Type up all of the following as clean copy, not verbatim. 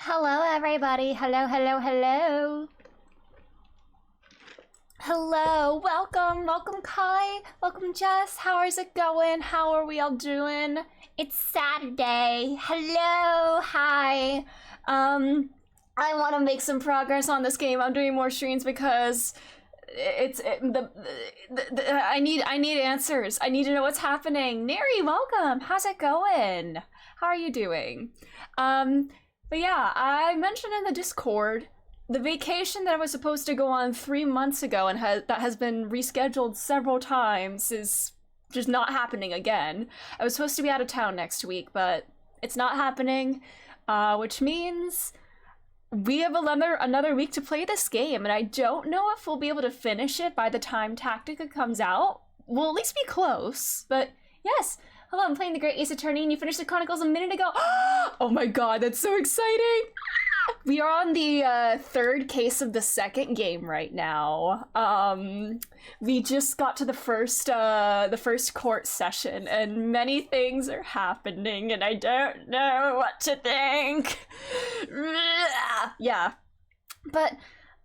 Hello, everybody. Hello, hello, hello. Hello, welcome, welcome Kai, welcome Jess. How is it going? How are we all doing? It's Saturday. Hello, hi. I want to make some progress on this game. I'm doing more streams because I need answers. I need to know what's happening. Neri, welcome. How's it going? How are you doing? But yeah, I mentioned in the Discord the vacation that I was supposed to go on 3 months ago and that has been rescheduled several times is just not happening again. I was supposed to be out of town next week, but it's not happening, which means we have another week to play this game, and I don't know if we'll be able to finish it by the time Tactica comes out. We'll at least be close, but yes. Hello, I'm playing the Great Ace Attorney, and you finished the Chronicles a minute ago. Oh my god, that's so exciting! We are on the third case of the second game right now. We just got to the first court session, and many things are happening, and I don't know what to think. Yeah, but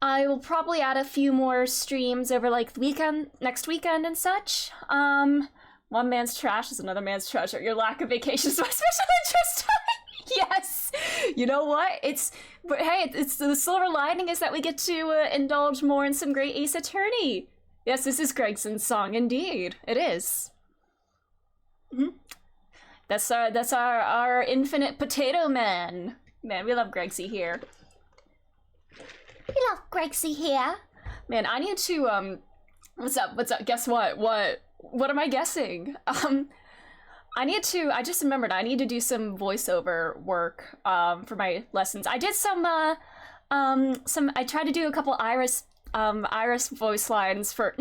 I will probably add a few more streams over like next weekend and such. One man's trash is another man's treasure. Your lack of vacation is my special interest. Yes. You know what? But hey, it's the silver lining is that we get to indulge more in some Great Ace Attorney. Yes, this is Gregson's song. Indeed, it is. Mm-hmm. That's our infinite potato man. Man, we love Gregsy here. We love Gregsy here. Man, I need to What's up? Guess what? What am I guessing? I just remembered I need to do some voiceover work for my lessons. I did I tried to do a couple Iris voice lines work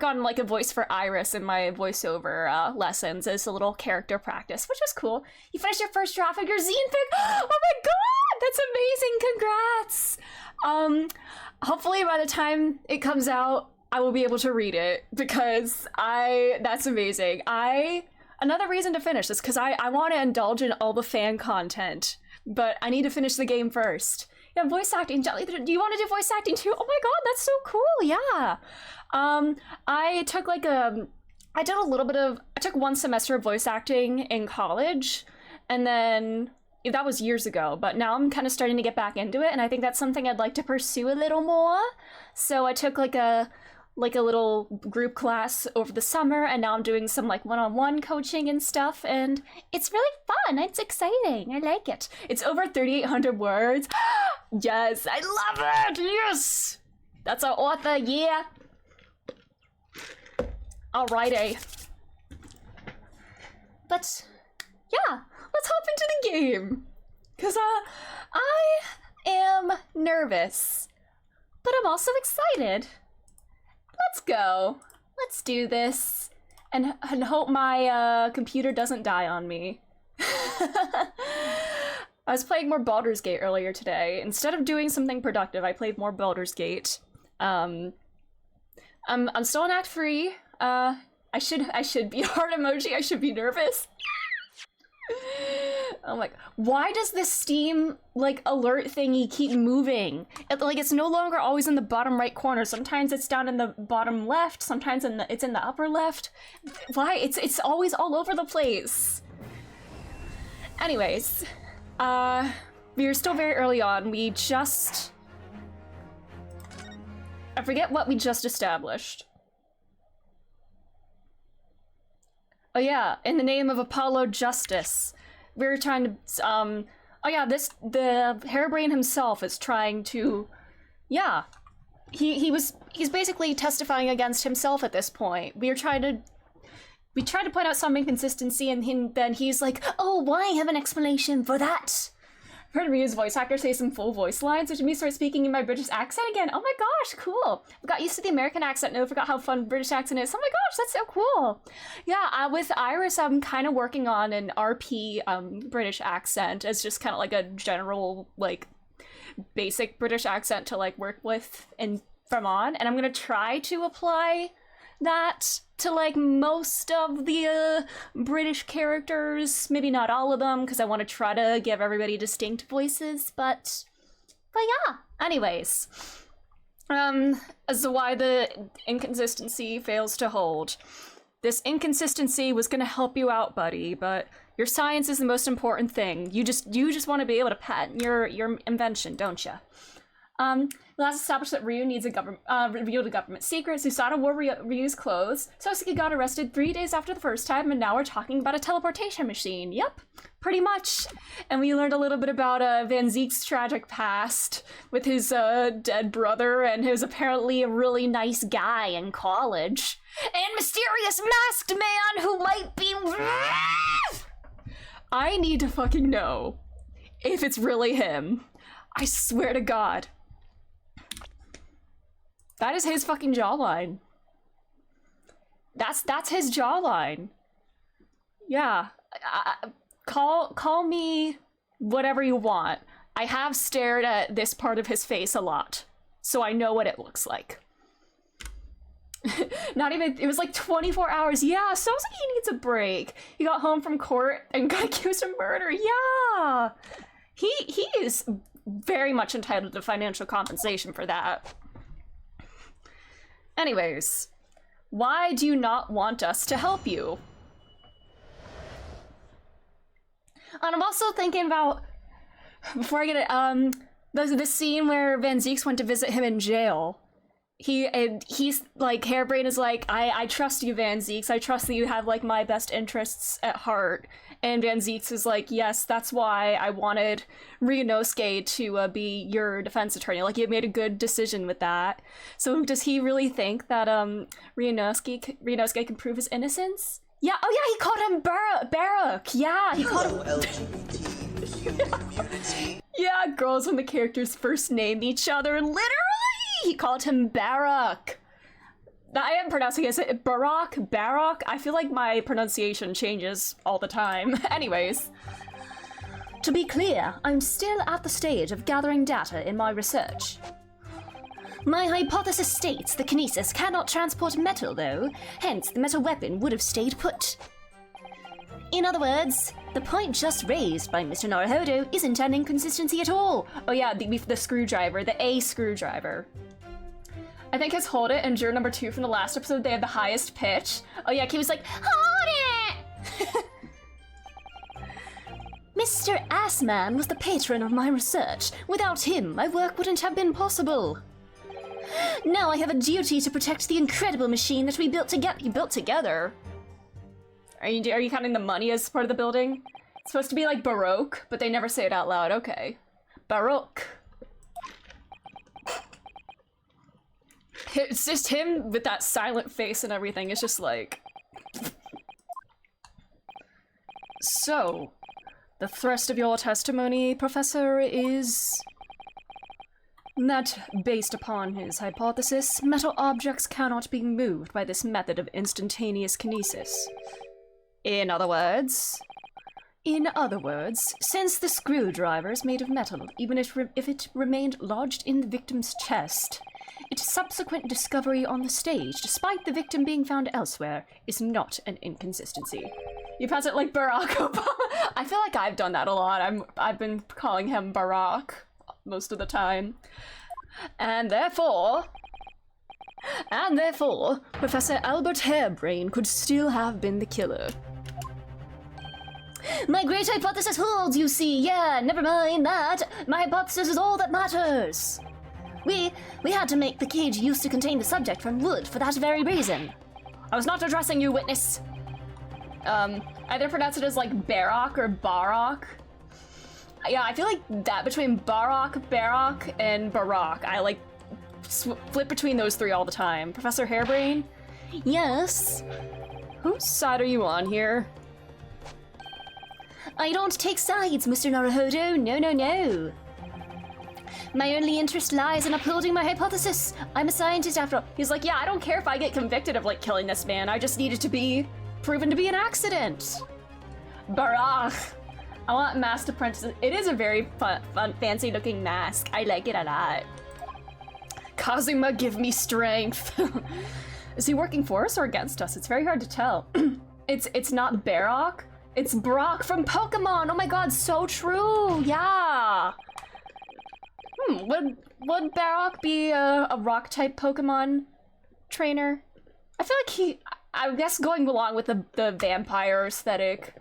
on like a voice for Iris in my voiceover lessons as a little character practice, which was cool. You finished your first draft of your zine fic? Oh my god, that's amazing, congrats! Hopefully by the time it comes out, I will be able to read it because that's amazing. Another reason to finish this because I want to indulge in all the fan content, but I need to finish the game first. Yeah, voice acting. Do you want to do voice acting too? Oh my god, that's so cool. Yeah. I took I took 1 semester of voice acting in college, and then that was years ago, but now I'm kind of starting to get back into it, and I think that's something I'd like to pursue a little more. So I took like a little group class over the summer, and now I'm doing some like one-on-one coaching and stuff, and it's really fun. It's exciting. I like it. It's over 3,800 words. Yes, I love it. Yes, that's our author. Yeah. Alrighty. But yeah, let's hop into the game. Cause I am nervous, but I'm also excited. Let's go. Let's do this. And hope my computer doesn't die on me. I was playing more Baldur's Gate earlier today. Instead of doing something productive, I played more Baldur's Gate. I'm still in Act 3. I should be heart emoji. I should be nervous. Oh my, why does this Steam like alert thingy keep moving? It's no longer always in the bottom right corner. Sometimes it's down in the bottom left, sometimes it's in the upper left. Why? It's always all over the place. Anyways, we are still very early on. I forget what we just established. Oh yeah, in the name of Apollo Justice. We're trying to, oh yeah, the harebrain himself is trying to, yeah. He's basically testifying against himself at this point. We tried to point out some inconsistency, and then he's like, oh, well, I have an explanation for that. I've heard Ria's voice actor say some full voice lines, which made me start speaking in my British accent again. Oh my gosh, cool. I got used to the American accent and I forgot how fun British accent is. Oh my gosh, that's so cool. Yeah, with Iris, I'm kind of working on an RP British accent as just kind of like a general, like, basic British accent to like work with and from on. And I'm gonna try to apply that to like most of the British characters. Maybe not all of them, because I want to try to give everybody distinct voices, but yeah. Anyways, as to why the inconsistency fails to hold. This inconsistency was going to help you out, buddy, but your science is the most important thing. You just want to be able to patent your invention, don't you? Last established that Ryu needs revealed a government secret. Susanoo wore Ryu's clothes. Sosuke got arrested 3 days after the first time, and now we're talking about a teleportation machine. Yep, pretty much. And we learned a little bit about Van Zeke's tragic past with his dead brother, and who's apparently a really nice guy in college. And mysterious masked man who might be... I need to fucking know if it's really him. I swear to God. That is his fucking jawline. That's his jawline. Yeah. Call me whatever you want. I have stared at this part of his face a lot, so I know what it looks like. Not even, it was like 24 hours. Yeah, sounds like he needs a break. He got home from court and got accused of murder. Yeah. He is very much entitled to financial compensation for that. Anyways, why do you not want us to help you? And I'm also thinking about, before I get it, the scene where Van Zeeks went to visit him in jail. He's like, Hairbrain is like, I trust you, Van Zeeks. I trust that you have like my best interests at heart. And Van Zeeks is like, yes, that's why I wanted Ryunosuke to be your defense attorney. Like, you made a good decision with that. So does he really think that Ryunosuke can prove his innocence? Yeah. Oh yeah, he called him Barak. Yeah, he called him LGBT. Yeah, girls when the characters first name each other. Literally, he called him Barak. I am pronouncing it Barak. I feel like my pronunciation changes all the time. Anyways. To be clear, I'm still at the stage of gathering data in my research. My hypothesis states the kinesis cannot transport metal, though, hence the metal weapon would have stayed put. In other words, the point just raised by Mr. Naruhodo isn't an inconsistency at all. Oh yeah, the screwdriver, the A screwdriver. I think his Hold It and Juror number 2 from the last episode, they had the highest pitch. Oh yeah, he was like, hold it! Mr. Assman was the patron of my research. Without him, my work wouldn't have been possible. Now I have a duty to protect the incredible machine that we built together. Are you counting the money as part of the building? It's supposed to be like Baroque, but they never say it out loud. Okay. Baroque. It's just him with that silent face and everything. It's just like... So, the thrust of your testimony, Professor, is... that, based upon his hypothesis, metal objects cannot be moved by this method of instantaneous kinesis. In other words, since the screwdriver is made of metal, even if it remained lodged in the victim's chest, its subsequent discovery on the stage, despite the victim being found elsewhere, is not an inconsistency. You pass it like Barack Obama. I feel like I've done that a lot. I've been calling him Barack most of the time. And therefore, Professor Albert Hairbrain could still have been the killer. My great hypothesis holds, you see. Yeah, never mind that. My hypothesis is all that matters. We had to make the cage used to contain the subject from wood for that very reason. I was not addressing you, witness. Either pronounce it as like Barak or Barak. Yeah, I feel like that between Barak, and Barak. I like flip between those three all the time. Professor Hairbrain? Yes? Whose side are you on here? I don't take sides, Mr. Naruhodo. No. My only interest lies in upholding my hypothesis. I'm a scientist after all. He's like, yeah, I don't care if I get convicted of like killing this man. I just need it to be proven to be an accident. Barak. I want Masked Apprentice. It is a very fun, fancy looking mask. I like it a lot. Kazuma, give me strength. Is he working for us or against us? It's very hard to tell. It's not Barok. It's Brock from Pokemon. Oh my god, so true. Yeah. Would Barok be a rock type Pokemon trainer? I feel like I guess going along with the vampire aesthetic,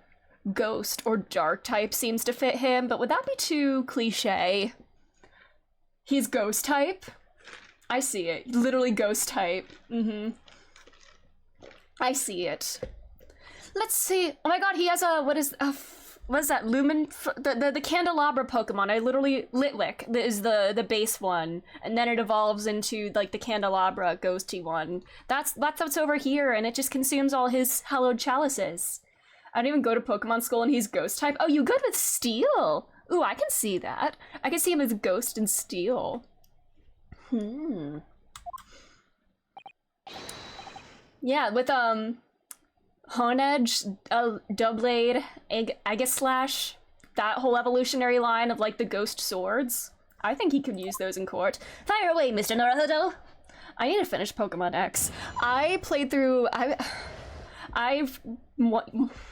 ghost or dark type seems to fit him, but would that be too cliche? He's ghost type? I see it. Literally ghost type. I see it. Let's see. Oh my god, he has a, what is that? Lumen, the Candelabra Pokemon. I literally, Litwick is the base one, and then it evolves into like the Candelabra ghosty one. That's what's over here, and it just consumes all his hallowed chalices. I don't even go to Pokemon school and he's ghost type. Oh, you good with Steel? Ooh, I can see that. I can see him as ghost and Steel. Yeah, with Honedge, Doublade, Aegislash, that whole evolutionary line of like the ghost swords. I think he could use those in court. Fire away, Mr. Naruto! I need to finish Pokemon X. I played through,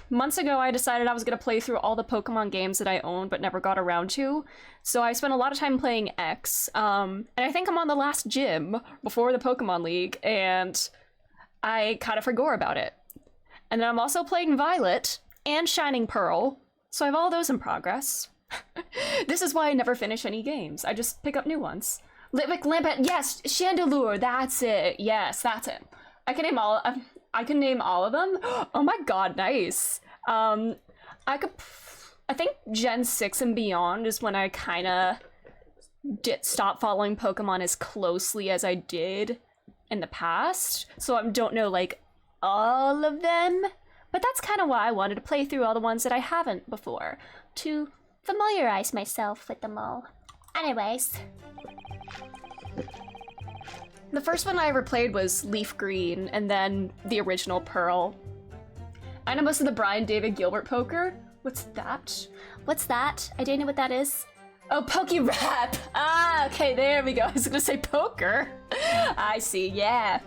months ago I decided I was gonna play through all the Pokemon games that I own but never got around to. So I spent a lot of time playing X, and I think I'm on the last gym before the Pokemon League, and I kind of forgot about it. And then I'm also playing Violet and Shining Pearl, so I have all those in progress. This is why I never finish any games. I just pick up new ones. Litwick, Lampent, yes, Chandelure, that's it. Yes, that's it. I can name all of them. Oh my god, nice. I think Gen 6 and beyond is when I kind of stop following Pokemon as closely as I did in the past. So I don't know, like, all of them, but that's kind of why I wanted to play through all the ones that I haven't before, to familiarize myself with them all. Anyways. The first one I ever played was Leaf Green, and then the original Pearl. I know most of the Brian David Gilbert poker. What's that? What's that? I don't know what that is. Oh, Pokerap! Ah, okay, there we go. I was gonna say poker. I see, yeah.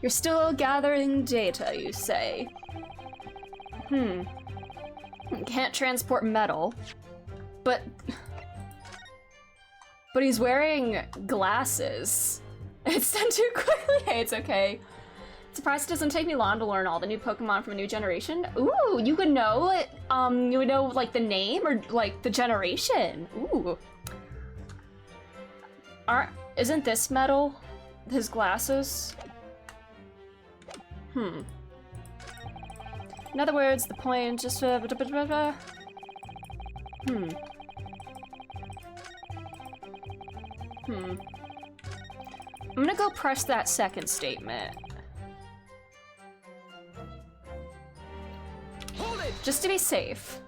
You're still gathering data, you say? Can't transport metal. But he's wearing glasses. It's done too quickly. Hey, it's okay. Surprised it doesn't take me long to learn all the new Pokemon from a new generation. Ooh, you would know it. You would know like the name or like the generation. Ooh. Isn't this metal? His glasses? In other words, the point just I'm gonna go press that second statement. Hold it! Just to be safe.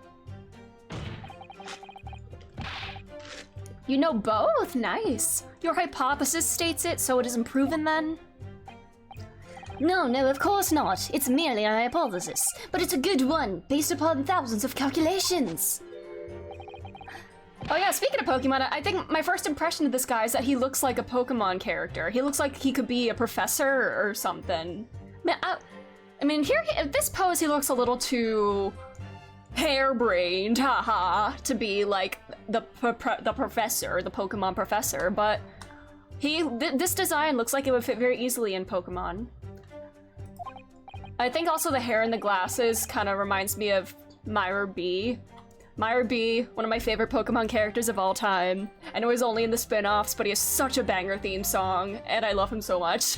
You know both? Nice. Your hypothesis states it, so it isn't proven then? No, of course not. It's merely a hypothesis, but it's a good one, based upon thousands of calculations. Oh yeah, speaking of Pokemon, I think my first impression of this guy is that he looks like a Pokemon character. He looks like he could be a professor or something. I mean, here, at this pose, he looks a little too harebrained, haha, to be like the professor, the Pokemon professor, but this design looks like it would fit very easily in Pokemon. I think also the hair and the glasses kind of reminds me of Myra B. Myra B, one of my favorite Pokemon characters of all time. I know he's only in the spin-offs, but he has such a banger theme song, and I love him so much.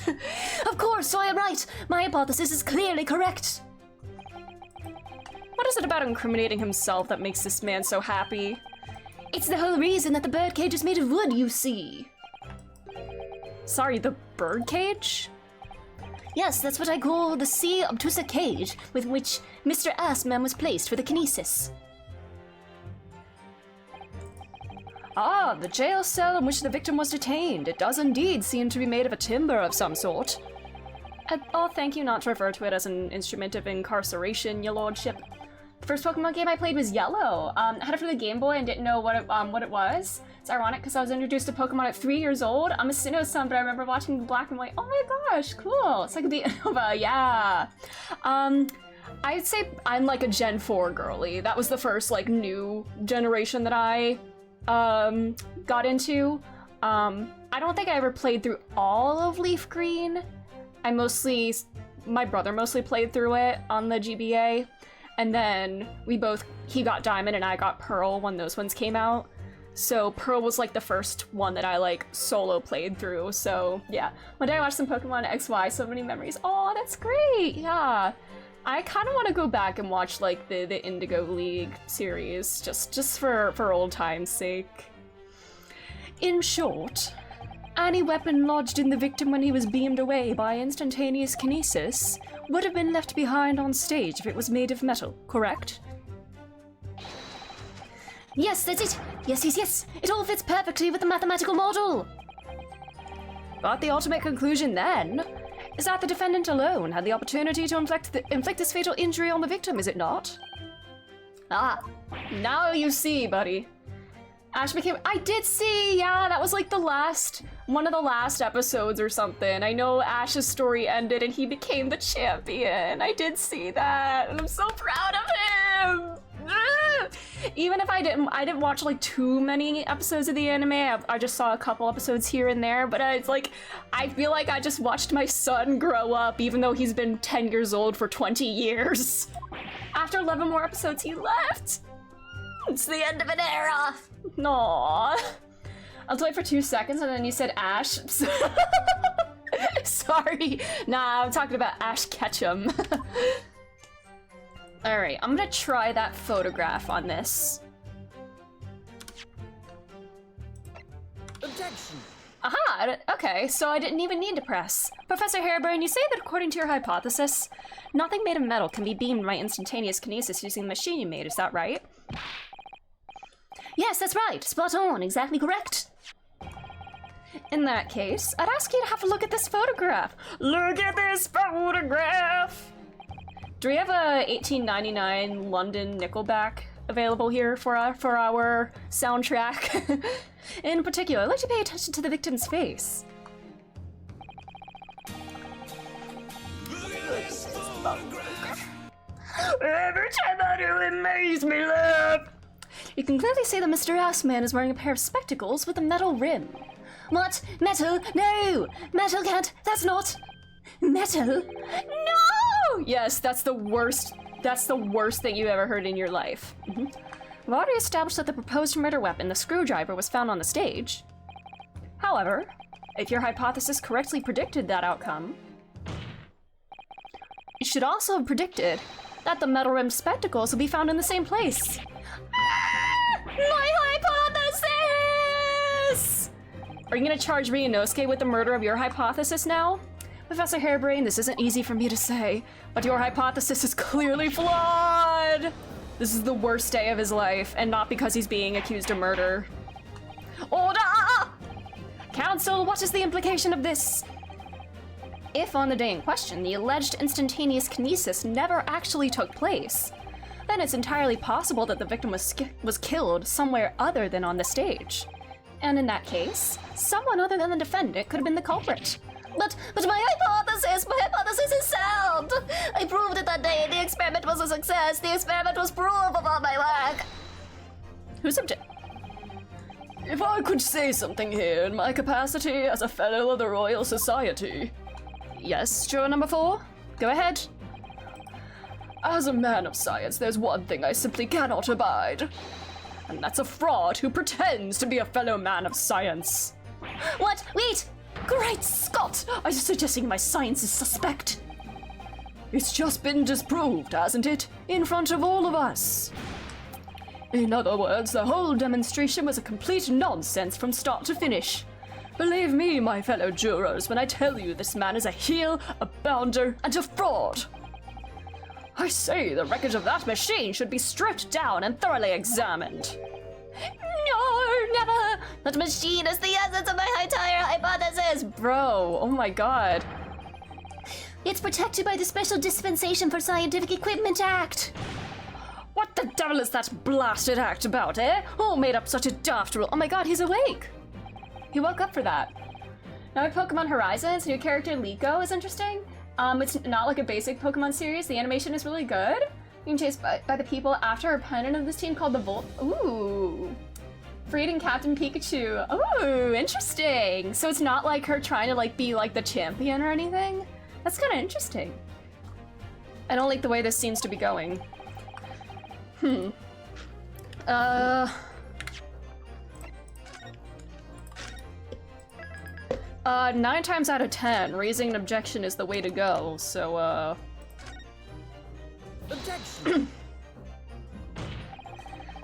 Of course, so I am right! My hypothesis is clearly correct! What is it about incriminating himself that makes this man so happy? It's the whole reason that the birdcage is made of wood, you see! Sorry, the birdcage? Yes, that's what I call the C. obtusa cage, with which Mr. Assman was placed for the kinesis. Ah, the jail cell in which the victim was detained. It does indeed seem to be made of a timber of some sort. I'll thank you not to refer to it as an instrument of incarceration, your lordship. The first Pokemon game I played was Yellow. I had it for the Game Boy and didn't know what it was. It's ironic because I was introduced to Pokemon at 3 years old. I'm a Sinnoh-san, but I remember watching the black and white. Oh my gosh, cool. It's like the Nova, yeah. I'd say I'm like a Gen 4 girly. That was the first like new generation that I got into. I don't think I ever played through all of Leaf Green. My brother mostly played through it on the GBA. And then he got Diamond and I got Pearl when those ones came out. So Pearl was like the first one that I like solo played through. So yeah, one day I watched some Pokemon XY, so many memories. Oh, that's great, yeah. I kind of want to go back and watch like the Indigo League series, just for old time's sake. In short, any weapon lodged in the victim when he was beamed away by instantaneous kinesis would have been left behind on stage if it was made of metal, correct? Yes, that's it. Yes. It all fits perfectly with the mathematical model. But the ultimate conclusion then is that the defendant alone had the opportunity to inflict this fatal injury on the victim, is it not? Ah, now you see, buddy. I did see, yeah, that was like one of the last episodes or something. I know Ash's story ended and he became the champion. I did see that, and I'm so proud of him. Even if I didn't watch like too many episodes of the anime. I just saw a couple episodes here and there, but it's like, I feel like I just watched my son grow up, even though he's been 10 years old for 20 years. After 11 more episodes, he left. It's the end of an era. Aww. I'll wait for 2 seconds and then you said Ash. Sorry. Nah, I'm talking about Ash Ketchum. Alright, I'm gonna try that photograph on this. Objection! Aha! Okay, so I didn't even need to press. Professor Harebrain, you say that according to your hypothesis, nothing made of metal can be beamed by instantaneous kinesis using the machine you made, is that right? Yes, that's right. Spot on. Exactly correct. In that case, I'd ask you to have a look at this photograph. Look at this photograph! Do we have a 1899 London Nickelback available here for our soundtrack? In particular, I'd like to pay attention to the victim's face. Every time I do, it makes me laugh. You can clearly see that Mr. Assman is wearing a pair of spectacles with a metal rim. What? Metal? No! Metal can't. That's not. Metal? No! Yes, that's the worst. That's the worst thing you ever heard in your life. We've already established that the proposed murder weapon, the screwdriver, was found on the stage. However, if your hypothesis correctly predicted that outcome, you should also have predicted that the metal rimmed spectacles will be found in the same place. My hypothesis! Are you gonna charge me and Inosuke with the murder of your hypothesis now? Professor Harebrain, this isn't easy for me to say, but your hypothesis is clearly flawed! This is the worst day of his life, and not because he's being accused of murder. Order! Council, what is the implication of this? If on the day in question, the alleged instantaneous kinesis never actually took place, then it's entirely possible that the victim was killed somewhere other than on the stage. And in that case, someone other than the defendant could have been the culprit. But my hypothesis is sound! I proved it that day. The experiment was a success. The experiment was proof of all my work. Who's If I could say something here in my capacity as a fellow of the Royal Society. Yes, juror number 4? Go ahead. As a man of science, there's one thing I simply cannot abide. And that's a fraud who pretends to be a fellow man of science. What? Wait! Great Scott! Are you suggesting my science is suspect? It's just been disproved, hasn't it? In front of all of us. In other words, the whole demonstration was a complete nonsense from start to finish. Believe me, my fellow jurors, when I tell you this man is a heel, a bounder, and a fraud. I say the wreckage of that machine should be stripped down and thoroughly examined. No, never! That machine is the essence of my entire hypothesis! Bro, oh my god. It's protected by the Special Dispensation for Scientific Equipment Act. What the devil is that blasted act about, eh? Who made up such a daft rule? Oh my god, he's awake! He woke up for that. Now with Pokemon Horizons, new character Liko is interesting. It's not like a basic Pokemon series. The animation is really good. Being chased by the people after a opponent of this team called the Volt. Ooh. Freed Captain Pikachu. Ooh, interesting. So it's not like her trying to like be like the champion or anything. That's kind of interesting. I don't like the way this seems to be going. 9 times out of 10, raising an objection is the way to go, so, Objection!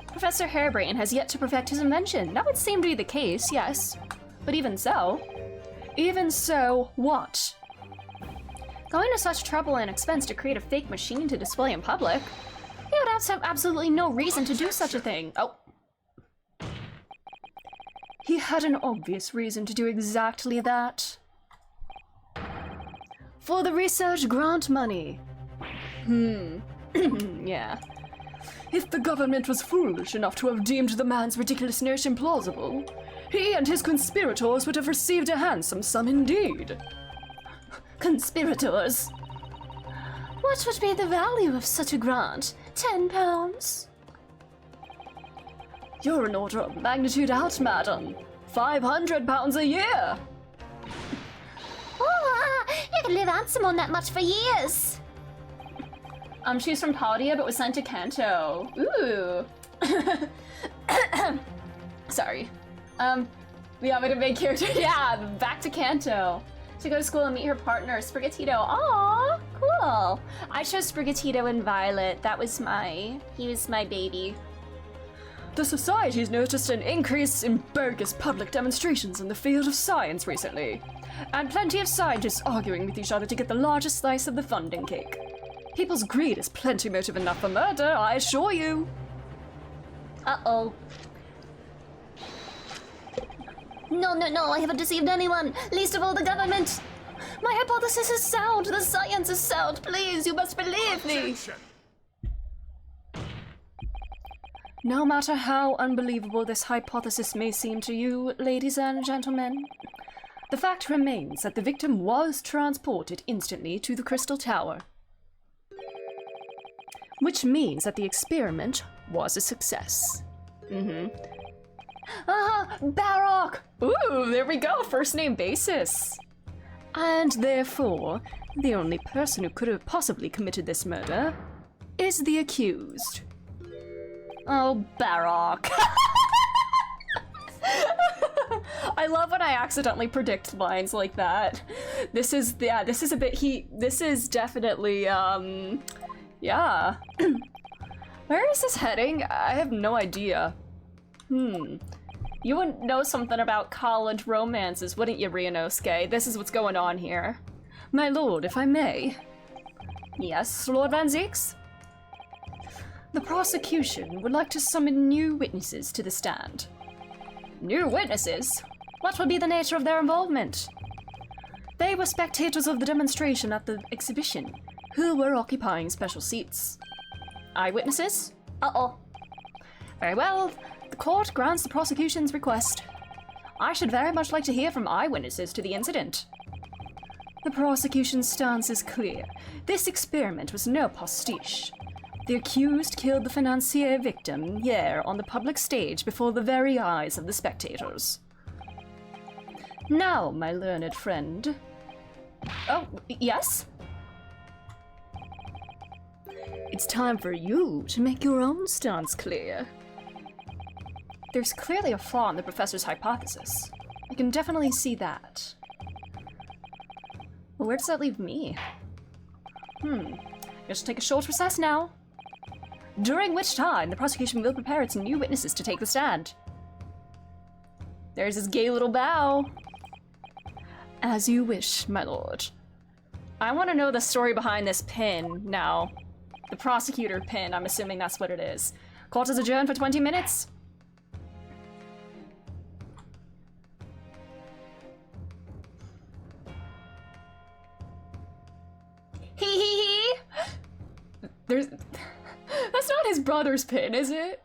Professor Harebrain has yet to perfect his invention. That would seem to be the case, yes. But even so... Even so, what? Going to such trouble and expense to create a fake machine to display in public? He would have absolutely no reason to do such a thing. Oh. He had an obvious reason to do exactly that. For the research grant money. Yeah. If the government was foolish enough to have deemed the man's ridiculous notion plausible, he and his conspirators would have received a handsome sum indeed. Conspirators? What would be the value of such a grant? £10? You're an order of magnitude out, madam. £500 a year! Oh, you can live handsome on that much for years. She's from Paldia, but was sent to Kanto. Ooh. Sorry. Yeah, but a big character. Yeah, back to Kanto. To go to school and meet her partner, Sprigatito. Aww, cool. I chose Sprigatito and Violet. He was my baby. The Society's noticed an increase in bogus public demonstrations in the field of science recently, and plenty of scientists arguing with each other to get the largest slice of the funding cake. People's greed is plenty motive enough for murder, I assure you. Uh-oh. No, I haven't deceived anyone, least of all the government. My hypothesis is sound, the science is sound, please, you must believe me. Objection! No matter how unbelievable this hypothesis may seem to you, ladies and gentlemen, the fact remains that the victim was transported instantly to the Crystal Tower. Which means that the experiment was a success. Barrock! Ooh, there we go, first name basis. And therefore, the only person who could have possibly committed this murder is the accused. Oh, Barrock. I love when I accidentally predict lines like that. This is definitely, yeah. Where is this heading? I have no idea. You wouldn't know something about college romances, wouldn't you, Ryunosuke? This is what's going on here. My lord, if I may. Yes, Lord Van Zieks? The prosecution would like to summon new witnesses to the stand. New witnesses? What will be the nature of their involvement? They were spectators of the demonstration at the exhibition, who were occupying special seats. Eyewitnesses? Uh-oh. Very well. The court grants the prosecution's request. I should very much like to hear from eyewitnesses to the incident. The prosecution's stance is clear. This experiment was no pastiche. The accused killed the financier victim here on the public stage before the very eyes of the spectators. Now, my learned friend. Oh, yes? It's time for you to make your own stance clear. There's clearly a flaw in the professor's hypothesis. I can definitely see that. Well, where does that leave me? Guess take a short recess now. During which time, the prosecution will prepare its new witnesses to take the stand. There's his gay little bow. As you wish, my lord. I want to know the story behind this pin now. The prosecutor pin, I'm assuming that's what it is. Court is adjourned for 20 minutes. Hee hee hee. There's... That's not his brother's pin, is it?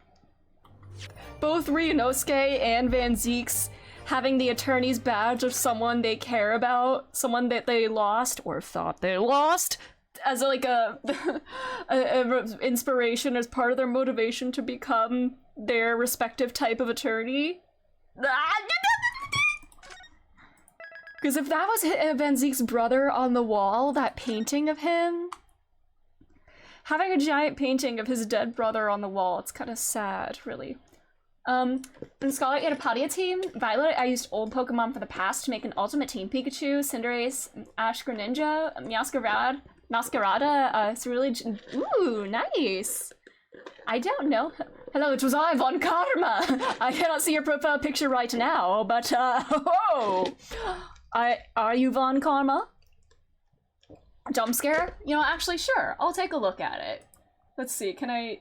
Both Ryunosuke and Van Zeek's having the attorney's badge of someone they care about, someone that they lost or thought they lost, as like a inspiration, as part of their motivation to become their respective type of attorney. Because if that was Van Zeek's brother on the wall, that painting of him, having a giant painting of his dead brother on the wall, it's kind of sad, really. In Scarlet and Apatia team, Violet, I used old Pokemon for the past to make an Ultimate Team Pikachu, Cinderace, Ash Greninja, Masquerada, Cerulean. Ooh, nice! I don't know. Hello, it was I, Von Karma! I cannot see your profile picture right now, but, oh! Are you Von Karma? Jump scare? You know, actually, sure. I'll take a look at it. Let's see, can I...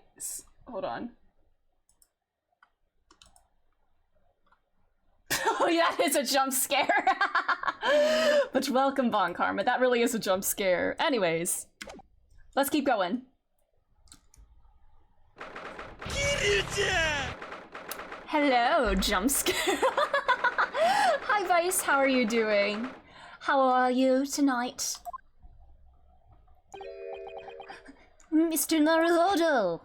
Hold on. Oh yeah, it's a jump scare. But welcome, Von Karma. That really is a jump scare. Anyways, let's keep going. Hello, jump scare. Hi, Vice. How are you doing? How are you tonight? Mr. Naruhodo!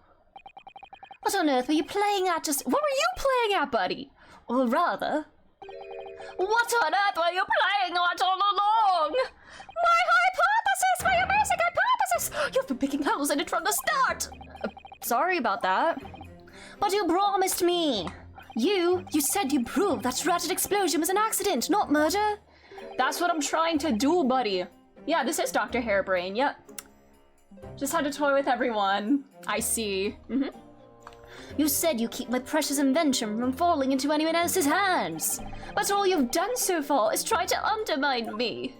What on earth were you playing at just— What were you playing at, buddy? Or rather, what on earth were you playing at all along? My hypothesis! My amazing hypothesis! You've been picking holes in it from the start! Sorry about that. But you promised me! You said you proved that Ratchet Explosion was an accident, not murder! That's what I'm trying to do, buddy. Yeah, this is Dr. Hairbrain, yep. Just had to toy with everyone. I see. You said you keep my precious invention from falling into anyone else's hands. But all you've done so far is try to undermine me.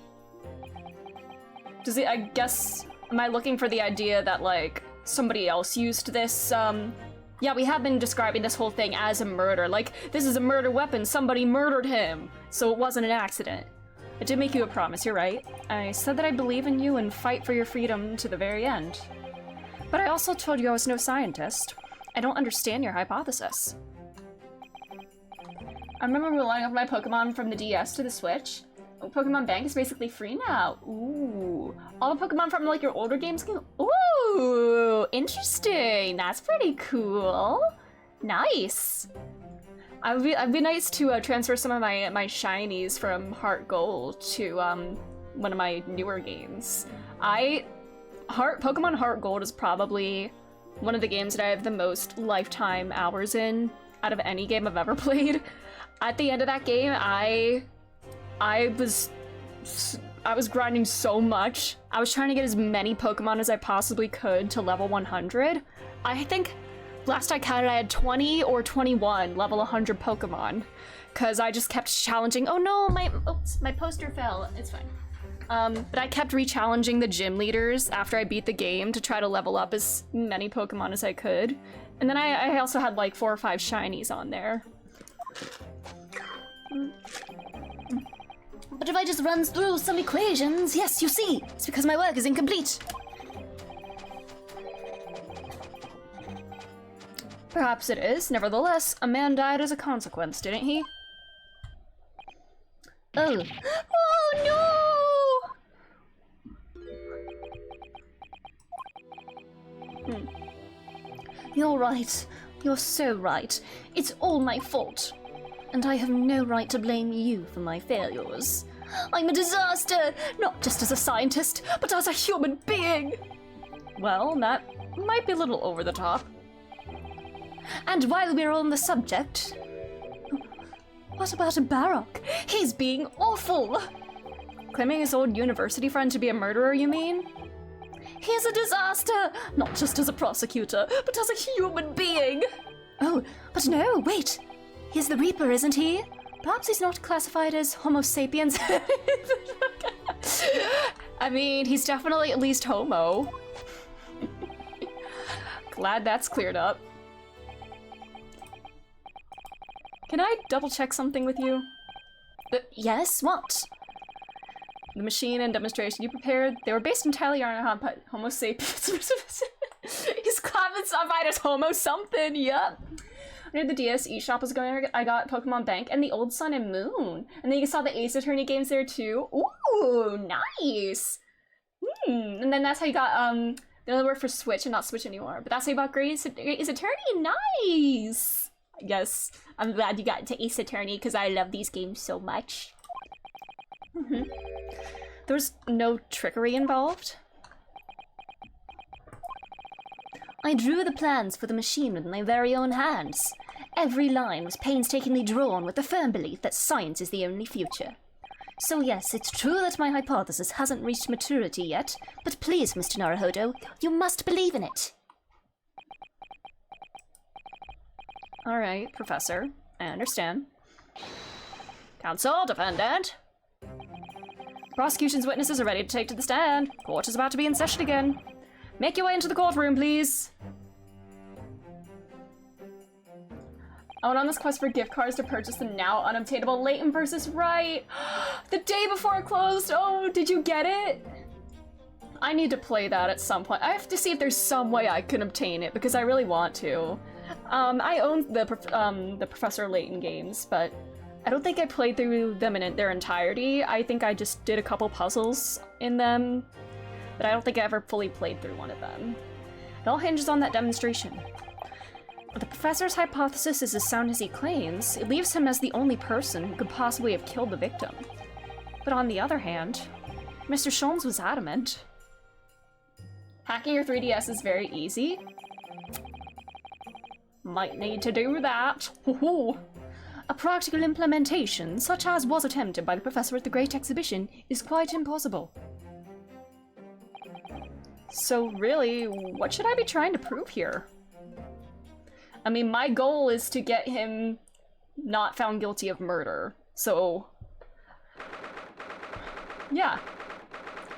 Does it, I guess, am I looking for the idea that, like, somebody else used this, yeah, we have been describing this whole thing as a murder. Like, this is a murder weapon, somebody murdered him, so it wasn't an accident. I did make you a promise, you're right. I said that I believe in you and fight for your freedom to the very end. But I also told you I was no scientist. I don't understand your hypothesis. I remember rolling up my Pokemon from the DS to the Switch. Pokemon Bank is basically free now. Ooh. All the Pokemon from, like, your older games can— Ooh, interesting. That's pretty cool. Nice. I'd be nice to transfer some of my shinies from Heart Gold to one of my newer games. Pokemon Heart Gold is probably one of the games that I have the most lifetime hours in out of any game I've ever played. At the end of that game, I was grinding so much. I was trying to get as many Pokemon as I possibly could to level 100. I think last I counted I had 20 or 21 level 100 Pokemon, because I just kept challenging— oh no, my poster fell. It's fine. But I kept re-challenging the gym leaders after I beat the game to try to level up as many Pokemon as I could. And then I also had like 4 or 5 shinies on there. But if I just run through some equations, yes, you see, it's because my work is incomplete. Perhaps it is. Nevertheless, a man died as a consequence, didn't he? Oh. Oh no! You're right. You're so right. It's all my fault. And I have no right to blame you for my failures. I'm a disaster, not just as a scientist, but as a human being. Well, that might be a little over the top. And while we're on the subject, what about Baroque? He's being awful. Claiming his old university friend to be a murderer, you mean? He's a disaster, not just as a prosecutor, but as a human being. Oh, but no, wait. He's the Reaper, isn't he? Perhaps he's not classified as Homo sapiens. I mean, he's definitely at least homo. Glad that's cleared up. Can I double check something with you? Yes, what? The machine and demonstration you prepared, they were based entirely on Homo sapiens. He's clapping Sapphire Homo something, yep. Near the DS eShop was going, I got Pokemon Bank and the Old Sun and Moon. And then you saw the Ace Attorney games there too. Ooh, nice. And then that's how you got, they only work for Switch and not Switch anymore. But that's how you got Great Ace Attorney, nice. Yes, I'm glad you got into Ace Attorney because I love these games so much. There was no trickery involved. I drew the plans for the machine with my very own hands. Every line was painstakingly drawn with the firm belief that science is the only future. So yes, it's true that my hypothesis hasn't reached maturity yet, but please, Mr. Naruhodo, you must believe in it. Alright, Professor. I understand. Counsel, defendant. Prosecution's witnesses are ready to take to the stand. Court is about to be in session again. Make your way into the courtroom, please. I went on this quest for gift cards to purchase the now unobtainable Layton versus Wright. The day before it closed. Oh, did you get it? I need to play that at some point. I have to see if there's some way I can obtain it because I really want to. I own the Professor Layton games, but I don't think I played through them in their entirety. I think I just did a couple puzzles in them, but I don't think I ever fully played through one of them. It all hinges on that demonstration. If the professor's hypothesis is as sound as he claims, it leaves him as the only person who could possibly have killed the victim. But on the other hand, Mr. Sholmes was adamant. Hacking your 3DS is very easy. Might need to do that. A practical implementation, such as was attempted by the professor at the Great Exhibition, is quite impossible. So really, what should I be trying to prove here? I mean, my goal is to get him not found guilty of murder, so... yeah.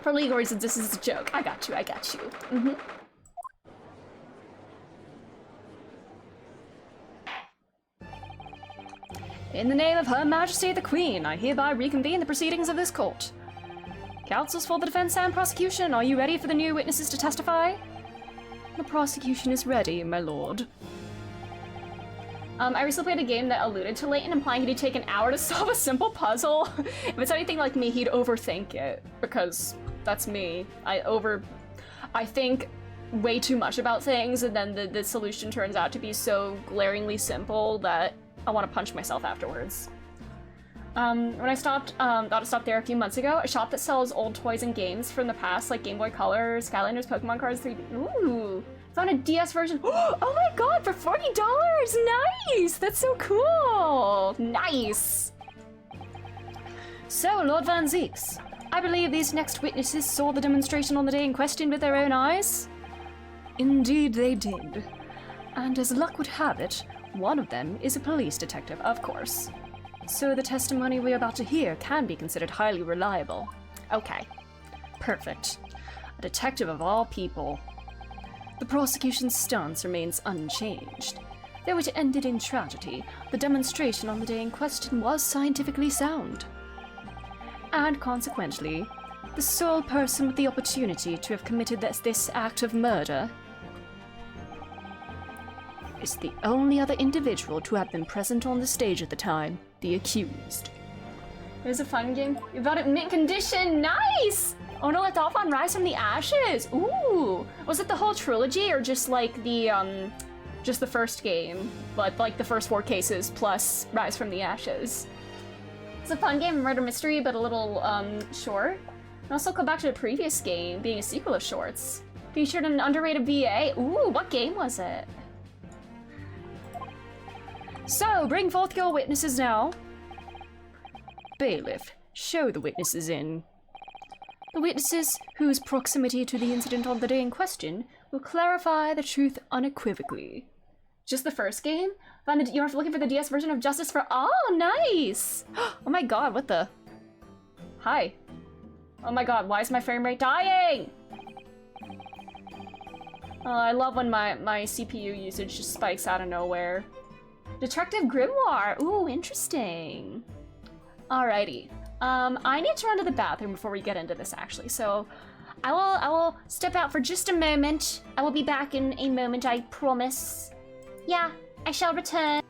For legal reasons, this is a joke. I got you, I got you. In the name of Her Majesty the Queen, I hereby reconvene the proceedings of this court. Counsels for the defense and prosecution, are you ready for the new witnesses to testify? The prosecution is ready, my lord. I recently played a game that alluded to Layton, implying he'd take an hour to solve a simple puzzle. If it's anything like me, he'd overthink it, because that's me. I think way too much about things, and then the solution turns out to be so glaringly simple that I want to punch myself afterwards. When I got to stop there a few months ago, a shop that sells old toys and games from the past, like Game Boy Color, Skylanders, Pokemon cards, 3D. Ooh! Found a DS version. Oh my god, for $40! Nice! That's so cool! Nice! So, Lord Van Zeeks, I believe these next witnesses saw the demonstration on the day in question with their own eyes? Indeed they did. And as luck would have it, one of them is a police detective, of course. So the testimony we're about to hear can be considered highly reliable. Okay. Perfect. A detective of all people. The prosecution's stance remains unchanged. Though it ended in tragedy, the demonstration on the day in question was scientifically sound. And consequently, the sole person with the opportunity to have committed this act of murder is the only other individual to have been present on the stage at the time, the accused. It was a fun game. You got it in mint condition, nice! Oh no, it's off on Rise from the Ashes. Ooh, was it the whole trilogy or just like just the first game, but like the first 4 cases plus Rise from the Ashes? It's a fun game, murder mystery, but a little short. And also go back to the previous game, being a sequel of shorts. Featured an underrated VA. Ooh, what game was it? So, bring forth your witnesses now. Bailiff, show the witnesses in. The witnesses, whose proximity to the incident on the day in question, will clarify the truth unequivocally. Just the first game? You're looking for the DS version of Justice for... Oh, nice! Oh my god, what the... Hi. Oh my god, why is my frame rate dying? I love when my CPU usage just spikes out of nowhere. Detective Grimoire! Ooh, interesting. Alrighty. I need to run to the bathroom before we get into this, actually, so I will step out for just a moment. I will be back in a moment, I promise. Yeah, I shall return.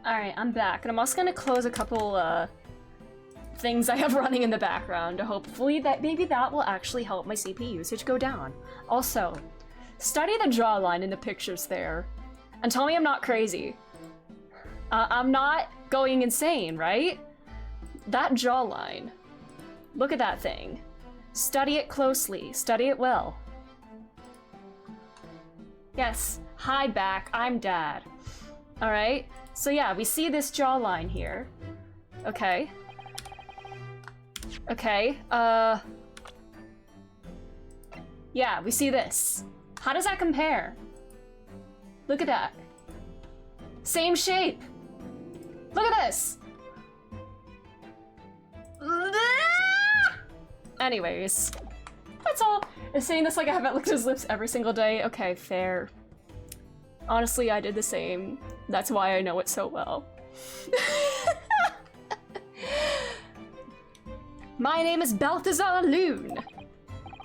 Alright, I'm back, and I'm also gonna close a couple, things I have running in the background to hopefully maybe that will actually help my CPU usage go down. Also, study the jawline in the pictures there, and tell me I'm not crazy. I'm not going insane, right? That jawline. Look at that thing. Study it closely. Study it well. Yes, hi back, I'm Dad. Alright, so yeah, we see this jawline here. Okay. Okay, yeah, we see this. How does that compare? Look at that. Same shape. Look at this. Anyways, that's all. Is saying this like I haven't licked his lips every single day. Okay, fair. Honestly, I did the same. That's why I know it so well. My name is Balthazar Lune.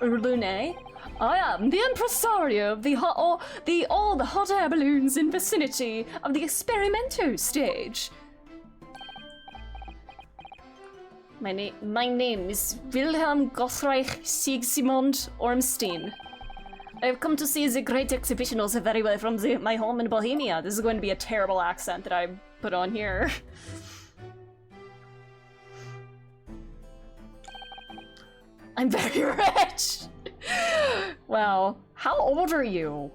Lune? I am the impresario of all the hot air balloons in vicinity of the experimento stage. My name is Wilhelm Gottreich Sigismund Ormstein. I have come to see the great exhibition also very well from my home in Bohemia. This is going to be a terrible accent that I put on here. I'm very rich! Wow. How old are you?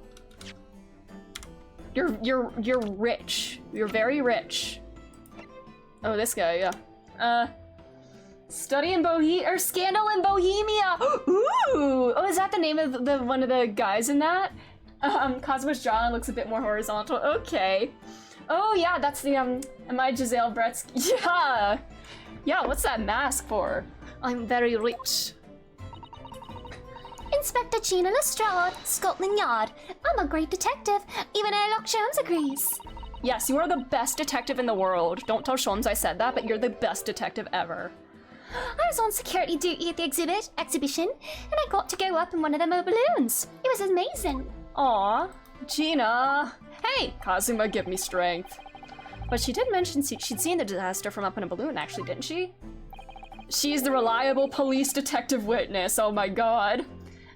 You're rich. You're very rich. Oh, this guy, yeah. Study in or Scandal in Bohemia! Ooh! Oh, is that the name of the one of the guys in that? Cosmo's jawline looks a bit more horizontal. Okay. Oh yeah, that's the am I Giselle Bretsky? Yeah! Yeah, what's that mask for? I'm very rich. Inspector Gina Lestrade, Scotland Yard. I'm a great detective. Even Sherlock Holmes agrees. Yes, you are the best detective in the world. Don't tell Sholmes I said that, but you're the best detective ever. I was on security duty at the exhibition, and I got to go up in one of them balloons. It was amazing. Aw, Gina. Hey, Kazuma, give me strength. But she did mention she'd seen the disaster from up in a balloon, actually, didn't she? She's the reliable police detective witness, oh my god.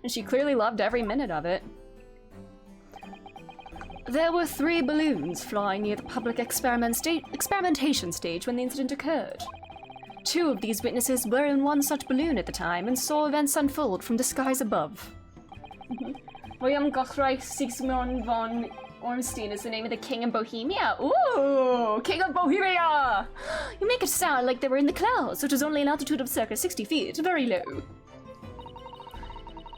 And she clearly loved every minute of it. There were 3 balloons flying near the public experimentation stage when the incident occurred. 2 of these witnesses were in one such balloon at the time and saw events unfold from the skies above. William Gottreich Sigismund von Ormstein is the name of the king of Bohemia. Ooh, king of Bohemia! You make it sound like they were in the clouds, which is only an altitude of circa 60 feet, very low.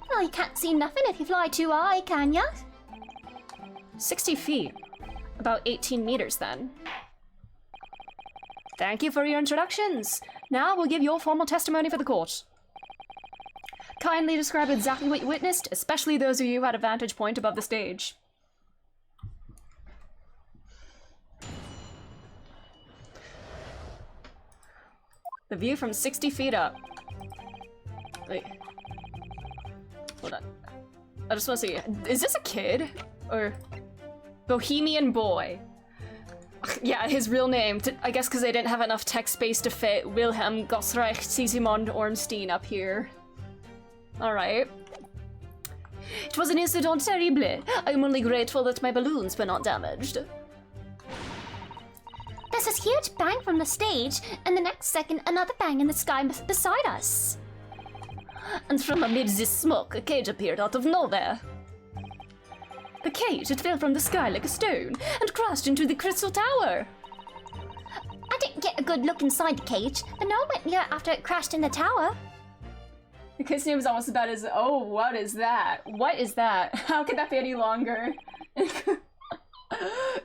Well, you can't see nothing if you fly too high, can ya? 60 feet. About 18 meters then. Thank you for your introductions. Now we'll give your formal testimony for the court. Kindly describe exactly what you witnessed, especially those of you who had a vantage point above the stage. The view from 60 feet up. Wait. Hold on. I just want to see. Is this a kid? Or... Bohemian boy. Yeah, his real name. I guess because they didn't have enough text space to fit Wilhelm Gosreich Sigismund Ormstein up here. Alright. It was an incident terrible. I'm only grateful that my balloons were not damaged. There's this huge bang from the stage, and the next second, another bang in the sky beside us. And from amid this smoke, a cage appeared out of nowhere. The cage, it fell from the sky like a stone, and crashed into the crystal tower. I didn't get a good look inside the cage, but no one went near after it crashed in the tower. The kid's name is almost about as, oh, what is that? What is that? How could that be any longer?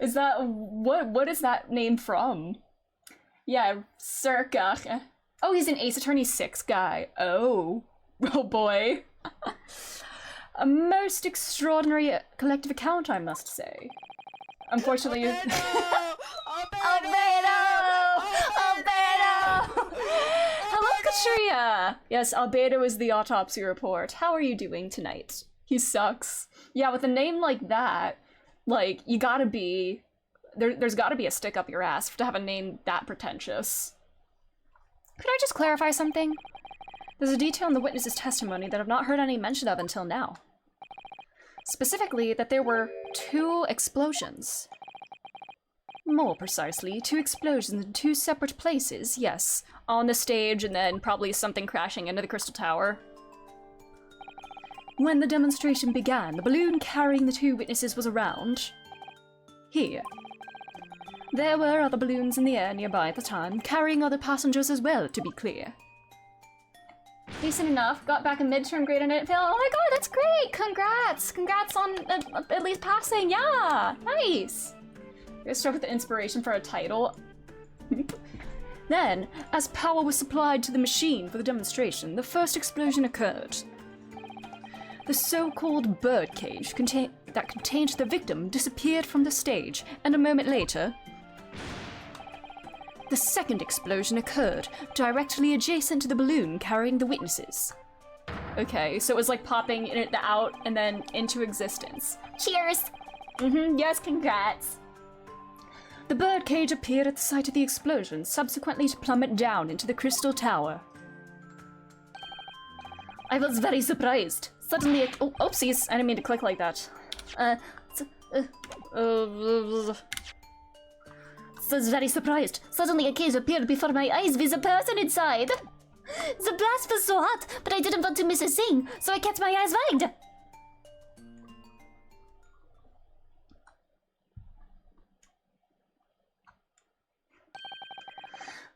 Is that, what is that name from? Yeah, circa. Oh, he's an Ace Attorney 6 guy. Oh. Oh boy. A most extraordinary collective account, I must say. Unfortunately, Albedo! Hello, Katria! Yes, Albedo is the autopsy report. How are you doing tonight? He sucks. Yeah, with a name like that, like, you gotta be... There's gotta be a stick up your ass to have a name that pretentious. Could I just clarify something? There's a detail in the witness's testimony that I've not heard any mention of until now. Specifically, that there were 2 explosions. More precisely, 2 explosions in 2 separate places, yes. On the stage and then probably something crashing into the Crystal Tower. When the demonstration began, the balloon carrying the 2 witnesses was around here. There were other balloons in the air nearby at the time, carrying other passengers as well, to be clear. Decent enough. Got back a midterm grade and it failed. Oh my god, that's great! Congrats! Congrats on at least passing. Yeah! Nice! You're struck with the inspiration for a title. Then, as power was supplied to the machine for the demonstration, the first explosion occurred. The so-called birdcage that contained the victim disappeared from the stage, and a moment later, the second explosion occurred, directly adjacent to the balloon carrying the witnesses. Okay, so it was like popping it out and then into existence. Cheers! Yes, congrats! The birdcage appeared at the site of the explosion, subsequently to plummet down into the Crystal Tower. I was very surprised. Suddenly, oh, oopsies, I didn't mean to click like that. I was very surprised. Suddenly a cage appeared before my eyes with a person inside. The blast was so hot, but I didn't want to miss a thing, so I kept my eyes wide.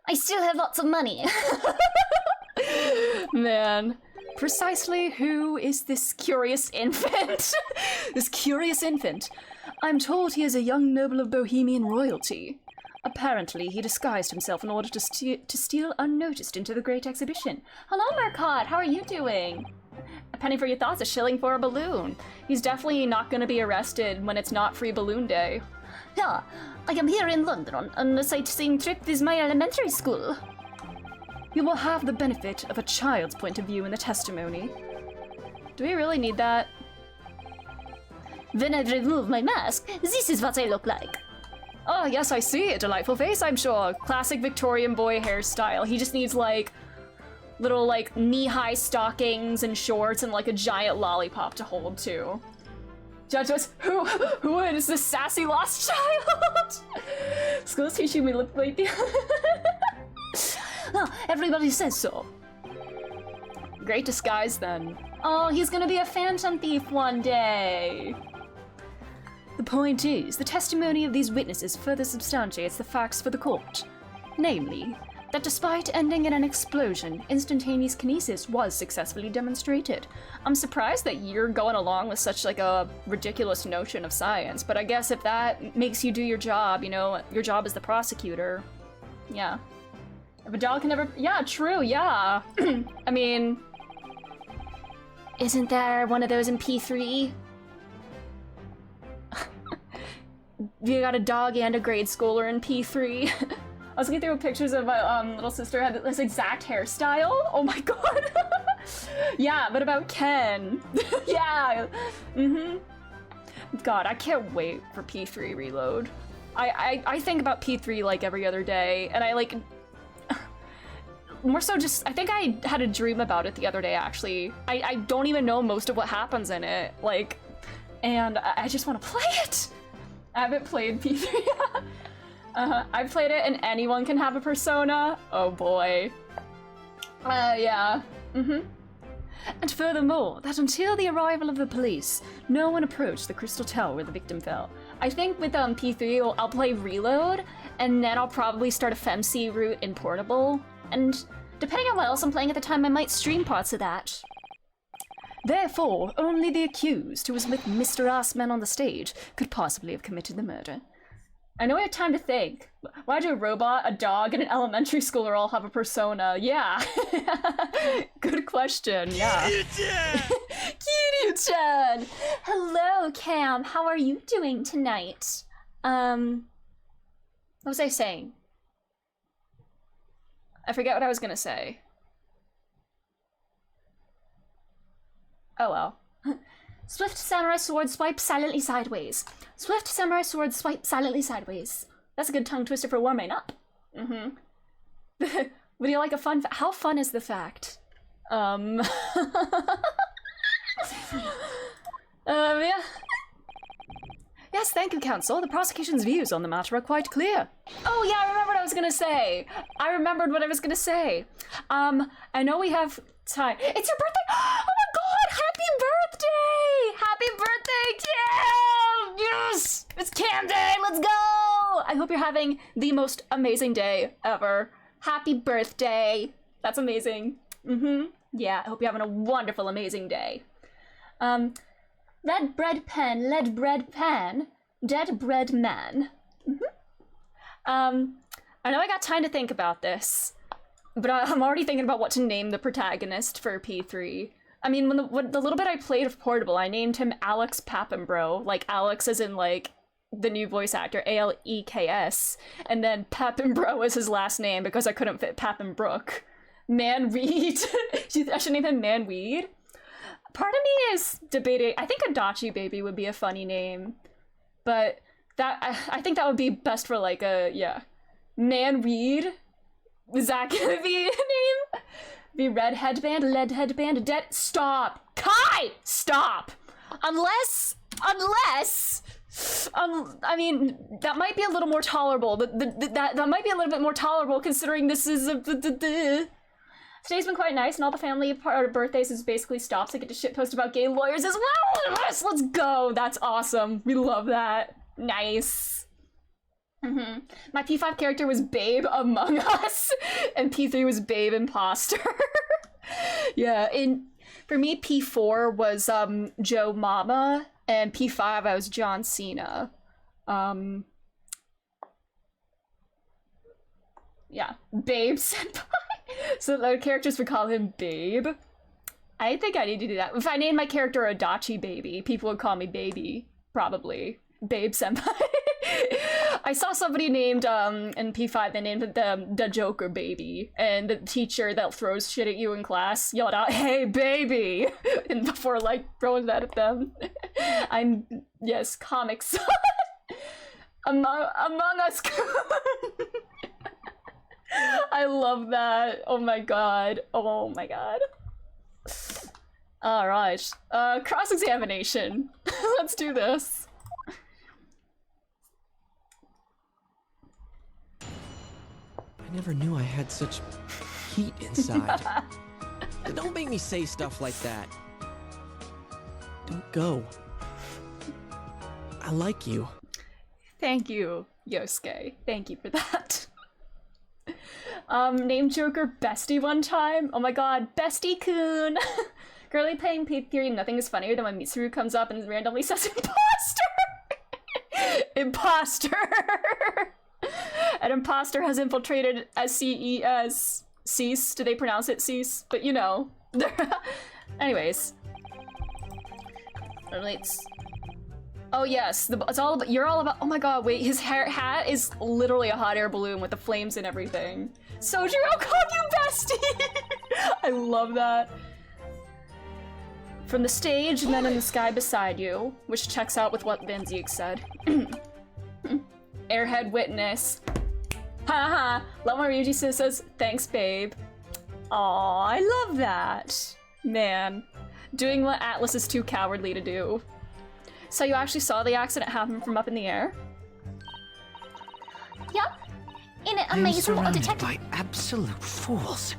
I still have lots of money. Man. Precisely who is this curious infant? This curious infant. I'm told he is a young noble of Bohemian royalty. Apparently, he disguised himself in order to steal unnoticed into the Great Exhibition. Hello, Marcotte. How are you doing? A penny for your thoughts, a shilling for a balloon. He's definitely not going to be arrested when it's not Free Balloon Day. Yeah, I am here in London on a sightseeing trip with my elementary school. You will have the benefit of a child's point of view in the testimony. Do we really need that? When I remove my mask, this is what I look like. Oh, yes, I see. A delightful face, I'm sure. Classic Victorian boy hairstyle. He just needs, like, little, like, knee-high stockings and shorts and, like, a giant lollipop to hold, too. Judge us. Who is this sassy lost child? School's teaching me look like the... Oh, everybody says so. Great disguise, then. Oh, he's gonna be a phantom thief one day. The point is, the testimony of these witnesses further substantiates the facts for the court. Namely, that despite ending in an explosion, instantaneous kinesis was successfully demonstrated. I'm surprised that you're going along with such like a ridiculous notion of science, but I guess if that makes you do your job, you know, your job as the prosecutor, yeah. If a dog can never, yeah, true, yeah. I mean, isn't there one of those in P3? You got a dog and a grade schooler in P3. I was looking through pictures of my little sister had this exact hairstyle. Oh my god. Yeah, but about Ken. Yeah. God, I can't wait for P3 Reload. I think about P3 like every other day, and I like more so just I think I had a dream about it the other day actually. I don't even know most of what happens in it, like, and I just want to play it. I haven't played P3 yet. I've played it and anyone can have a persona. Oh boy. Yeah. And furthermore, that until the arrival of the police, no one approached the crystal tower where the victim fell. I think with P3, I'll play Reload, and then I'll probably start a FemC route in Portable, and depending on what else I'm playing at the time, I might stream parts of that. Therefore, only the accused, who was with Mr. Assman on the stage, could possibly have committed the murder. I know we have time to think. Why do a robot, a dog, and an elementary schooler all have a persona? Yeah. Good question, yeah. Kiryu-chan! Hello, Cam. How are you doing tonight? What was I saying? I forget what I was gonna say. Oh well. Swift samurai sword swipe silently sideways. Swift samurai sword swipe silently sideways. That's a good tongue twister for warming up. Would you like a fun how fun is the fact? Yeah. Yes, thank you, counsel. The prosecution's views on the matter are quite clear. Oh yeah, I remember what I was gonna say. I remembered what I was gonna say. I know we have time. It's your birthday! Oh my god! Happy birthday! Happy birthday, Cam! Yes! It's Cam Day! Let's go! I hope you're having the most amazing day ever. Happy birthday! That's amazing. Yeah, I hope you're having a wonderful, amazing day. Lead bread pen, dead bread man. I know I got time to think about this, but I'm already thinking about what to name the protagonist for P3. I mean, when the little bit I played of Portable, I named him Alex Pappenbro, like Alex as in like the new voice actor, Aleks, and then Pappenbro is his last name because I couldn't fit Pappenbrook. Manweed. I should name him Manweed. Part of me is debating. I think Adachi Baby would be a funny name, but that I think that would be best for like a Manweed. Is that gonna be a name? Be red headband, lead headband, dead. Stop, Kai. Stop. Unless. I mean, that might be a little more tolerable. That might be a little bit more tolerable considering this is a. Today's been quite nice, and all the family birthdays is basically stops. I get to shitpost about gay lawyers as well. Yes, let's go. That's awesome. We love that. Nice. My P5 character was Babe Among Us, and P3 was Babe Imposter. Yeah, for me, P4 was Joe Mama, and P5 I was John Cena. Yeah, Babe Senpai. So the characters would call him Babe. I think I need to do that. If I named my character Adachi Baby, people would call me Baby, probably. Babe Senpai. I saw somebody named in P5, they named the Joker Baby, and the teacher that throws shit at you in class yelled out, "Hey baby!" and before like throwing that at them. Yes, comics. Among Us. I love that. Oh my god. Oh my god. Alright. Cross-examination. Let's do this. I never knew I had such heat inside. Don't make me say stuff like that. Don't go. I like you. Thank you, Yosuke. Thank you for that. Named Joker Bestie one time. Oh my god, Bestie-kun. Girly playing Peep Theory, nothing is funnier than when Mitsuru comes up and randomly says imposter! Imposter! An imposter has infiltrated SCES. Cease. Do they pronounce it cease? But you know. Anyways. Let's... Oh yes, it's all about, you're all about, oh my god, wait, his hat is literally a hot air balloon with the flames and everything. Sojiro called you bestie! I love that. From the stage and then in the sky beside you, which checks out with what Van Ziek said. Airhead witness. Haha, Lama Ryuji says, thanks babe. Aw, I love that. Man, doing what Atlas is too cowardly to do. So you actually saw the accident happen from up in the air? Yep. In an I'm amazing surrounded detective. by absolute fools.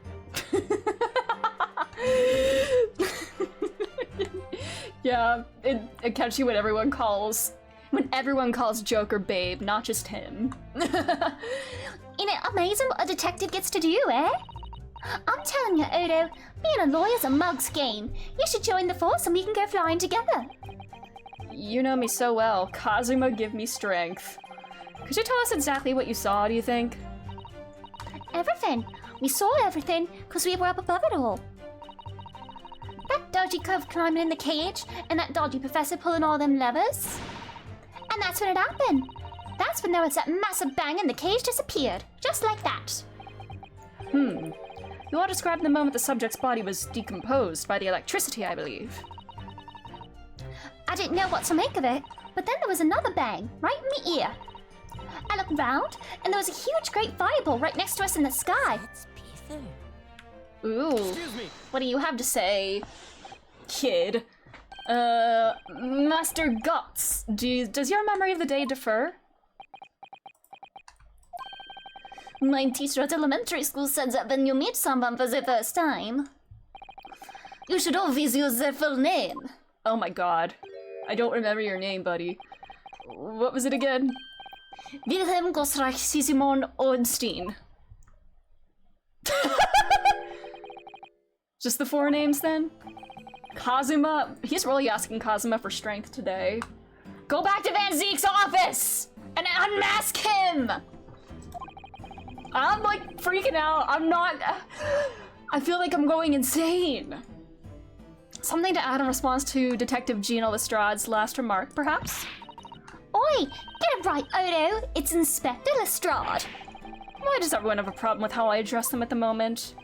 Yeah, it catches you when everyone calls Joker babe, not just him. Ain't it amazing what a detective gets to do, eh? I'm telling you, Odo, being a lawyer's a mug's game. You should join the force and we can go flying together. You know me so well. Kazuma, give me strength. Could you tell us exactly what you saw, do you think? Everything. We saw everything because we were up above it all. That dodgy cove climbing in the cage and that dodgy professor pulling all them levers. And that's when it happened. That's when there was that massive bang and the cage disappeared. Just like that. You all described the moment the subject's body was decomposed by the electricity, I believe. I didn't know what to make of it, but then there was another bang right in my ear. I looked round, and there was a huge great fireball right next to us in the sky. Ooh. Excuse me. What do you have to say, kid? Master Guts, does your memory of the day differ? My teacher at elementary school said that when you meet someone for the first time, you should always use their full name. Oh my god. I don't remember your name, buddy. What was it again? Wilhelm Gosreich Simon Ornstein. Just the four names then? Kazuma, he's really asking Kazuma for strength today. Go back to Van Ziek's office and unmask him! I'm like freaking out. I feel like I'm going insane. Something to add in response to Detective Gino Lestrade's last remark, perhaps? Oi, get it right, Odo. It's Inspector Lestrade. Why does everyone have a problem with how I address them at the moment?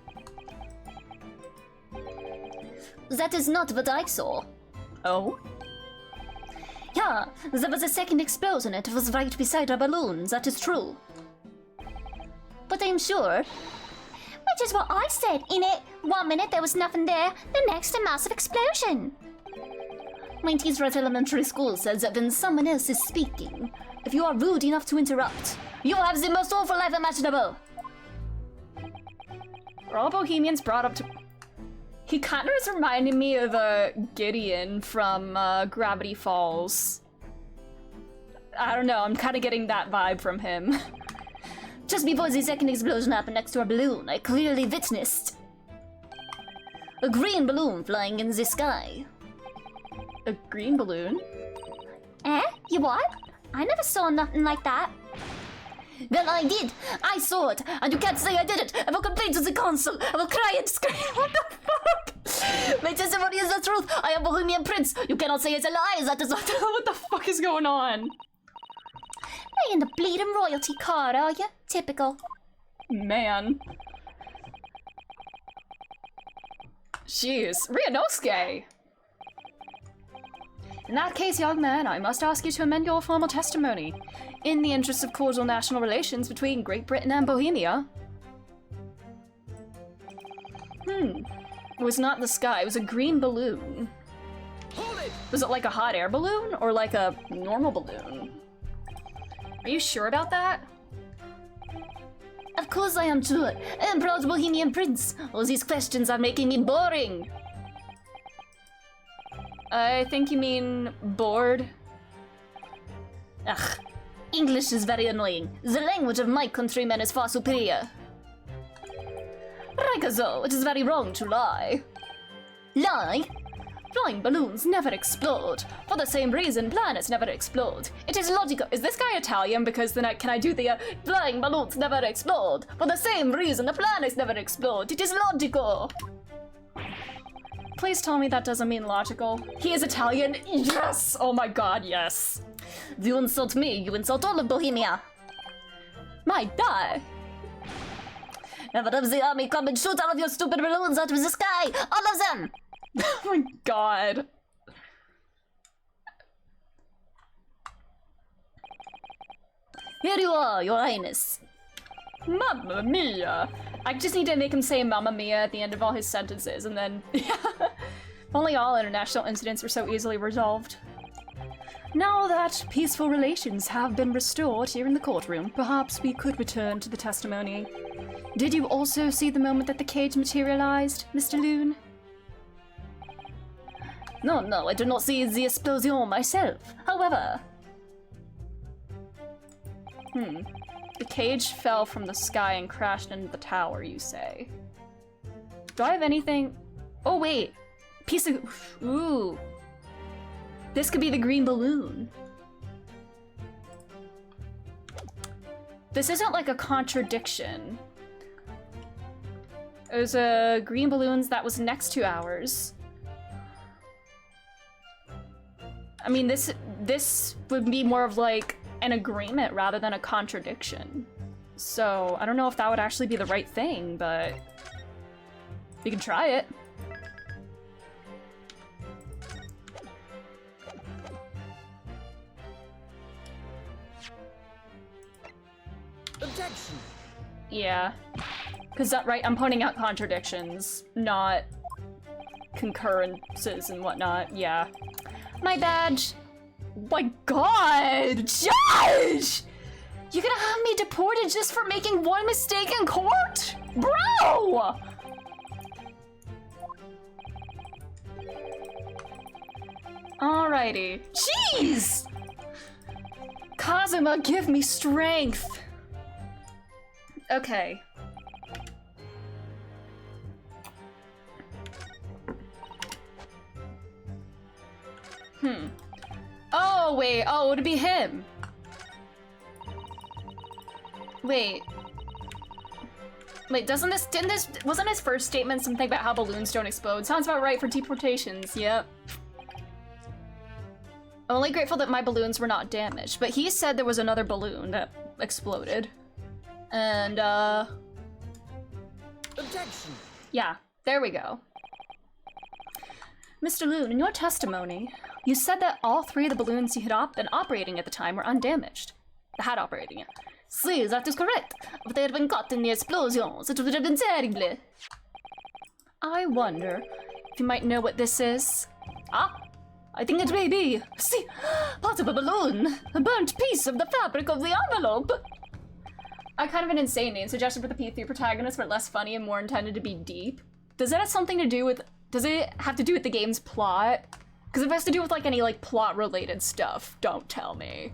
That is not what I saw. Oh? Yeah, there was a second explosion. It was right beside our balloon. That is true. But I'm sure. Which is what I said, innit? 1 minute there was nothing there, the next a massive explosion. My teacher at elementary school says that when someone else is speaking, if you are rude enough to interrupt, you have the most awful life imaginable. Are all Bohemians brought up to... He kind of is reminding me of Gideon from Gravity Falls. I don't know, I'm kind of getting that vibe from him. Just before the second explosion happened next to our balloon, I clearly witnessed a green balloon flying in the sky. A green balloon? Eh? You what? I never saw nothing like that. Well, I did. I saw it, and you can't say I did it. I will complain to the council. I will cry and scream. What the fuck? My testimony is the truth. I am Bohemian Prince. You cannot say it's a lie. That is not. What the fuck is going on? Playing the bleeding royalty card, are you? Typical. Man. Jeez. Ryunosuke! In that case, young man, I must ask you to amend your formal testimony. In the interest of cordial national relations between Great Britain and Bohemia. It was not the sky, it was a green balloon. Hold it! Was it like a hot air balloon or like a normal balloon? Are you sure about that? Of course I am sure. I am proud Bohemian Prince. All these questions are making me boring. I think you mean bored. Ugh. English is very annoying. The language of my countrymen is far superior. Rikazo, it is very wrong to lie. Lie? Flying balloons never explode. For the same reason, planets never explode. It is logical. Is this guy Italian? Because then can I do the flying balloons never explode? For the same reason, the planets never explode. It is logical. Please tell me that doesn't mean logical. He is Italian? Yes! Oh my god, yes. If you insult me, you insult all of Bohemia. My god. Never have the army come and shoot all of your stupid balloons out of the sky! All of them! Oh my god. Here you are, your highness. Mamma mia. I just need to make him say Mamma mia at the end of all his sentences, and then... If only all international incidents were so easily resolved. Now that peaceful relations have been restored here in the courtroom, perhaps we could return to the testimony. Did you also see the moment that the cage materialized, Mr. Loon? No, I do not see the explosion myself. However... The cage fell from the sky and crashed into the tower, you say. Do I have anything? Oh wait, piece of, ooh. This could be the green balloon. This isn't like a contradiction. It was a green balloons that was next to ours. I mean, this would be more of like an agreement rather than a contradiction. So I don't know if that would actually be the right thing, but we can try it. Objection! Yeah. Because that, right, I'm pointing out contradictions, not concurrences and whatnot. Yeah. My bad. My god! Judge! You're gonna have me deported just for making one mistake in court? Bro! Alrighty. Jeez! Kazuma, give me strength! Okay. Oh, wait. Oh, it would be him. Wait. Wait, wasn't his first statement something about how balloons don't explode? Sounds about right for deportations, yep. I'm only grateful that my balloons were not damaged, but he said there was another balloon that exploded. And, Objection! yeah, there we go. Mr. Loon, in your testimony, you said that all three of the balloons you had been operating at the time were undamaged. Had operating it. See, that is correct. If they had been caught in the explosions, it would have been terrible. I wonder if you might know what this is. Ah, I think it may be. See, part of a balloon. A burnt piece of the fabric of the envelope. I kind of an insane name suggested for the P3 protagonist, but less funny and more intended to be deep. Does it have something to do with... Does it have to do with the game's plot? Because if it has to do with like any like plot-related stuff, don't tell me.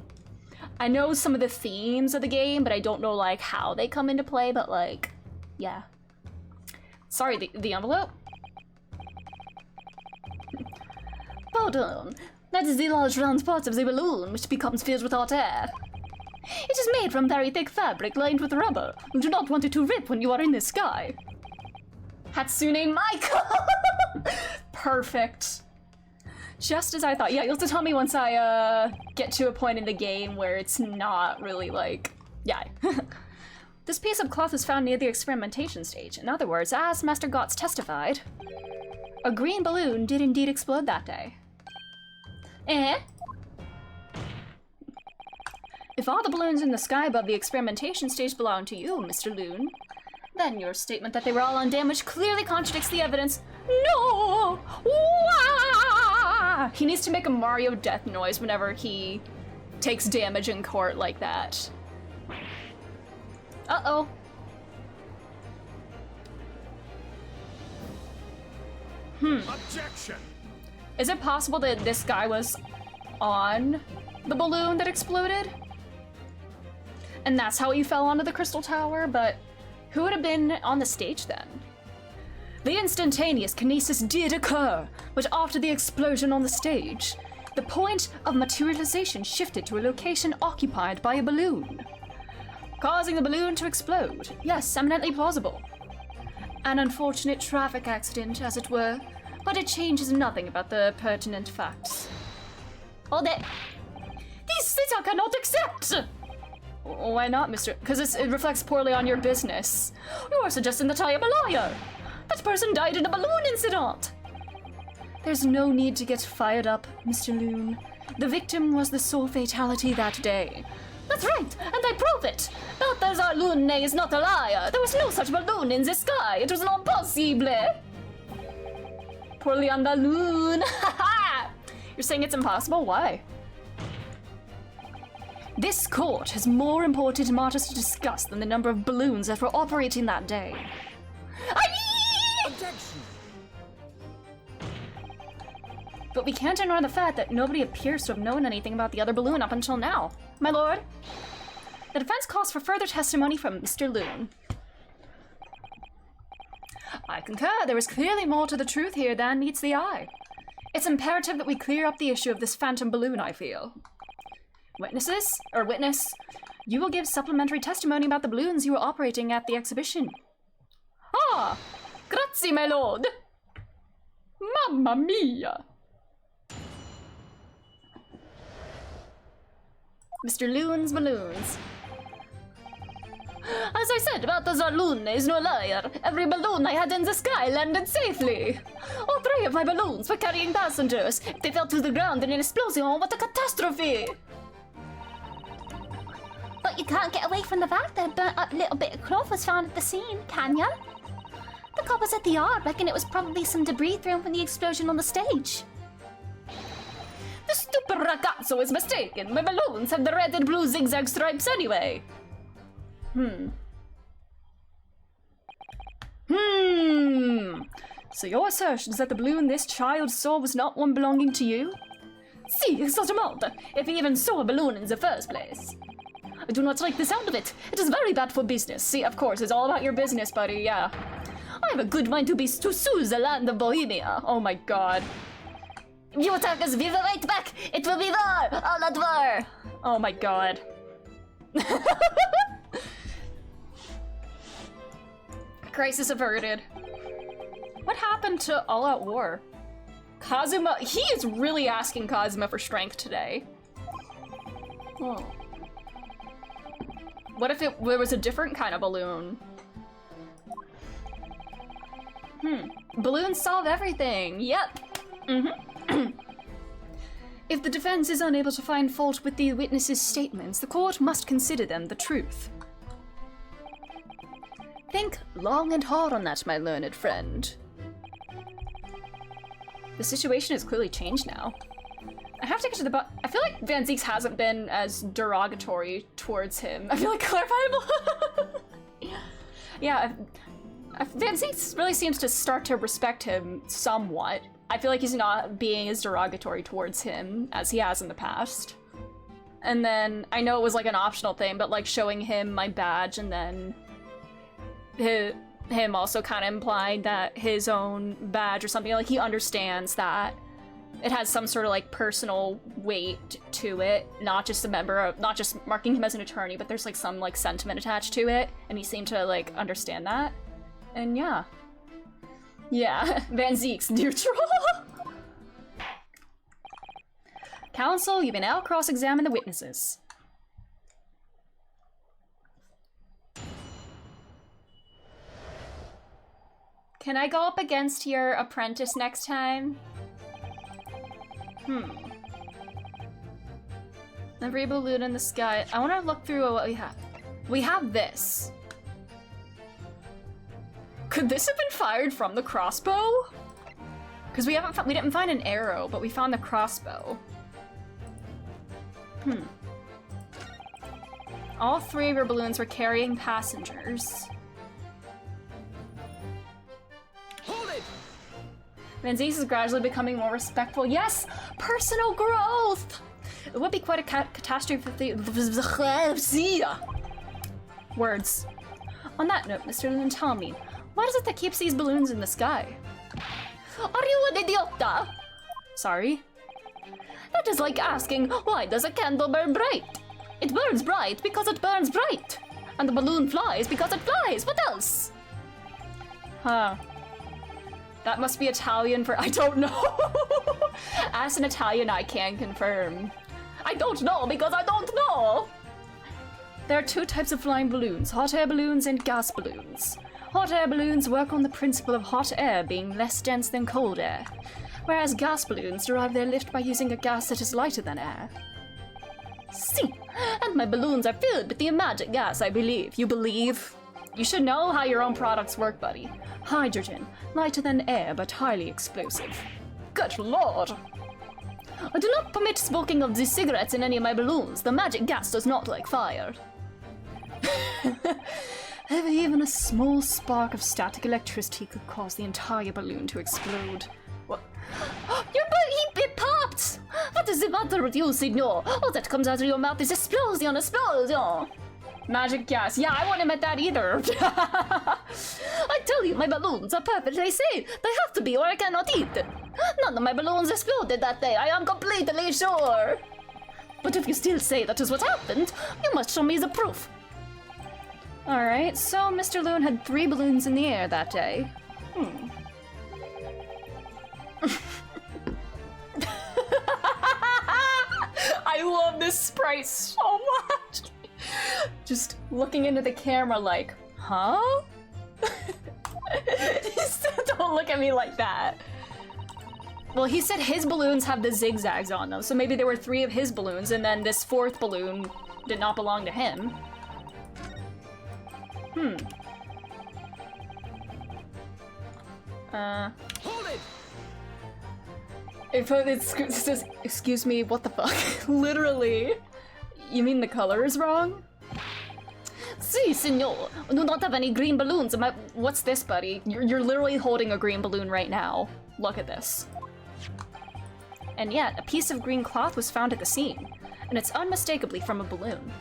I know some of the themes of the game, but I don't know like how they come into play, but like, yeah. Sorry, the envelope? Pardon, that is the large round part of the balloon which becomes filled with hot air. It is made from very thick fabric lined with rubber. You do not want it to rip when you are in the sky. Hatsune Miku! Perfect. Just as I thought. Yeah, you'll have to tell me once I get to a point in the game where it's not really like... Yeah. This piece of cloth was found near the experimentation stage. In other words, as Master Gotts testified, a green balloon did indeed explode that day. Eh? If all the balloons in the sky above the experimentation stage belong to you, Mr. Loon, then your statement that they were all undamaged clearly contradicts the evidence. No! Wah! He needs to make a Mario death noise whenever he takes damage in court like that. Uh-oh. Objection! Is it possible that this guy was on the balloon that exploded. And that's how you fell onto the crystal tower, but who would have been on the stage then? The instantaneous kinesis did occur, but after the explosion on the stage, the point of materialization shifted to a location occupied by a balloon, causing the balloon to explode. Yes, eminently plausible. An unfortunate traffic accident, as it were, but it changes nothing about the pertinent facts. Hold it. This I cannot accept! Why not, Mr.? Because it reflects poorly on your business. You are suggesting that I am a liar. That person died in a balloon incident. There's no need to get fired up, Mr. Loon. The victim was the sole fatality that day. That's right, and I prove it. Balthazar Lune is not a liar. There was no such balloon in the sky. It was not possible. Poorly on the loon. You're saying it's impossible? Why? This court has more important matters to discuss than the number of balloons that were operating that day. Objection! But we can't ignore the fact that nobody appears to have known anything about the other balloon up until now. My lord, the defense calls for further testimony from Mr. Loon. I concur. There is clearly more to the truth here than meets the eye. It's imperative that we clear up the issue of this phantom balloon, I feel. Witness, you will give supplementary testimony about the balloons you were operating at the exhibition. Ah! Grazie, my lord! Mamma mia! Mr. Loon's balloons. As I said, Balthazar Lune is no liar. Every balloon I had in the sky landed safely. All 3 of my balloons were carrying passengers. If they fell to the ground in an explosion, what a catastrophe! But you can't get away from the fact that a burnt up little bit of cloth was found at the scene, can ya? The coppers at the yard reckon it was probably some debris thrown from the explosion on the stage. The stupid ragazzo is mistaken. My balloons have the red and blue zigzag stripes anyway. So your assertion is that the balloon this child saw was not one belonging to you? Si, exactement. If he even saw a balloon in the first place. I do not like the sound of it. It is very bad for business. See, of course, it's all about your business, buddy, yeah. I have a good mind to sue the land of Bohemia. Oh my god. If you attack us, we will fight back. It will be war, all at war. Oh my god. Crisis averted. What happened to All Out War? Kazuma, he is really asking Kazuma for strength today. Oh. What if there was a different kind of balloon? Balloons solve everything. Yep. If the defense is unable to find fault with the witnesses' statements, the court must consider them the truth. Think long and hard on that, my learned friend. The situation has clearly changed now. I have to get to the I feel like Van Zieks hasn't been as derogatory towards him. I feel like clarifiable. Yeah, Van Zieks really seems to start to respect him somewhat. I feel like he's not being as derogatory towards him as he has in the past. And then, I know it was like an optional thing, but like showing him my badge and then him also kind of implied that his own badge or something, like he understands that it has some sort of like personal weight to it, not just not just marking him as an attorney, but there's like some like sentiment attached to it, and he seemed to like understand that. And yeah. Yeah, Van Zieks neutral. Counsel, you may now cross-examine the witnesses. Can I go up against your apprentice next time? Every balloon in the sky. I want to look through what we have. We have this. Could this have been fired from the crossbow? Because we didn't find an arrow, but we found the crossbow. All 3 of your balloons were carrying passengers. Hold it! Van Zieks is gradually becoming more respectful. Yes! Personal growth! It would be quite a catastrophe. Words. On that note, Mr. Lin, tell me, what is it that keeps these balloons in the sky? Are you an idiota? Sorry? That is like asking, why does a candle burn bright? It burns bright because it burns bright. And the balloon flies because it flies. What else? Huh. That must be Italian for I don't know. As an Italian, I can confirm. I don't know because I don't know. There are two types of flying balloons, hot air balloons and gas balloons. Hot air balloons work on the principle of hot air being less dense than cold air, whereas gas balloons derive their lift by using a gas that is lighter than air. See, and my balloons are filled with the magic gas, I believe. You believe? You should know how your own products work, buddy. Hydrogen, lighter than air but highly explosive. Good lord! I do not permit smoking of these cigarettes in any of my balloons. The magic gas does not like fire. Even a small spark of static electricity could cause the entire balloon to explode. What? It popped! What is the matter with you, senor? All that comes out of your mouth is explosion, explosion! Magic gas. Yeah, I wouldn't admit that either. I tell you, my balloons are perfectly safe. They have to be or I cannot eat them. None of my balloons exploded that day, I am completely sure. But if you still say that is what happened, you must show me the proof. Alright, so Mr. Loon had 3 balloons in the air that day. I love this sprite so much. Just looking into the camera like, huh? Don't look at me like that. Well, he said his balloons have the zigzags on them, so maybe there were 3 of his balloons, and then this 4th balloon did not belong to him. Hold it! It says, excuse me, what the fuck? Literally. You mean the color is wrong? Si, senor. I do not have any green balloons in my... What's this, buddy? You're literally holding a green balloon right now. Look at this. And yet, a piece of green cloth was found at the scene, and it's unmistakably from a balloon.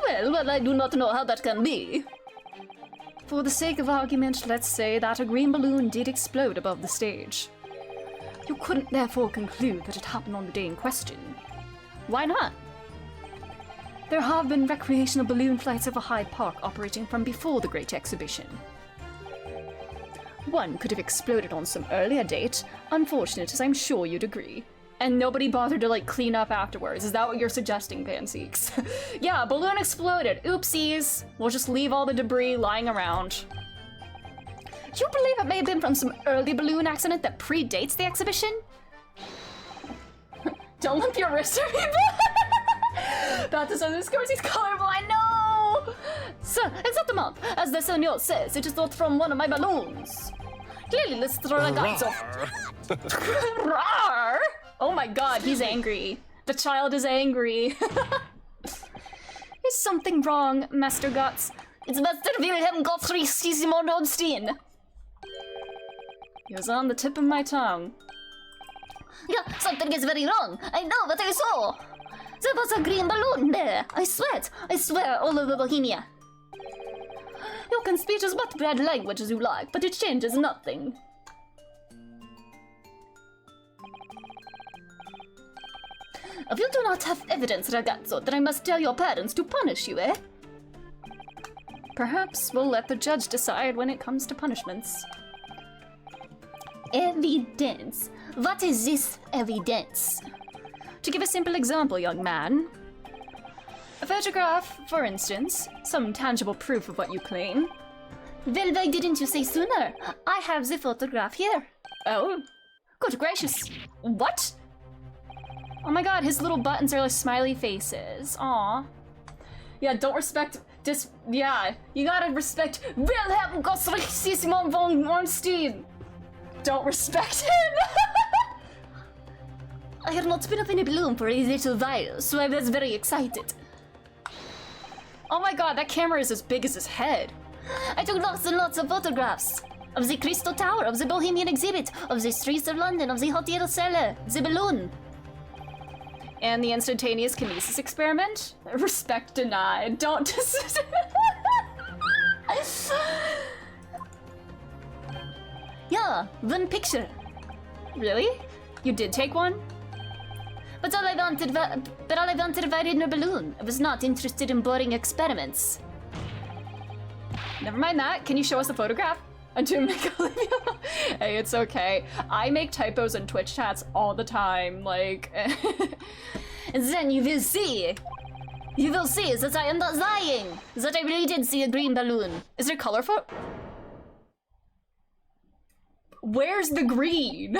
Well, I do not know how that can be. For the sake of argument, let's say that a green balloon did explode above the stage. You couldn't therefore conclude that it happened on the day in question. Why not? There have been recreational balloon flights over Hyde Park operating from before the Great Exhibition. One could have exploded on some earlier date, unfortunate as I'm sure you'd agree. And nobody bothered to, like, clean up afterwards. Is that what you're suggesting, Panseeks? Yeah, balloon exploded. Oopsies. We'll just leave all the debris lying around. Do you believe it may have been from some early balloon accident that predates the exhibition? Don't limp your wrist or people! That is underscores he's colorblind, no! So, exactement. As the senor says, it is not from one of my balloons. Clearly, let's throw the guts off. Rawr! Oh my god, he's angry. The child is angry. Is something wrong, Master Guts? It's Master Wilhelm Gottfried Simon Rodstein. He was on the tip of my tongue. Yeah, something is very wrong. I know what I saw. There was a green balloon there. I swear all over Bohemia. You can speak as much bad language as you like, but it changes nothing. If you do not have evidence, ragazzo, then I must tell your parents to punish you, eh? Perhaps we'll let the judge decide when it comes to punishments. Evidence. What is this evidence? To give a simple example, young man. A photograph, for instance. Some tangible proof of what you claim. Well, why didn't you say sooner? I have the photograph here. Oh. Good gracious. What? Oh my god, his little buttons are like smiley faces. Aw. Yeah, don't respect yeah, you gotta respect Wilhelm Gottfried Simon von Ornstein. Don't respect him. I have not been up in a balloon for a little while, so I was very excited. Oh my god, that camera is as big as his head. I took lots and lots of photographs. Of the Crystal Tower, of the Bohemian exhibit, of the streets of London, of the hotel cellar, the balloon. And the instantaneous kinesis experiment? Respect denied. Don't just... Yeah, one picture. Really? You did take one? But all I wanted was in a balloon. I was not interested in boring experiments. Never mind that. Can you show us the photograph? Hey, it's okay. I make typos in Twitch chats all the time, like... And then you will see. You will see that I am not lying. That I really did see a green balloon. Is there color photo? Where's the green?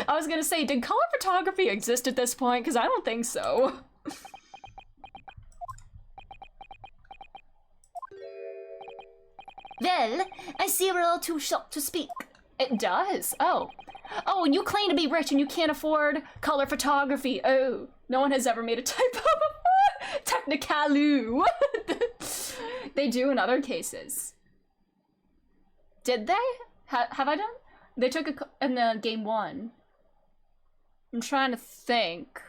I was gonna say, did color photography exist at this point? Because I don't think so. Well, I see we're all too shocked to speak. It does. Oh. Oh, and you claim to be rich and you can't afford color photography. Oh, no one has ever made a typo before. Technicaloo. They do in other cases. Did they? Have I done? They took in the game 1. I'm trying to think.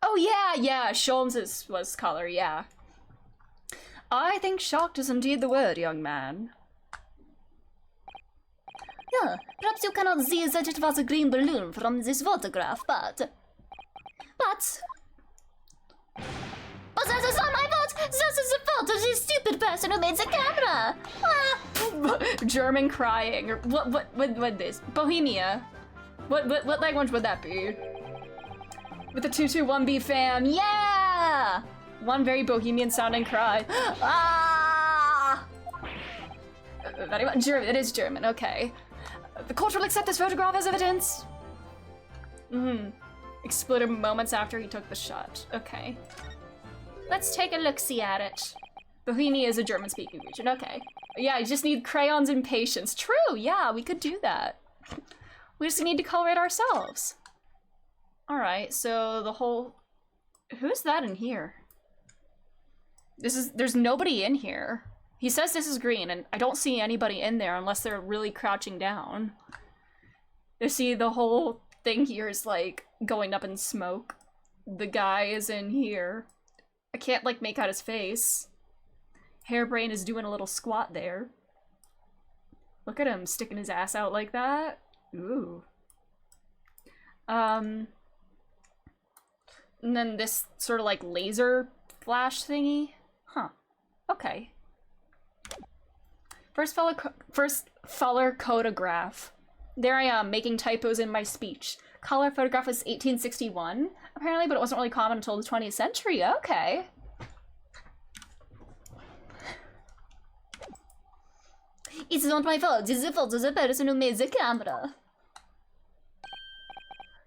Oh yeah, Sholmes' was color, yeah. I think shocked is indeed the word, young man. Yeah, perhaps you cannot see that it was a green balloon from this photograph, but that is not my fault! That is the fault of the stupid person who made the camera! Ah. German crying, or what this? Bohemia. What language would that be? With the 221B fam, yeah! One very bohemian sounding cry. Ah! Very much German, it is German, okay. The court will accept this photograph as evidence. Exploded moments after he took the shot. Okay. Let's take a look-see at it. Bohemia is a German-speaking region, okay. Yeah, you just need crayons and patience. True, yeah, we could do that. We just need to color it ourselves. Alright, so the whole... Who's that in here? There's nobody in here. He says this is green, and I don't see anybody in there unless they're really crouching down. You see, the whole thing here is, like, going up in smoke. The guy is in here. I can't, like, make out his face. Hairbrain is doing a little squat there. Look at him sticking his ass out like that. Ooh. And then this sort of, like, laser flash thingy. Huh. Okay. First Fuller Codograph. There I am, making typos in my speech. Color photograph was 1861, apparently, but it wasn't really common until the 20th century. Okay. It's not my fault, it's the fault of the person who made the camera.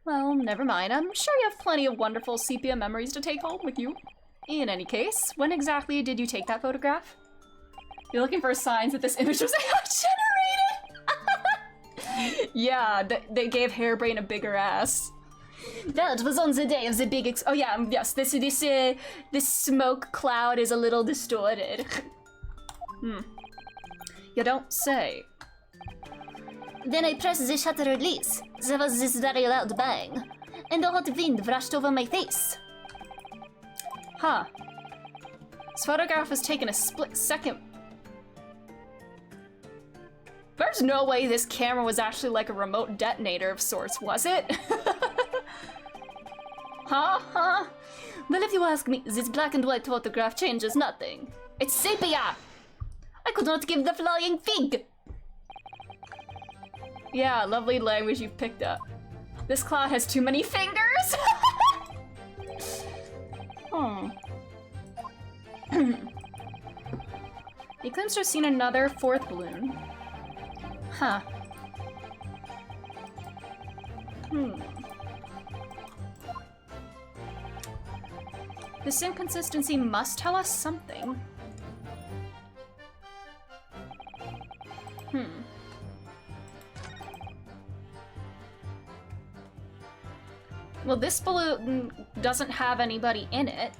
Well, never mind. I'm sure you have plenty of wonderful sepia memories to take home with you. In any case, when exactly did you take that photograph? You're looking for signs that this image was AI-generated! Yeah, they gave Hairbrain a bigger ass. That was on the day of the big oh yeah, yes, this smoke cloud is a little distorted. You don't say. Then I pressed the shutter release. There was this very loud bang, and a hot wind rushed over my face. Huh. This photograph was taken a split second. There's no way this camera was actually like a remote detonator of sorts, was it? Huh? Well, if you ask me, this black and white photograph changes nothing. It's sepia! I could not give the flying fig! Yeah, lovely language you've picked up. This cloud has too many fingers! He claims to have seen another fourth balloon. Huh. This inconsistency must tell us something. Well, this balloon doesn't have anybody in it.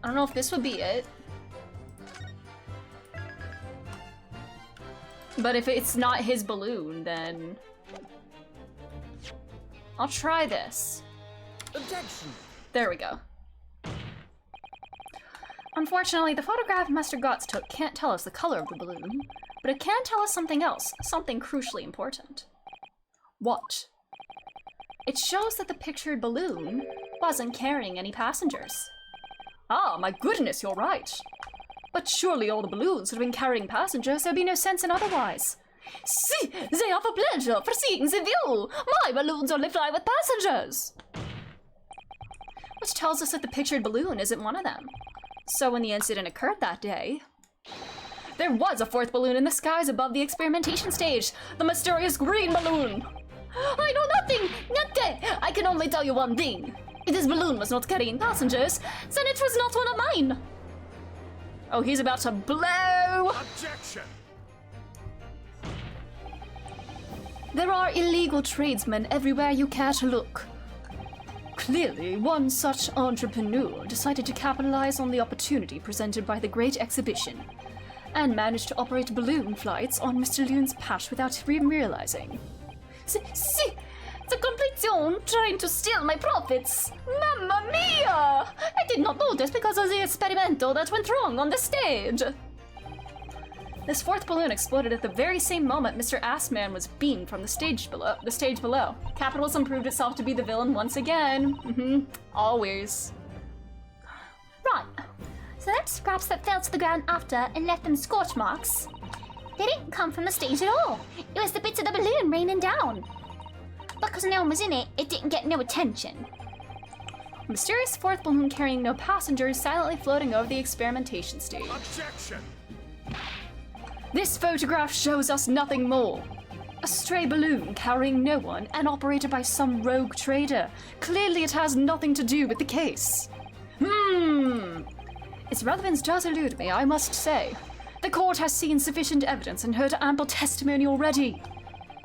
I don't know if this would be it. But if it's not his balloon, then... I'll try this. Objection! There we go. Unfortunately, the photograph Master Gotts took can't tell us the color of the balloon, but it can tell us something else, something crucially important. What? It shows that the pictured balloon wasn't carrying any passengers. Ah, my goodness, you're right. But surely all the balloons would have been carrying passengers, there'd be no sense in otherwise. See, they have a pleasure for seeing the view. My balloons only fly with passengers. Which tells us that the pictured balloon isn't one of them. So when the incident occurred that day, there was a fourth balloon in the skies above the experimentation stage, the mysterious green balloon. I know nothing, nothing. I can only tell you one thing. If this balloon was not carrying passengers, then it was not one of mine. Oh, he's about to blow. Objection! There are illegal tradesmen everywhere you care to look. Clearly, one such entrepreneur decided to capitalize on the opportunity presented by the Great Exhibition and managed to operate balloon flights on Mr. Loon's patch without even realizing. See, the completion trying to steal my profits. Mamma mia! I did not notice because of the experimento that went wrong on the stage. This fourth balloon exploded at the very same moment Mr. Assman was beamed from the stage below. Capitalism proved itself to be the villain once again. Always. Right. So that's scraps that fell to the ground after and left them scorch marks. They didn't come from the stage at all. It was the bits of the balloon raining down. Because no one was in it, it didn't get no attention. A mysterious fourth balloon carrying no passengers silently floating over the experimentation stage. Objection! This photograph shows us nothing more. A stray balloon carrying no one and operated by some rogue trader. Clearly it has nothing to do with the case. Its relevance does elude me, I must say. The court has seen sufficient evidence and heard ample testimony already.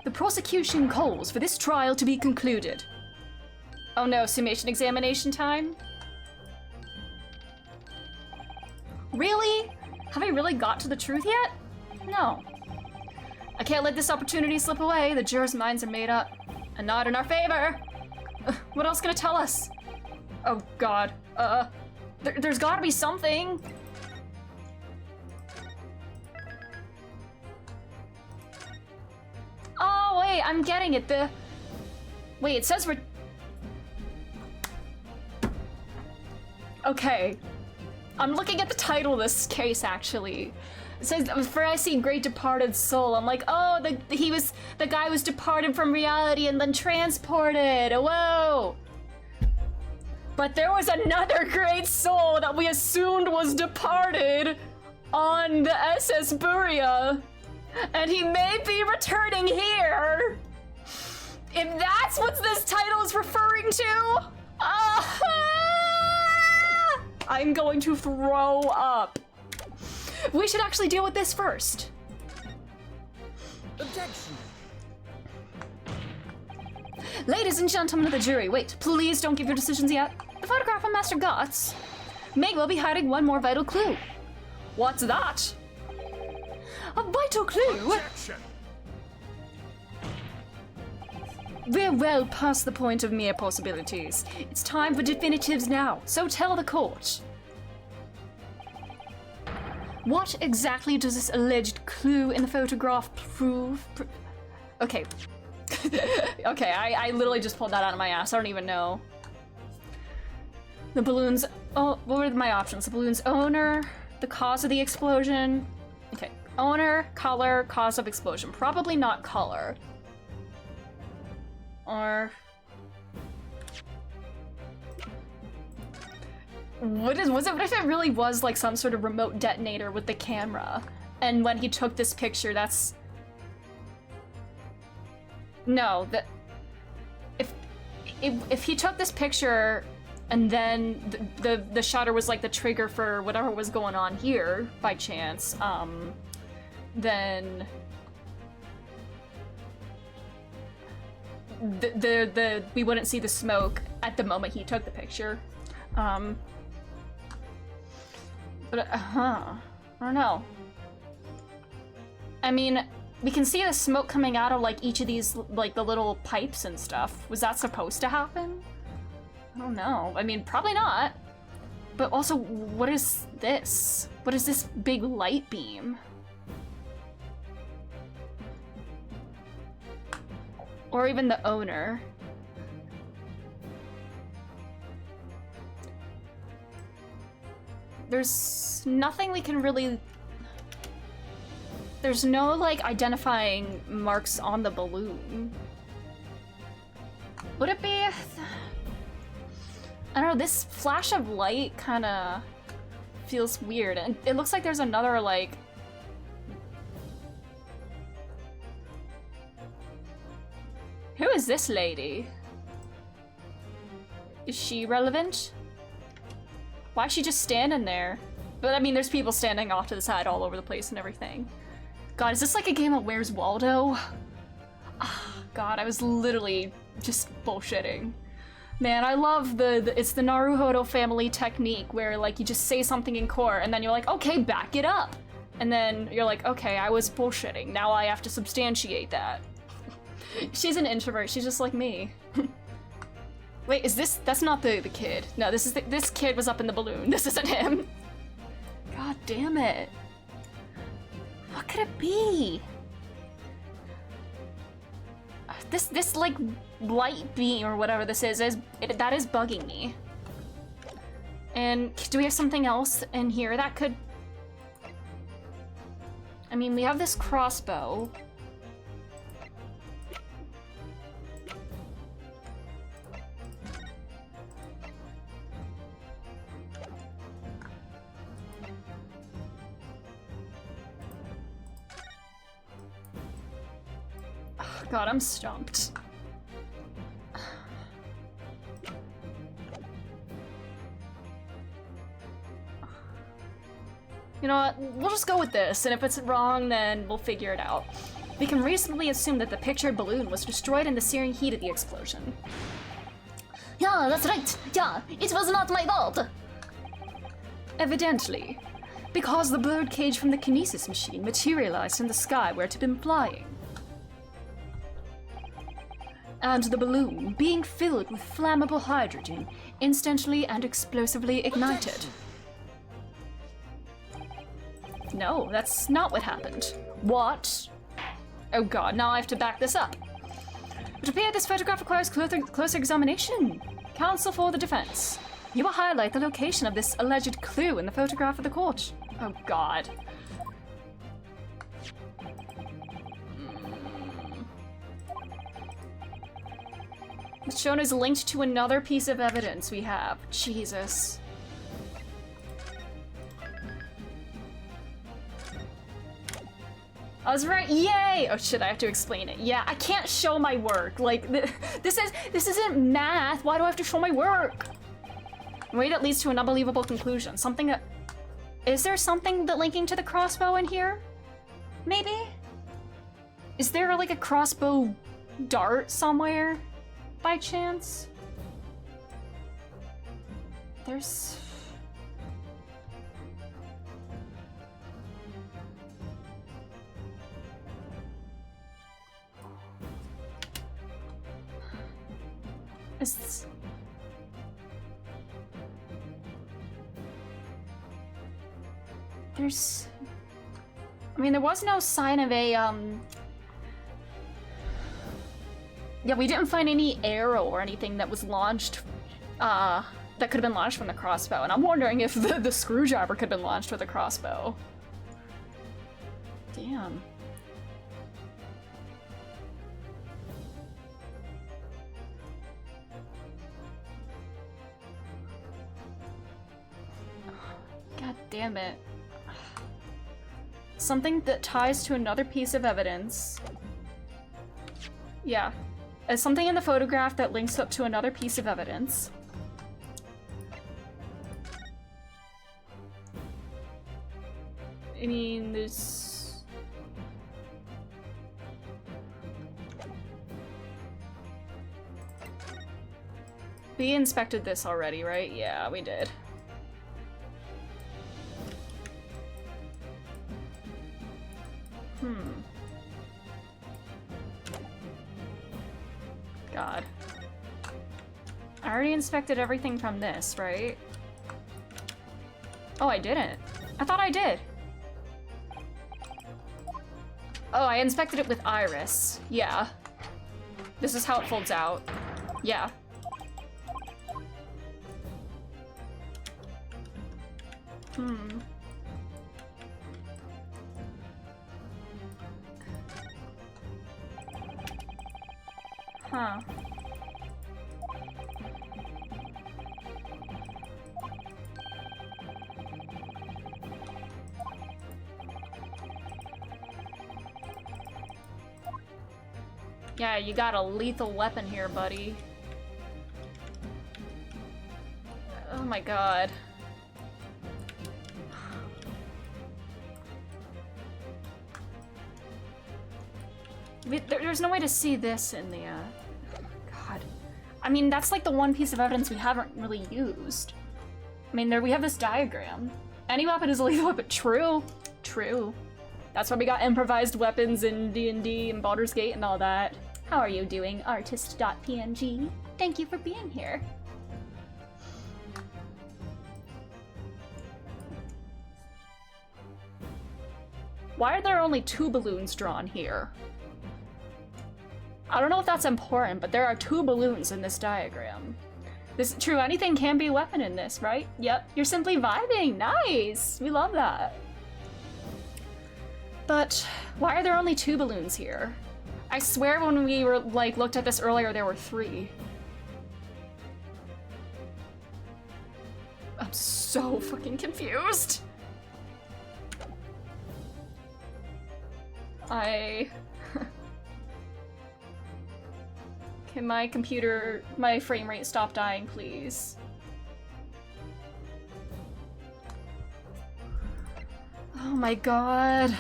The prosecution calls for this trial to be concluded. Oh no, summation examination time? Really? Have I really got to the truth yet? No. I can't let this opportunity slip away. The jurors' minds are made up. And not in our favor. What else gonna tell us? Oh god. There's gotta be something. Oh wait, I'm getting it. Wait, it says we're... Okay. I'm looking at the title of this case, actually. It says, for I see great departed soul. I'm like, oh, the guy was departed from reality and then transported. Whoa. But there was another great soul that we assumed was departed on the SS Buria. And he may be returning here. If that's what this title is referring to, I'm going to throw up. We should actually deal with this first. Objection! Ladies and gentlemen of the jury, wait, please don't give your decisions yet. The photograph of Master Gotts may well be hiding one more vital clue. What's that? A vital clue? Objection! We're well past the point of mere possibilities. It's time for definitives now, so tell the court. What exactly does this alleged clue in the photograph prove? Okay. Okay, I literally just pulled that out of my ass. I don't even know. The balloon's... Oh, what were my options? The balloon's owner, the cause of the explosion. Okay, owner, color, cause of explosion. Probably not color. Or... What if it really was like some sort of remote detonator with the camera? And when he took this picture, that's... No, that... If he took this picture and then the shutter was like the trigger for whatever was going on here, by chance, then... we wouldn't see the smoke at the moment he took the picture. But, I don't know. I mean, we can see the smoke coming out of, like, each of these, like, the little pipes and stuff. Was that supposed to happen? I don't know. I mean, probably not. But also, what is this? What is this big light beam? Or even the owner. There's nothing we can really... There's no, like, identifying marks on the balloon. Would it be... I don't know, this flash of light kind of feels weird. And it looks like there's another, like... Who is this lady? Is she relevant? Why is she just standing there? But I mean, there's people standing off to the side all over the place and everything. God, is this like a game of Where's Waldo? God, I was literally just bullshitting. Man, I love it's the Naruhodo family technique where like you just say something in court and then you're like, okay, back it up. And then you're like, okay, I was bullshitting. Now I have to substantiate that. She's an introvert. She's just like me. Wait, is this? That's not the kid. No, this is this kid was up in the balloon. This isn't him. God damn it. What could it be? This like light beam or whatever this is that is bugging me. And do we have something else in here that could? I mean, we have this crossbow. God, I'm stumped. You know what? We'll just go with this, and if it's wrong, then we'll figure it out. We can reasonably assume that the pictured balloon was destroyed in the searing heat of the explosion. Yeah, that's right. Yeah, it was not my fault. Evidently, because the bird cage from the kinesis machine materialized in the sky where it had been flying. And the balloon, being filled with flammable hydrogen, instantly and explosively ignited. No, that's not what happened. What? Oh god, now I have to back this up. It appears this photograph requires closer examination. Counsel for the defense. You will highlight the location of this alleged clue in the photograph of the court. Oh god. It's shown as linked to another piece of evidence we have. Jesus. I was right. Yay! Oh shit, I have to explain it. Yeah, I can't show my work. Like, this isn't math. Why do I have to show my work? Wait, it leads to an unbelievable conclusion. Something that... Is there something that linking to the crossbow in here? Maybe? Is there like a crossbow dart somewhere? By chance? There's... Is... There's... I mean, there was no sign of a, Yeah, we didn't find any arrow or anything that was launched, that could have been launched from the crossbow. And I'm wondering if the screwdriver could have been launched with a crossbow. Damn. God damn it. Something that ties to another piece of evidence. Yeah. Something in the photograph that links up to another piece of evidence. I mean, there's... We inspected this already, right? Yeah, we did. God. I already inspected everything from this, right? Oh, I didn't. I thought I did. Oh, I inspected it with Iris. Yeah. This is how it folds out. Yeah. Hmm. Huh. Yeah, you got a lethal weapon here, buddy. Oh my god. There's no way to see this in the, God. I mean, that's like the one piece of evidence we haven't really used. I mean, there we have this diagram. Any weapon is a lethal weapon. True. True. That's why we got improvised weapons in D&D and Baldur's Gate and all that. How are you doing, artist.png? Thank you for being here. Why are there only 2 balloons drawn here? I don't know if that's important, but there are 2 balloons in this diagram. This true, anything can be a weapon in this, right? Yep, you're simply vibing. Nice. We love that. But why are there only 2 balloons here? I swear when we were like looked at this earlier there were 3. I'm so fucking confused. Can my computer, my frame rate stop dying, please? Oh my god.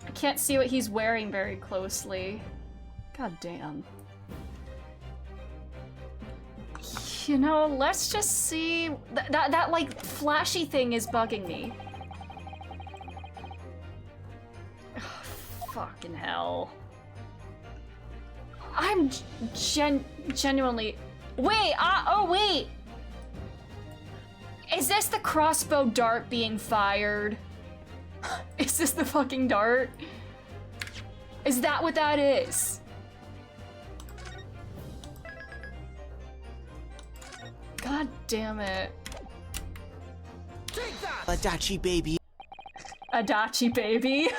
I can't see what he's wearing very closely. God damn. You know, let's just see. That like flashy thing is bugging me. Ugh, fucking hell. I'm genuinely. Wait, oh wait! Is this the crossbow dart being fired? Is this the fucking dart? Is that what that is? God damn it. Take that! Adachi baby. Adachi baby.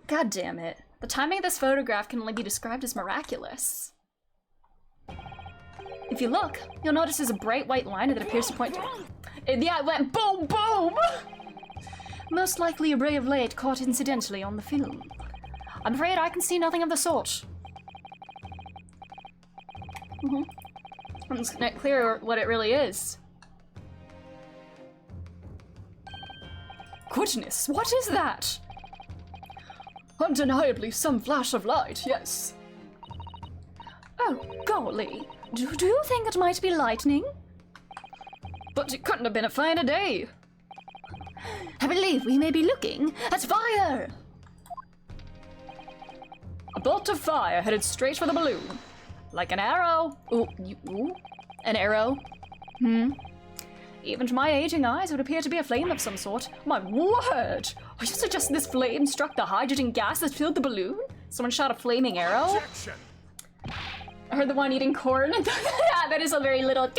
God damn it. The timing of this photograph can only be described as miraculous. If you look, you'll notice there's a bright white line that appears to point to... Yeah, it went boom, boom! Most likely a ray of light caught incidentally on the film. I'm afraid I can see nothing of the sort. It's not clear what it really is. Goodness, what is that? Undeniably some flash of light, yes. Oh, golly. Do you think it might be lightning? But it couldn't have been a finer day. I believe we may be looking at fire! A bolt of fire headed straight for the balloon. Like an arrow. Ooh, an arrow? Even to my aging eyes, it would appear to be a flame of some sort. My word! Are you suggesting this flame struck the hydrogen gas that filled the balloon? Someone shot a flaming arrow? Objection. I heard the one eating corn. Yeah, that is a very little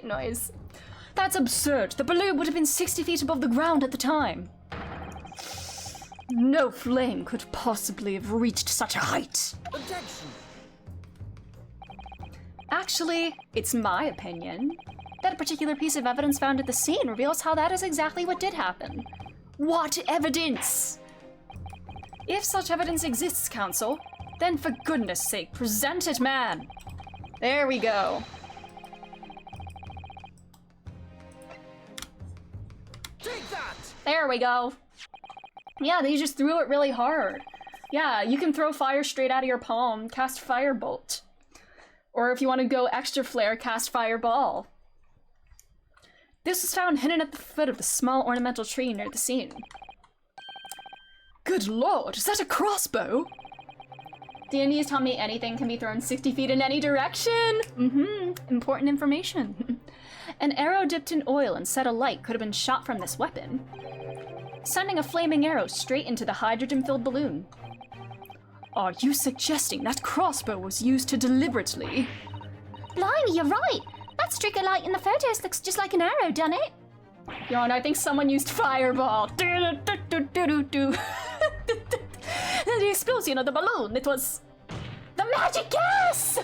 noise. That's absurd. The balloon would have been 60 feet above the ground at the time. No flame could possibly have reached such a height. Objection. Actually, it's my opinion. That particular piece of evidence found at the scene reveals how that is exactly what did happen. What evidence? If such evidence exists, Council, then for goodness sake, present it, man. There we go. Take that! There we go. Yeah, they just threw it really hard. Yeah, you can throw fire straight out of your palm, cast Firebolt. Or if you want to go extra flare, cast Fireball. This was found hidden at the foot of the small ornamental tree near the scene. Good lord, is that a crossbow? D&D's taught me anything can be thrown 60 feet in any direction. Important information. An arrow dipped in oil and set alight could have been shot from this weapon, sending a flaming arrow straight into the hydrogen-filled balloon. Are you suggesting that crossbow was used to deliberately? Blimey, you're right. That streak of light in the photos looks just like an arrow, doesn't it? Your Honor, I think someone used fireball. The explosion of the balloon, it was the magic gas!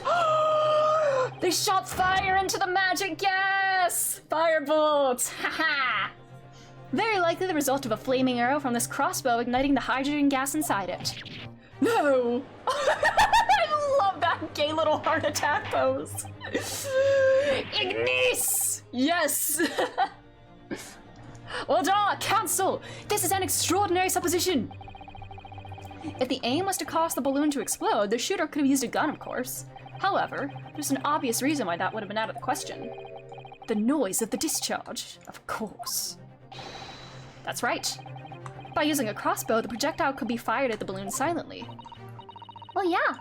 They shot fire into the magic gas! Firebolts! Haha! Very likely the result of a flaming arrow from this crossbow igniting the hydrogen gas inside it. No! I love that gay little heart attack pose. Ignis! Yes! Order! Council! This is an extraordinary supposition! If the aim was to cause the balloon to explode, the shooter could have used a gun, of course. However, there's an obvious reason why that would have been out of the question. The noise of the discharge, of course. That's right. By using a crossbow, the projectile could be fired at the balloon silently. Well, yeah.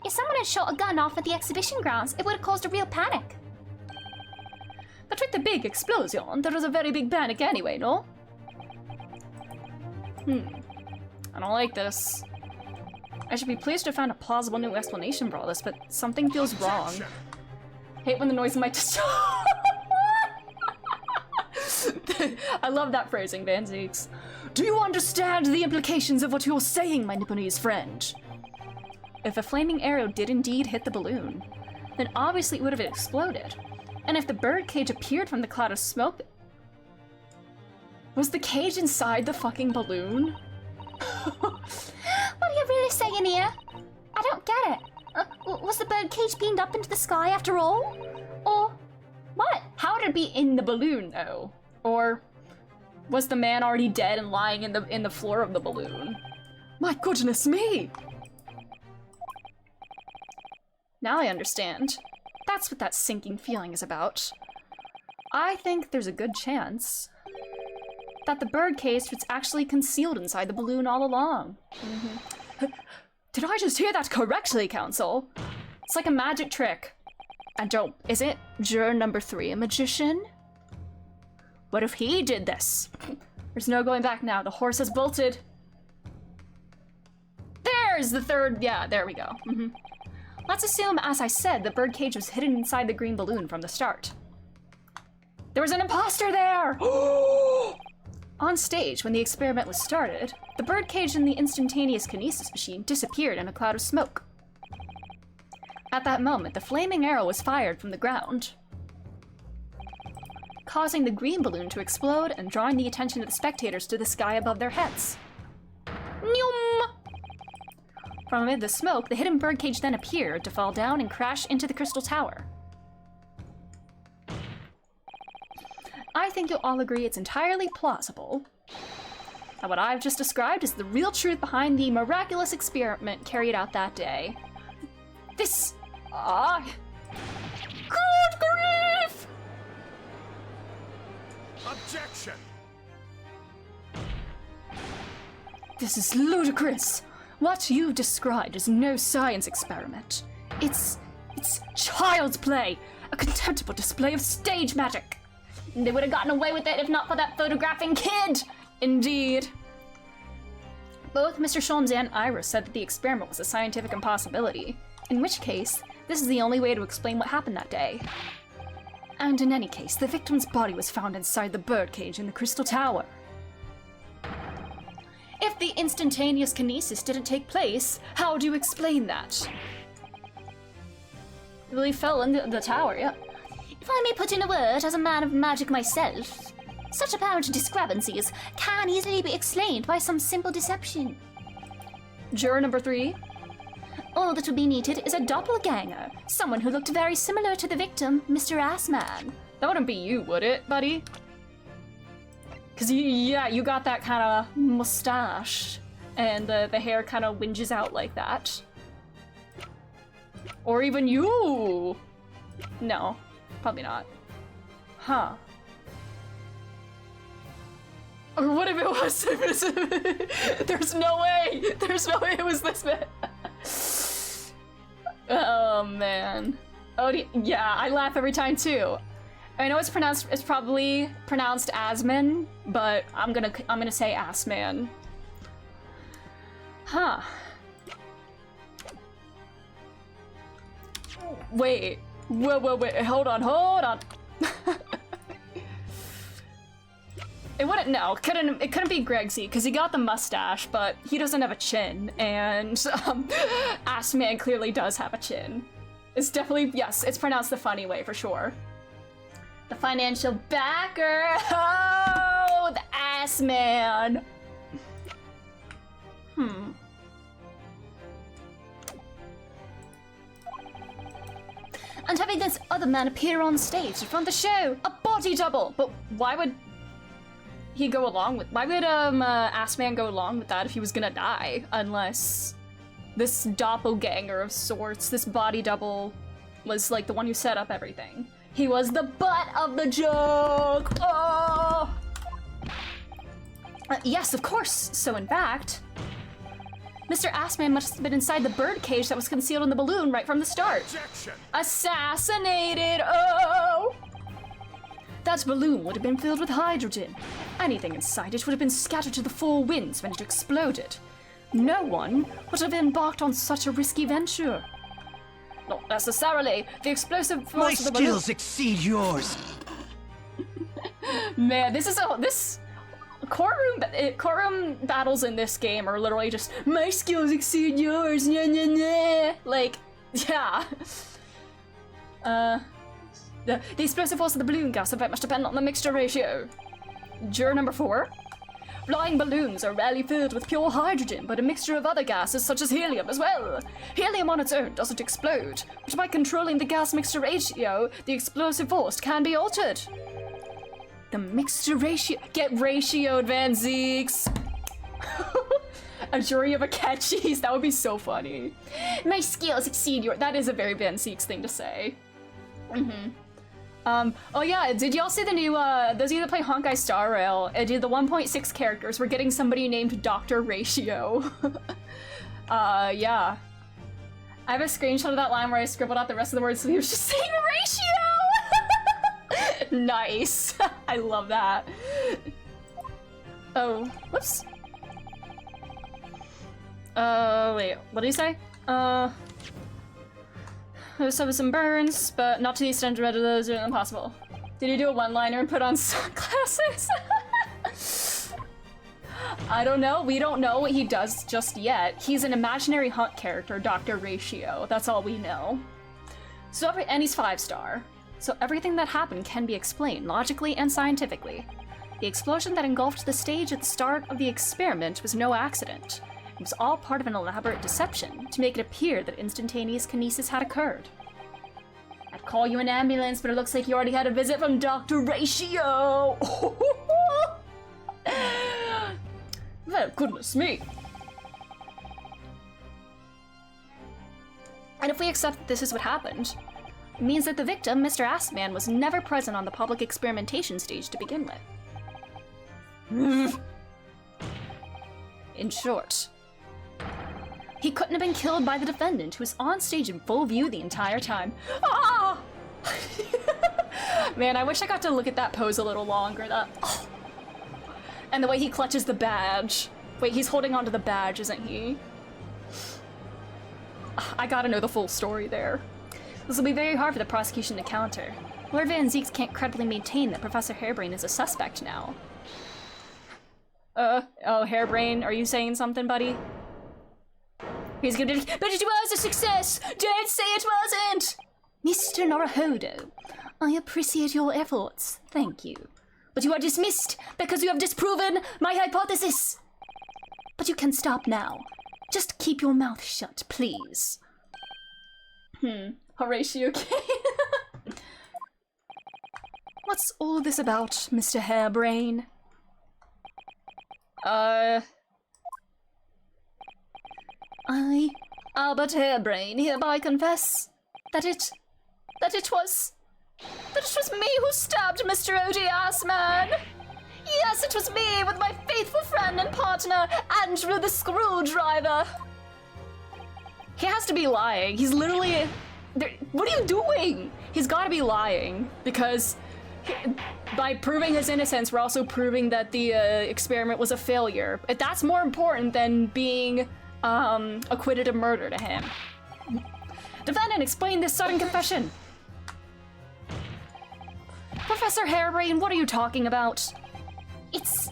If someone had shot a gun off at the exhibition grounds, it would have caused a real panic. But with the big explosion, there was a very big panic anyway, no? I don't like this. I should be pleased to have found a plausible new explanation for all this, but something feels wrong. Hate when the noise in my I love that phrasing, Van Zeeks. Do you understand the implications of what you're saying, my Nipponese friend? If a flaming arrow did indeed hit the balloon, then obviously it would have exploded. And if the bird cage appeared from the cloud of smoke... Was the cage inside the fucking balloon? What are you really saying here? I don't get it. Was the bird cage beamed up into the sky after all? Or what? How would it be in the balloon, though? Or was the man already dead and lying in the floor of the balloon? My goodness me! Now I understand. That's what that sinking feeling is about. I think there's a good chance that the bird cage was actually concealed inside the balloon all along. Did I just hear that correctly, Council? It's like a magic trick. And don't, isn't juror number 3 a magician? What if he did this? There's no going back now. The horse has bolted. There's the third. Yeah, there we go. Let's assume, as I said, the bird cage was hidden inside the green balloon from the start. There was an imposter there! On stage, when the experiment was started, the bird cage and the instantaneous kinesis machine disappeared in a cloud of smoke. At that moment, the flaming arrow was fired from the ground, causing the green balloon to explode and drawing the attention of the spectators to the sky above their heads. Nyum! From amid the smoke, the hidden birdcage then appeared to fall down and crash into the crystal tower. I think you'll all agree it's entirely plausible that what I've just described is the real truth behind the miraculous experiment carried out that day. This... Good grief! Objection! This is ludicrous. What you described is no science experiment. It's child's play, a contemptible display of stage magic. They would have gotten away with it if not for that photographing kid. Indeed. Both Mr. Sholmes and Iris said that the experiment was a scientific impossibility, in which case, this is the only way to explain what happened that day. And in any case, the victim's body was found inside the birdcage in the Crystal Tower. If the instantaneous kinesis didn't take place, how do you explain that? Well, he fell into the tower, yeah. If I may put in a word as a man of magic myself, such apparent discrepancies can easily be explained by some simple deception. Juror number 3? All that would be needed is a doppelganger, someone who looked very similar to the victim, Mr. Assman. That wouldn't be you, would it, buddy? Because, you got that kind of mustache, and the hair kind of winges out like that. Or even you! No, probably not. Huh. Or what if it was... There's no way! There's no way it was this bad. Oh man. Oh yeah, I laugh every time too. I know it's probably pronounced Asman, but I'm gonna say Assman. Huh. Wait. Wait, hold on. It wouldn't, no, it couldn't be Gregsy, because he got the mustache, but he doesn't have a chin, and Assman clearly does have a chin. It's definitely, yes, it's pronounced the funny way, for sure. The financial backer! Oh, the Assman! And having this other man appear on stage to front the show, A body double! But why would he go along with, why would Assman go along with that if he was gonna die? Unless this doppelganger of sorts, this body double, was like the one who set up everything. He was the butt of the joke! Oh! Yes, of course. So in fact, Mr. Assman must have been inside the birdcage that was concealed in the balloon right from the start. Objection. Assassinated! Oh! That balloon would have been filled with hydrogen. Anything inside it would have been scattered to the four winds when it exploded. No one would have embarked on such a risky venture. Not necessarily. The explosive force My of the balloon... skills exceed yours. Man, this courtroom battles in this game are literally just my skills exceed yours. Nah, nah, nah. Like, yeah. The explosive force of the balloon gas effect must depend on the mixture ratio. Juror number 4. Flying balloons are rarely filled with pure hydrogen, but a mixture of other gases such as helium as well. Helium on its own doesn't explode, but by controlling the gas mixture ratio, the explosive force can be altered. The mixture ratio. Get ratioed, Van Zeeks. A jury of Akechi's. That would be so funny. My skills exceed your. That is a very Van Zeeks thing to say. Oh yeah, did y'all see the new, those of you that play Honkai Star Rail, the 1.6 characters were getting somebody named Dr. Ratio. Yeah. I have a screenshot of that line where I scribbled out the rest of the words so he was just saying ratio! Nice. I love that. Oh, whoops. Wait, what did he say? Suffer some burns, but not to the extent of those are impossible. Did he do a one-liner and put on sunglasses? I don't know. We don't know what he does just yet. He's an imaginary hunt character, Dr. Ratio. That's all we know. So and he's 5-star. So everything that happened can be explained logically and scientifically. The explosion that engulfed the stage at the start of the experiment was no accident. It was all part of an elaborate deception to make it appear that instantaneous kinesis had occurred. I'd call you an ambulance, but it looks like you already had a visit from Dr. Ratio! Well, goodness me. And if we accept that this is what happened, it means that the victim, Mr. Assman, was never present on the public experimentation stage to begin with. In short, he couldn't have been killed by the defendant, who was on stage in full view the entire time. Ah! Man, I wish I got to look at that pose a little longer. Oh. And the way he clutches the badge. Wait, he's holding onto the badge, isn't he? I gotta know the full story there. This will be very hard for the prosecution to counter. Lord Van Zeeks can't credibly maintain that Professor Hairbrain is a suspect now. Oh, Hairbrain, are you saying something, buddy? He's gonna be, but it was a success! Don't say it wasn't! Mr. Norohodo, I appreciate your efforts, thank you. But you are dismissed because you have disproven my hypothesis! But you can stop now. Just keep your mouth shut, please. Horatio Kane. What's all this about, Mr. Hairbrain? I, Albert Hairbrain, hereby confess that it was me who stabbed Mr. O.D. Assman. Yes, it was me with my faithful friend and partner, Andrew the Screwdriver. He has to be lying. He's literally... What are you doing? He's gotta be lying, because by proving his innocence, we're also proving that the experiment was a failure. That's more important than being acquitted of murder to him. Defendant, explain this sudden confession. Professor Harebrain, what are you talking about? It's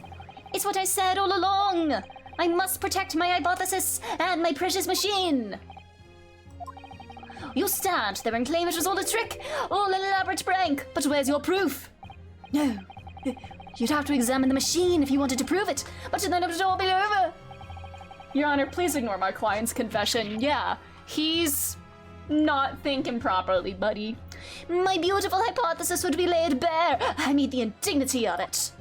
what I said all along. I must protect my hypothesis and my precious machine. You stand there and claim it was all a trick, all an elaborate prank, but where's your proof? No, you'd have to examine the machine if you wanted to prove it, but then it would all be over. Your Honor, please ignore my client's confession. Yeah, he's not thinking properly, buddy. My beautiful hypothesis would be laid bare. I mean the indignity of it.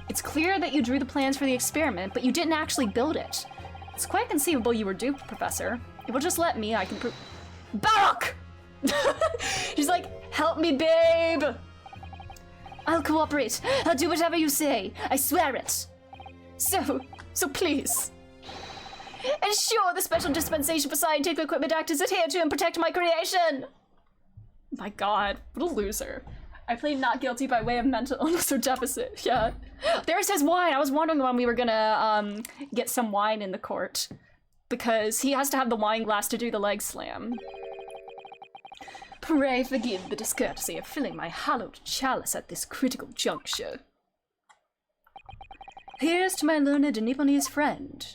It's clear that you drew the plans for the experiment, but you didn't actually build it. It's quite conceivable you were duped, Professor. If you'll just let me, I can prove— Barak! She's like, help me, babe! I'll cooperate. I'll do whatever you say. I swear it. So please. Ensure the Special Dispensation for Scientific Equipment Act is adhered to and protect my creation. My god, what a loser. I played not guilty by way of mental illness or deficit. Yeah. There's his wine. I was wondering when we were gonna get some wine in the court, because he has to have the wine glass to do the leg slam. Pray forgive the discourtesy of filling my hallowed chalice at this critical juncture. Here's to my learned Nipponese friend,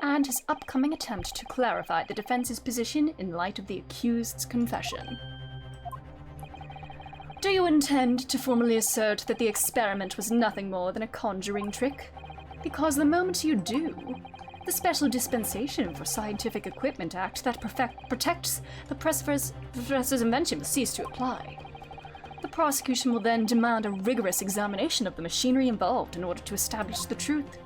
and his upcoming attempt to clarify the defense's position in light of the accused's confession. Do you intend to formally assert that the experiment was nothing more than a conjuring trick? Because the moment you do, the Special Dispensation for Scientific Equipment Act that protects the professor's invention will cease to apply. The prosecution will then demand a rigorous examination of the machinery involved in order to establish the truth.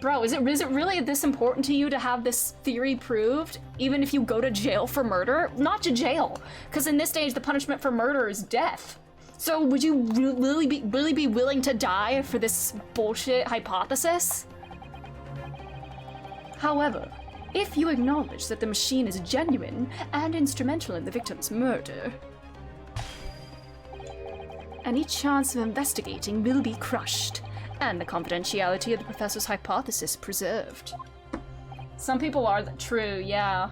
Bro, is it really this important to you to have this theory proved, even if you go to jail for murder? Not to jail, because in this stage the punishment for murder is death. So would you really be willing to die for this bullshit hypothesis? However, if you acknowledge that the machine is genuine and instrumental in the victim's murder, any chance of investigating will be crushed, and the confidentiality of the professor's hypothesis preserved. Some people are true, yeah.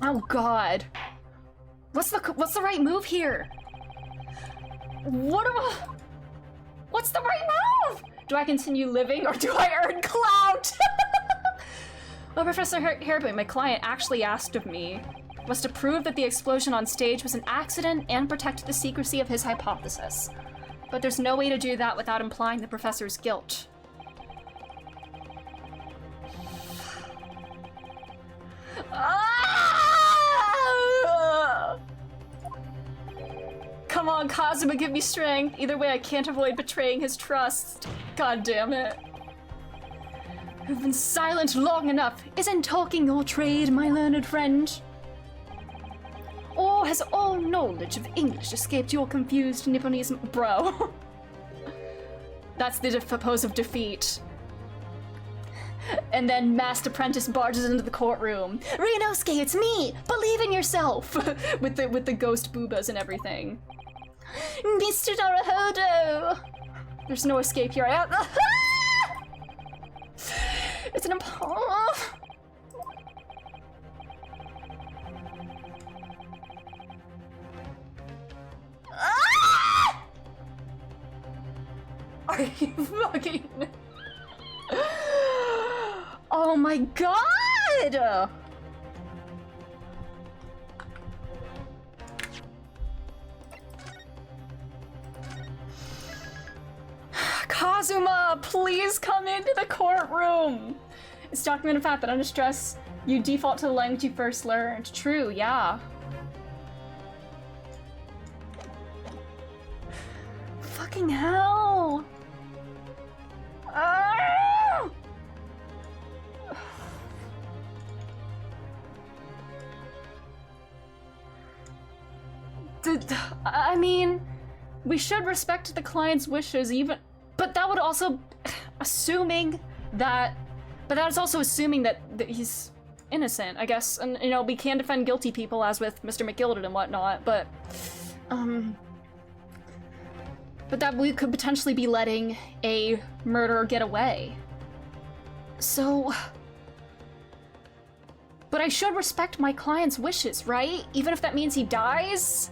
Oh god. What's the right move here? What's the right move? Do I continue living or do I earn clout? Well, Professor Harebrain, my client, actually asked of me was to prove that the explosion on stage was an accident and protect the secrecy of his hypothesis. But there's no way to do that without implying the professor's guilt. Ah! Come on, Kazuma, give me strength. Either way, I can't avoid betraying his trust. God damn it. You've been silent long enough. Isn't talking your trade, my learned friend? Or has all knowledge of English escaped your confused Nipponese— Bro. That's the pose of defeat. And then Masked Apprentice barges into the courtroom. Ryunosuke, it's me! Believe in yourself! with the ghost boobas and everything. Mr. Naruhodo! There's no escape here. It's an Are you fucking... Oh my god! Kazuma, please come into the courtroom! It's documented fact that under stress, you default to the language you first learned. True, yeah. Fucking hell! Ah! I mean, we should respect the client's wishes, even, but that would also, assuming that But that's also assuming that he's innocent, I guess. And, you know, we can defend guilty people, as with Mr. McGilded and whatnot, but that we could potentially be letting a murderer get away. So... But I should respect my client's wishes, right? Even if that means he dies?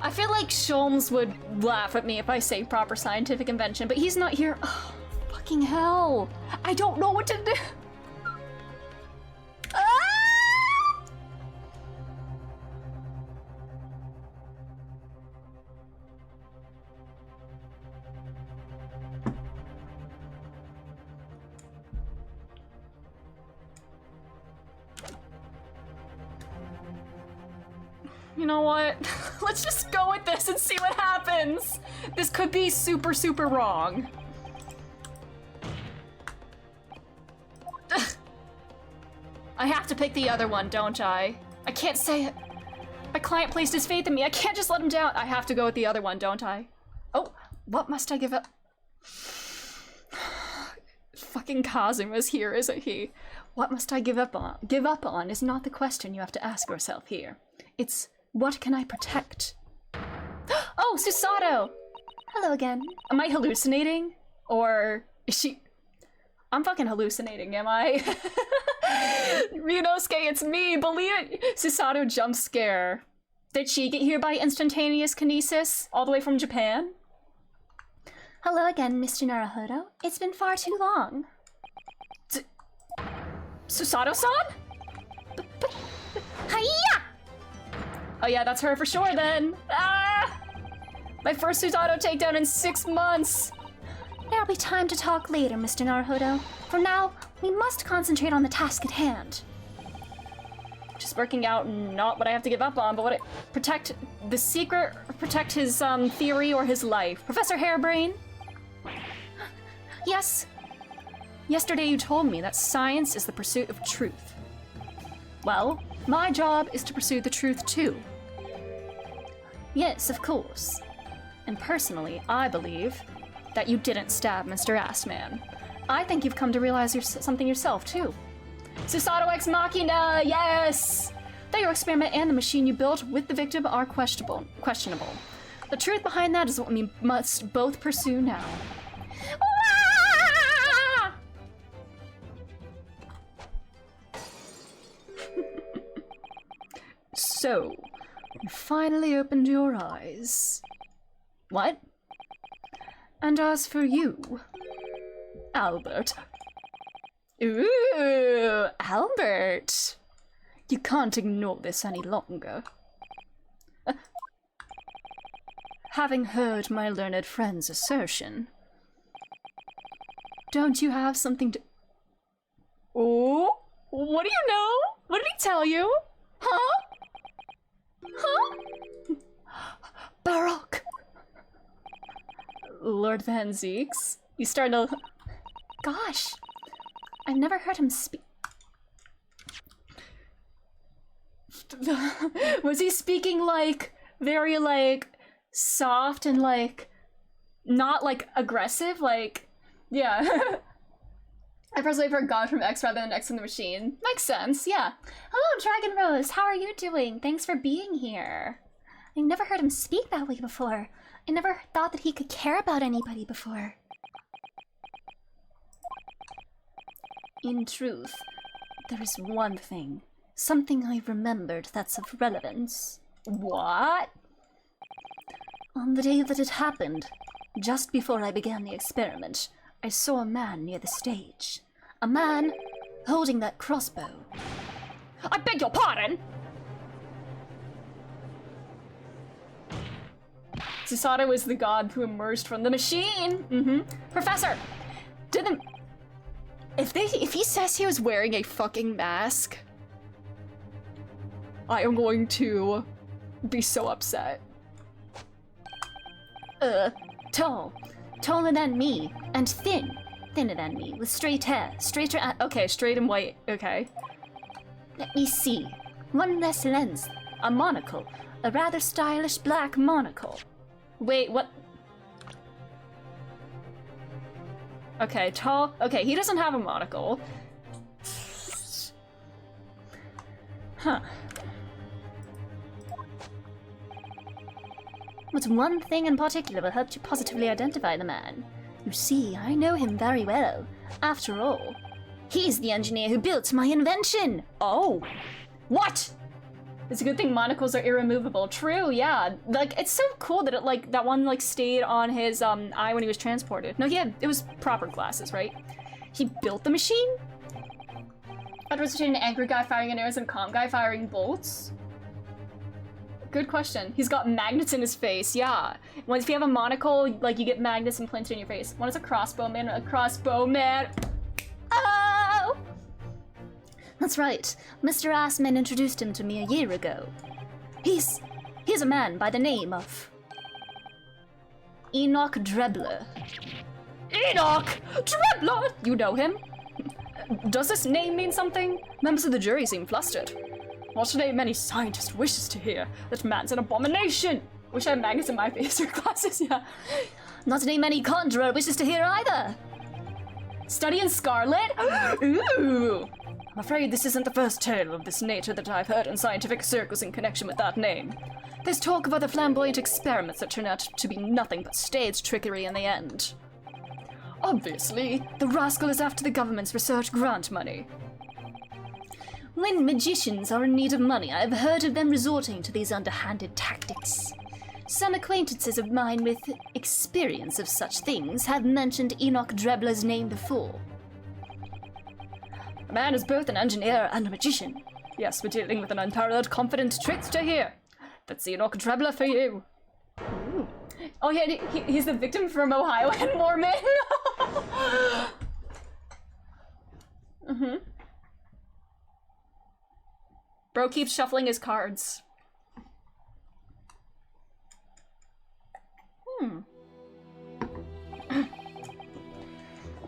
I feel like Sholmes would laugh at me if I say proper scientific invention, but he's not here. Oh, fucking hell. I don't know what to do. You know what? Let's just go with this and see what happens. This could be super, super wrong. I have to pick the other one, don't I? I can't say it. My client placed his faith in me. I can't just let him down. I have to go with the other one, don't I? Oh, what must I give up? Fucking Kazuma's here, isn't he? What must I give up on? Give up on is not the question you have to ask yourself here. It's, what can I protect? Oh, Susato! Hello again. Am I hallucinating? Or is she... I'm fucking hallucinating, am I? Ryunosuke, it's me, believe it! Susato jump scare. Did she get here by instantaneous kinesis? All the way from Japan? Hello again, Mr. Naruhodo. It's been far too long. Susato-san? Hiya! Oh yeah, that's her for sure then. Ah! My first Susato takedown in 6 months. There'll be time to talk later, Mr. Naruhodo. For now, we must concentrate on the task at hand. Just working out not what I have to give up on, but what protect the secret, protect his theory or his life. Professor Harebrain? Yes? Yesterday you told me that science is the pursuit of truth. Well, my job is to pursue the truth too. Yes, of course. And personally, I believe that you didn't stab Mr. Assman. I think you've come to realize something yourself too. Susato Ex Machina, yes! That your experiment and the machine you built with the victim are questionable. The truth behind that is what we must both pursue now. So, you finally opened your eyes. What? And as for you, Albert. Ooh, Albert. You can't ignore this any longer. Having heard my learned friend's assertion, don't you have something to... Oh, what do you know? What did he tell you? Huh? Huh? Baroque. Lord Van Zeeks? You starting to... Gosh, I've never heard him speak. Was he speaking like very like soft and like not like aggressive? Like, yeah. I personally forgot from X rather than X in the Machine. Makes sense, yeah. Hello, Dragon Rose. How are you doing? Thanks for being here. I've never heard him speak that way before. I never thought that he could care about anybody before. In truth, there is one thing. Something I remembered that's of relevance. What? On the day that it happened, just before I began the experiment, I saw a man near the stage. A man holding that crossbow. I beg your pardon! Susato is the god who emerged from the machine! Professor! Didn't... If he says he was wearing a fucking mask, I am going to be so upset. Tall. Taller than me. And thin. Thinner than me. With straight hair. Okay, straight and white. Okay. Let me see. One less lens. A monocle. A rather stylish black monocle. Wait, what? Okay, tall. Okay, he doesn't have a monocle. Huh. But one thing in particular will help you positively identify the man. You see, I know him very well. After all, he's the engineer who built my invention! Oh. What? It's a good thing monocles are irremovable. True, yeah. Like, it's so cool that it, like, that one, like, stayed on his, eye when he was transported. No, yeah, it was proper glasses, right? He built the machine? I was between an angry guy firing arrows and a calm guy firing bolts. Good question. He's got magnets in his face, yeah. Once if you have a monocle, like, you get magnets implanted in your face. One is a crossbowman, Oh! That's right. Mr. Assman introduced him to me a year ago. He's a man by the name of Enoch Drebler. Enoch! Trebler! You know him? Does this name mean something? Members of the jury seem flustered. What should any scientist wishes to hear? That man's an abomination! Wish I had magnets in my face or glasses, yeah. Not a name any conjurer wishes to hear either. Study in Scarlet? Ooh! I'm afraid this isn't the first tale of this nature that I've heard in scientific circles in connection with that name. There's talk of other flamboyant experiments that turn out to be nothing but stage trickery in the end. Obviously, the rascal is after the government's research grant money. When magicians are in need of money, I've heard of them resorting to these underhanded tactics. Some acquaintances of mine with experience of such things have mentioned Enoch Drebler's name before. The man is both an engineer and a magician. Yes, we're dealing with an unparalleled confident trickster here. That's Enoch Drebler for you. Ooh. Oh yeah, he's the victim from Ohio and Mormon. Bro keeps shuffling his cards.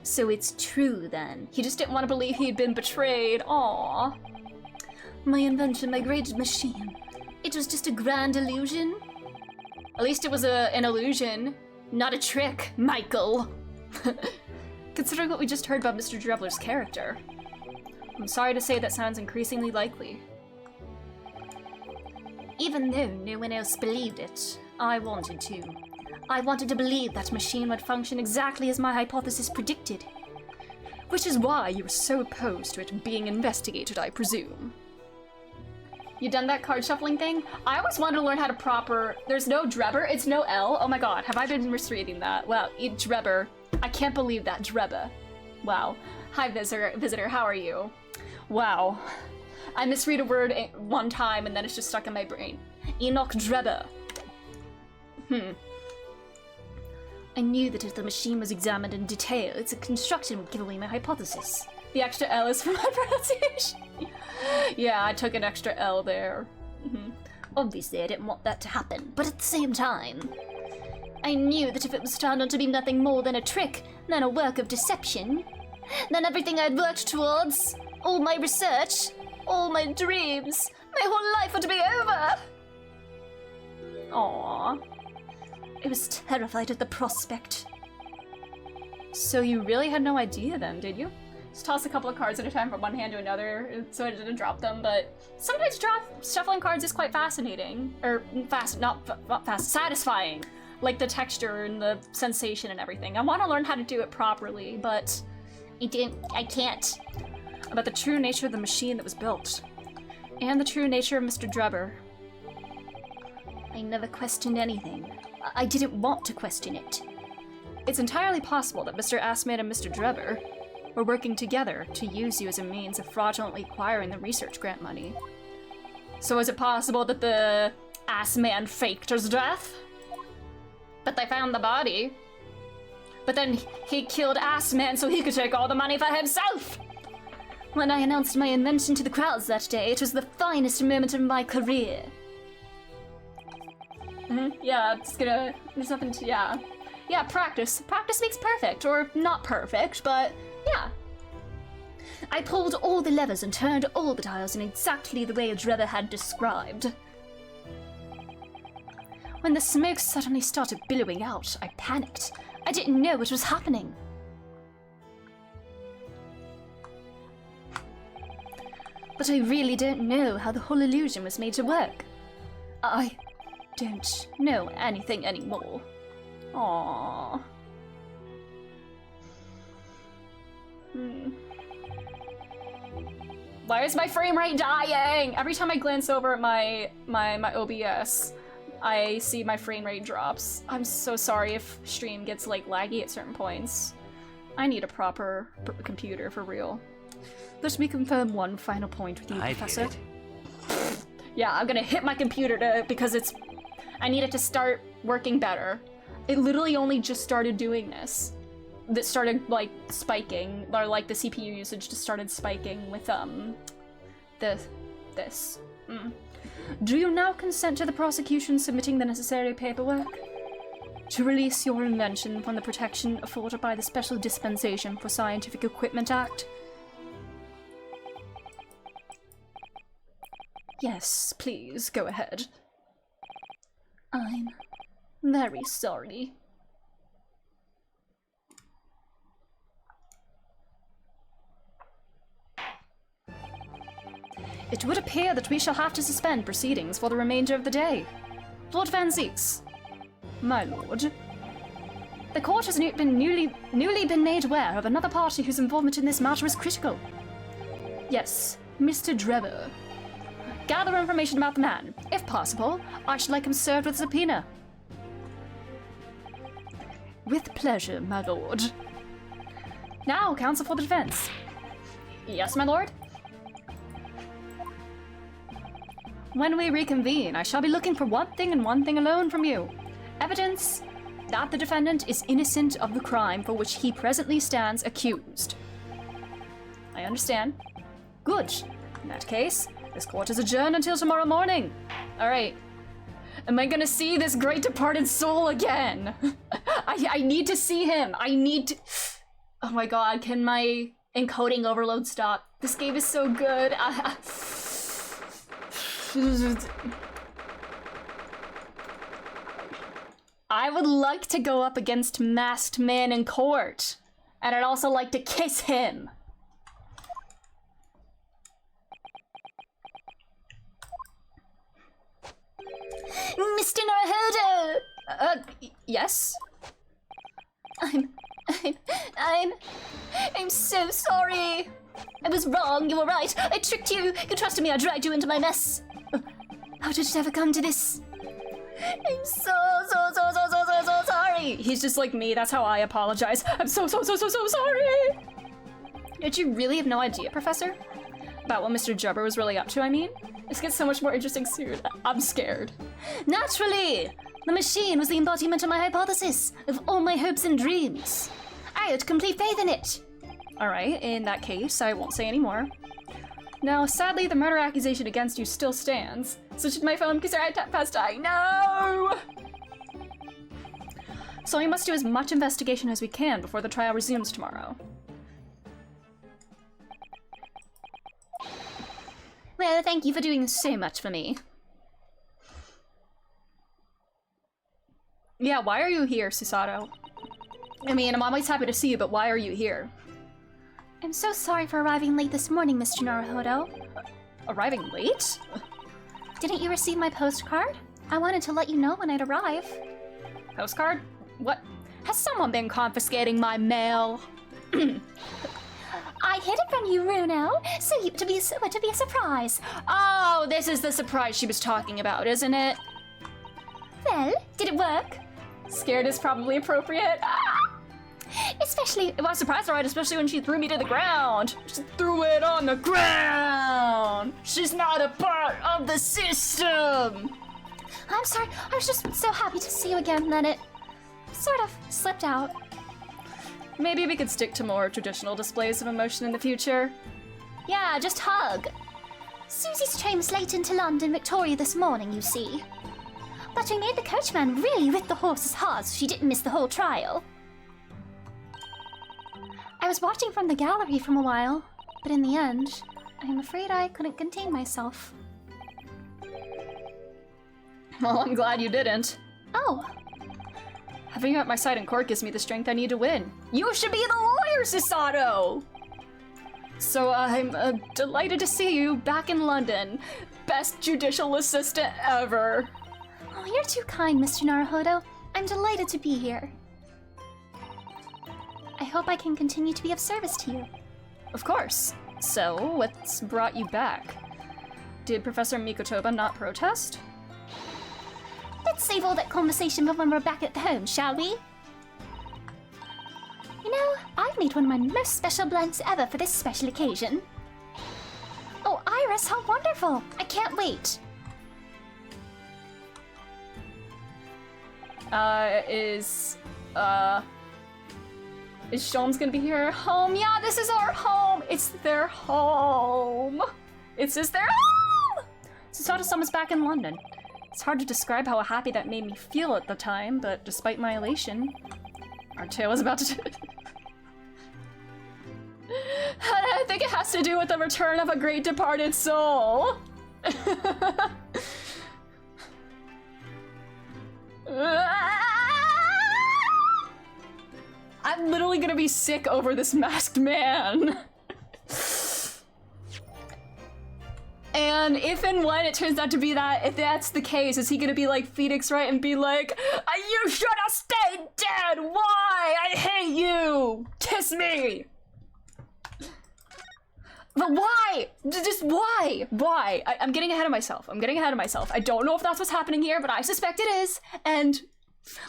So it's true then. He just didn't want to believe he'd been betrayed. Aww. My invention, my great machine. It was just a grand illusion. At least it was an illusion, not a trick, Michael. Considering what we just heard about Mr. Drebler's character. I'm sorry to say that sounds increasingly likely. Even though no one else believed it, I wanted to. I wanted to believe that machine would function exactly as my hypothesis predicted. Which is why you were so opposed to it being investigated, I presume. You done that card shuffling thing? I always wanted to learn how to proper... There's no Drebber, it's no L. Oh my god, have I been misreading that? Wow, Drebber. I can't believe that, Drebber. Wow. Hi, visitor, how are you? Wow. I misread a word one time and then it's just stuck in my brain. Enoch Drebber. I knew that if the machine was examined in detail, its construction would give away my hypothesis. The extra L is for my pronunciation. Yeah, I took an extra L there. Obviously, I didn't want that to happen, but at the same time, I knew that if it was found out to be nothing more than a trick, than a work of deception, then everything I'd worked towards, all my research, all my dreams, my whole life would be over. Aww. I was terrified at the prospect. So you really had no idea then, did you? Just toss a couple of cards at a time from one hand to another so I didn't drop them, but sometimes shuffling cards is quite fascinating. Or not fast, satisfying. Like the texture and the sensation and everything. I want to learn how to do it properly, but I can't. About the true nature of the machine that was built. And the true nature of Mr. Drebber. I never questioned anything. I didn't want to question it. It's entirely possible that Mr. Assman and Mr. Drebber were working together to use you as a means of fraudulently acquiring the research grant money. So is it possible that the Assman faked his death? But they found the body. But then he killed Assman so he could take all the money for himself! When I announced my invention to the crowds that day, it was the finest moment of my career. Yeah, it's gonna... There's nothing to... Yeah. Yeah, practice. Practice makes perfect, or not perfect, but yeah. I pulled all the levers and turned all the dials in exactly the way Drebber had described. When the smoke suddenly started billowing out, I panicked. I didn't know what was happening. But I really don't know how the whole illusion was made to work. I don't know anything anymore. Aww. Why is my frame rate dying? Every time I glance over at my OBS, I see my frame rate drops. I'm so sorry if stream gets like laggy at certain points. I need a proper computer for real. Let me confirm one final point with you, I Professor. did it. Yeah, I'm gonna hit my computer because I need it to start working better. It literally only just started doing this. That started like spiking, or like the CPU usage just started spiking with this. Do you now consent to the prosecution submitting the necessary paperwork? To release your invention from the protection afforded by the Special Dispensation for Scientific Equipment Act? Yes, please, go ahead. I'm very sorry. It would appear that we shall have to suspend proceedings for the remainder of the day. Lord Van Zieks. My lord. The court has newly been made aware of another party whose involvement in this matter is critical. Yes, Mr. Drebber. Gather information about the man. If possible, I should like him served with a subpoena. With pleasure, my lord. Now, counsel for the defense. Yes, my lord? When we reconvene, I shall be looking for one thing and one thing alone from you. Evidence that the defendant is innocent of the crime for which he presently stands accused. I understand. Good. In that case, this court is adjourned until tomorrow morning. All right. Am I gonna see this great departed soul again? I need to see him. I need to... Oh my god, can my encoding overload stop? This game is so good. I would like to go up against Masked Man in court. And I'd also like to kiss him. Mr. Naruhodo! Yes? I'm so sorry. I was wrong, you were right. I tricked you. You trusted me, I dragged you into my mess. How did it ever come to this? I'm so sorry. He's just like me, that's how I apologize. I'm so sorry. Did you really have no idea, Professor? About what Mr. Jubber was really up to, I mean? This gets so much more interesting soon. I'm scared. Naturally! The machine was the embodiment of my hypothesis, of all my hopes and dreams. I had complete faith in it. Alright, in that case, I won't say any more. Now, sadly, the murder accusation against you still stands. Switch to my phone because you're at past I know! So we must do as much investigation as we can before the trial resumes tomorrow. Well, thank you for doing so much for me. Yeah, why are you here, Susato? I mean, I'm always happy to see you, but why are you here? I'm so sorry for arriving late this morning, Mr. Naruhodo. Arriving late? Didn't you receive my postcard? I wanted to let you know when I'd arrive. Postcard? What? Has someone been confiscating my mail? I hid it from you, Runo, so to be a surprise. Oh, this is the surprise she was talking about, isn't it? Well, did it work? Scared is probably appropriate. Especially... It was surprised, alright, especially when she threw me to the ground. She threw it on the ground. She's not a part of the system. I'm sorry, I was just so happy to see you again, then it sort of slipped out. Maybe we could stick to more traditional displays of emotion in the future. Yeah, just hug. Susie's train was late into London Victoria this morning, you see. But we made the coachman really whip the horses hard so she didn't miss the whole trial. I was watching from the gallery for a while, but in the end, I'm afraid I couldn't contain myself. Well, I'm glad you didn't. Oh, Having you at my side in court gives me the strength I need to win. You should be the lawyer, Cisato! So I'm delighted to see you back in London. Best judicial assistant ever. oh, you're too kind, Mr. Naruhodo. I'm delighted to be here. I hope I can continue to be of service to you. Of course. So, what's brought you back? Did Professor Mikotoba not protest? Let's save all that conversation for when we're back at home, shall we? You know, I've made one of my most special blends ever for this special occasion. Oh, Iris, how wonderful! I can't wait. Is Sholmes gonna be here? Home? Yeah, this is our home! It's their home! It's just their home! Susato-sama's back in London. It's hard to describe how happy that made me feel at the time, but despite my elation, our tale is about to... I think it has to do with the return of a great departed soul. I'm literally gonna be sick over this masked man. And if and when it turns out to be that, if that's the case, is he gonna be like Phoenix Wright and be like, you should have stayed dead! Why? I hate you! Kiss me! But why? Just why? Why? I'm getting ahead of myself. I don't know if that's what's happening here, but I suspect it is. And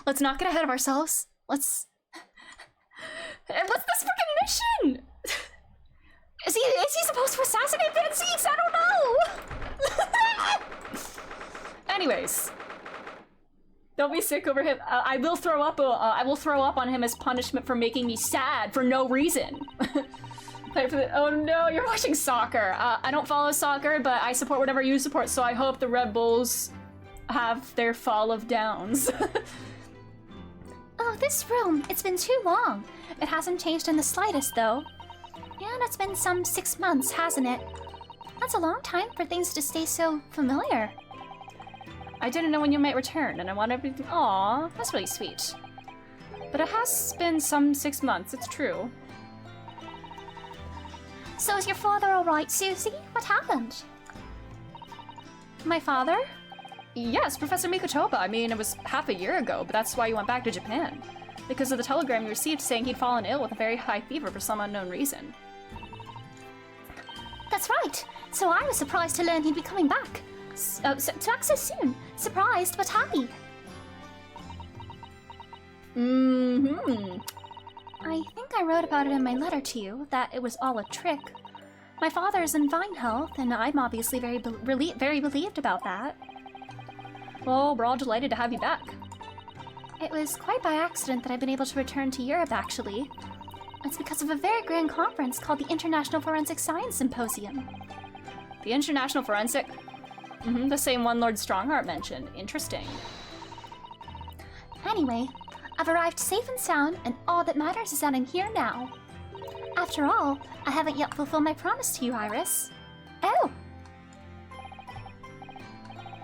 let's not get ahead of ourselves. What's this freaking mission? Is he supposed to assassinate Vince's? I don't know. Anyways, don't be sick over him. I will throw up. I will throw up on him as punishment for making me sad for no reason. Oh no, you're watching soccer. I don't follow soccer, but I support whatever you support. So I hope the Red Bulls have their fall of downs. Oh, this room. It's been too long. It hasn't changed in the slightest, though. And it's been some 6 months, hasn't it? That's a long time for things to stay so familiar. I didn't know when you might return, and I want everything. Aw, that's really sweet. But it has been some 6 months, it's true. So is your father alright, Susie? What happened? My father? Yes, Professor Mikotoba. I mean, it was half a year ago, but that's why you went back to Japan. Because of the telegram you received saying he'd fallen ill with a very high fever for some unknown reason. That's right. So I was surprised to learn he'd be coming back. Back so soon. Surprised, but happy. Mm-hmm. I think I wrote about it in my letter to you, that it was all a trick. My father's in fine health, and I'm obviously very relieved about that. Well, we're all delighted to have you back. It was quite by accident that I've been able to return to Europe, actually. It's because of a very grand conference called the International Forensic Science Symposium. The International Forensic? Mm-hmm, the same one Lord Strongheart mentioned. Interesting. Anyway, I've arrived safe and sound, and all that matters is that I'm here now. After all, I haven't yet fulfilled my promise to you, Iris. Oh!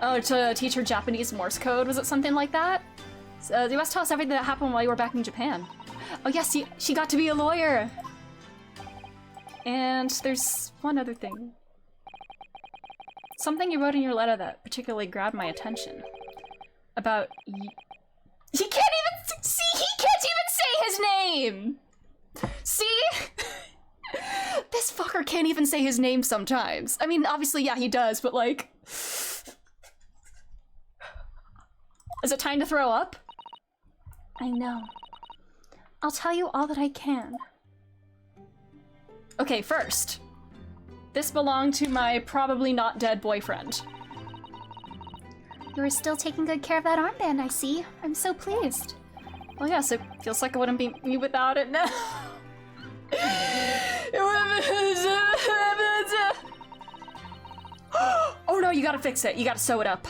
Oh, to teach her Japanese Morse code? Was it something like that? You must tell us everything that happened while you were back in Japan. Oh yes, she got to be a lawyer! And there's one other thing. Something you wrote in your letter that particularly grabbed my attention. About He can't even see. He can't even say his name. See, this fucker can't even say his name sometimes. I mean, obviously, yeah, he does, but like, is it time to throw up? I know. I'll tell you all that I can. Okay, first, this belonged to my probably not dead boyfriend. You are still taking good care of that armband, I see. I'm so pleased. Well, yes, it feels like it wouldn't be me without it now. Oh no, you gotta fix it. You gotta sew it up.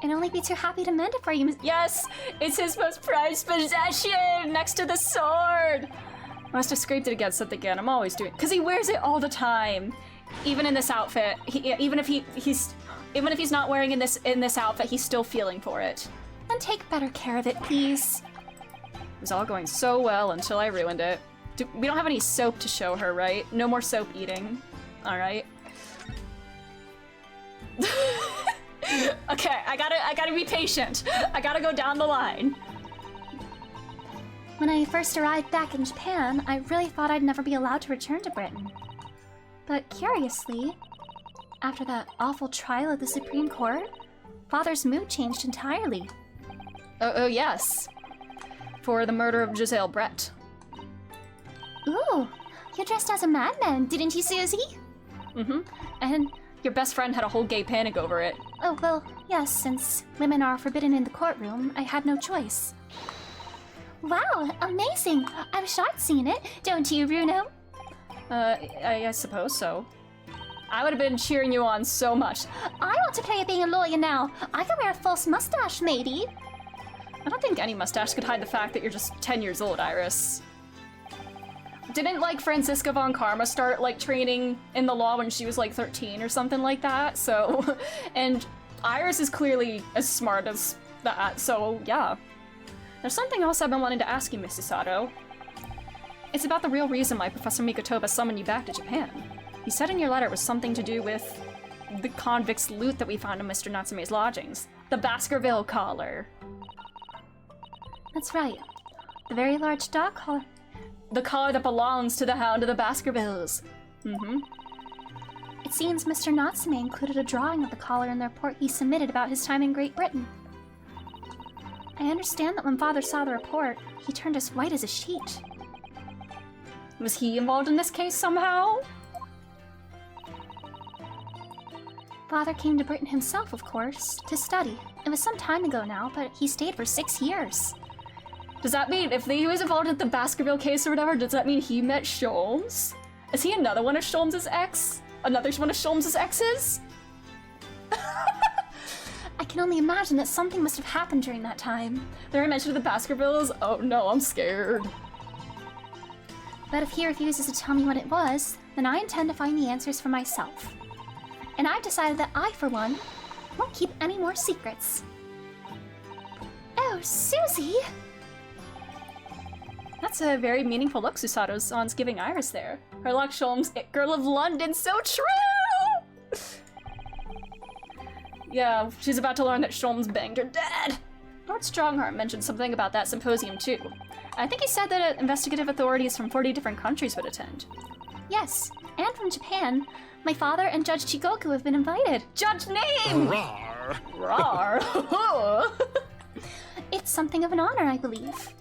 I'd only be too happy to mend it for you, Miss. Yes, it's his most prized possession next to the sword. Must have scraped it against something again. I'm always doing, because he wears it all the time. Even in this outfit, even if he's not wearing in this outfit, he's still feeling for it. And take better care of it, please. It was all going so well until I ruined it. We don't have any soap to show her, right? No more soap eating. All right. Okay, I gotta be patient. I gotta go down the line. When I first arrived back in Japan, I really thought I'd never be allowed to return to Britain. But curiously, after that awful trial at the Supreme Court, Father's mood changed entirely. Oh yes. For the murder of Giselle Brett. Ooh, you dressed as a madman, didn't you, Susie? Mm-hmm. And your best friend had a whole gay panic over it. Oh, well, yes, since women are forbidden in the courtroom, I had no choice. Wow, amazing! I wish I'd seen it, don't you, Bruno? I suppose so. I would have been cheering you on so much. I want to play being a lawyer now. I can wear a false mustache, maybe. I don't think any mustache could hide the fact that you're just 10 years old, Iris. Didn't, like, Franziska von Karma start, like, training in the law when she was, like, 13 or something like that? So, and Iris is clearly as smart as that, so, yeah. There's something else I've been wanting to ask you, Mrs. Sato. It's about the real reason why Professor Mikotoba summoned you back to Japan. You said in your letter it was something to do with the convict's loot that we found in Mr. Natsume's lodgings. The Baskerville collar. That's right. The very large dog collar. The collar that belongs to the Hound of the Baskervilles. Mm-hmm. It seems Mr. Natsume included a drawing of the collar in the report he submitted about his time in Great Britain. I understand that when Father saw the report, he turned as white as a sheet. Was he involved in this case somehow? Father came to Britain himself, of course, to study. It was some time ago now, but he stayed for 6 years. Does that mean if he was involved in the Baskerville case or whatever, does that mean he met Sholmes? Is he another one of Sholmes' ex? Another one of Sholmes' exes? I can only imagine that something must have happened during that time. There are mention of the Baskervilles? Oh no, I'm scared. But if he refuses to tell me what it was, then I intend to find the answers for myself. And I've decided that I, for one, won't keep any more secrets. Oh, Susie! That's a very meaningful look Susato-san's giving Iris there. Her luck, Sholmes, it girl of London, so true! Yeah, she's about to learn that Sholmes banged her dad. Lord Strongheart mentioned something about that symposium too. I think he said that investigative authorities from 40 different countries would attend. Yes, and from Japan. My father and Judge Chigoku have been invited. Judge name! Rawr. Rawr! It's something of an honor, I believe.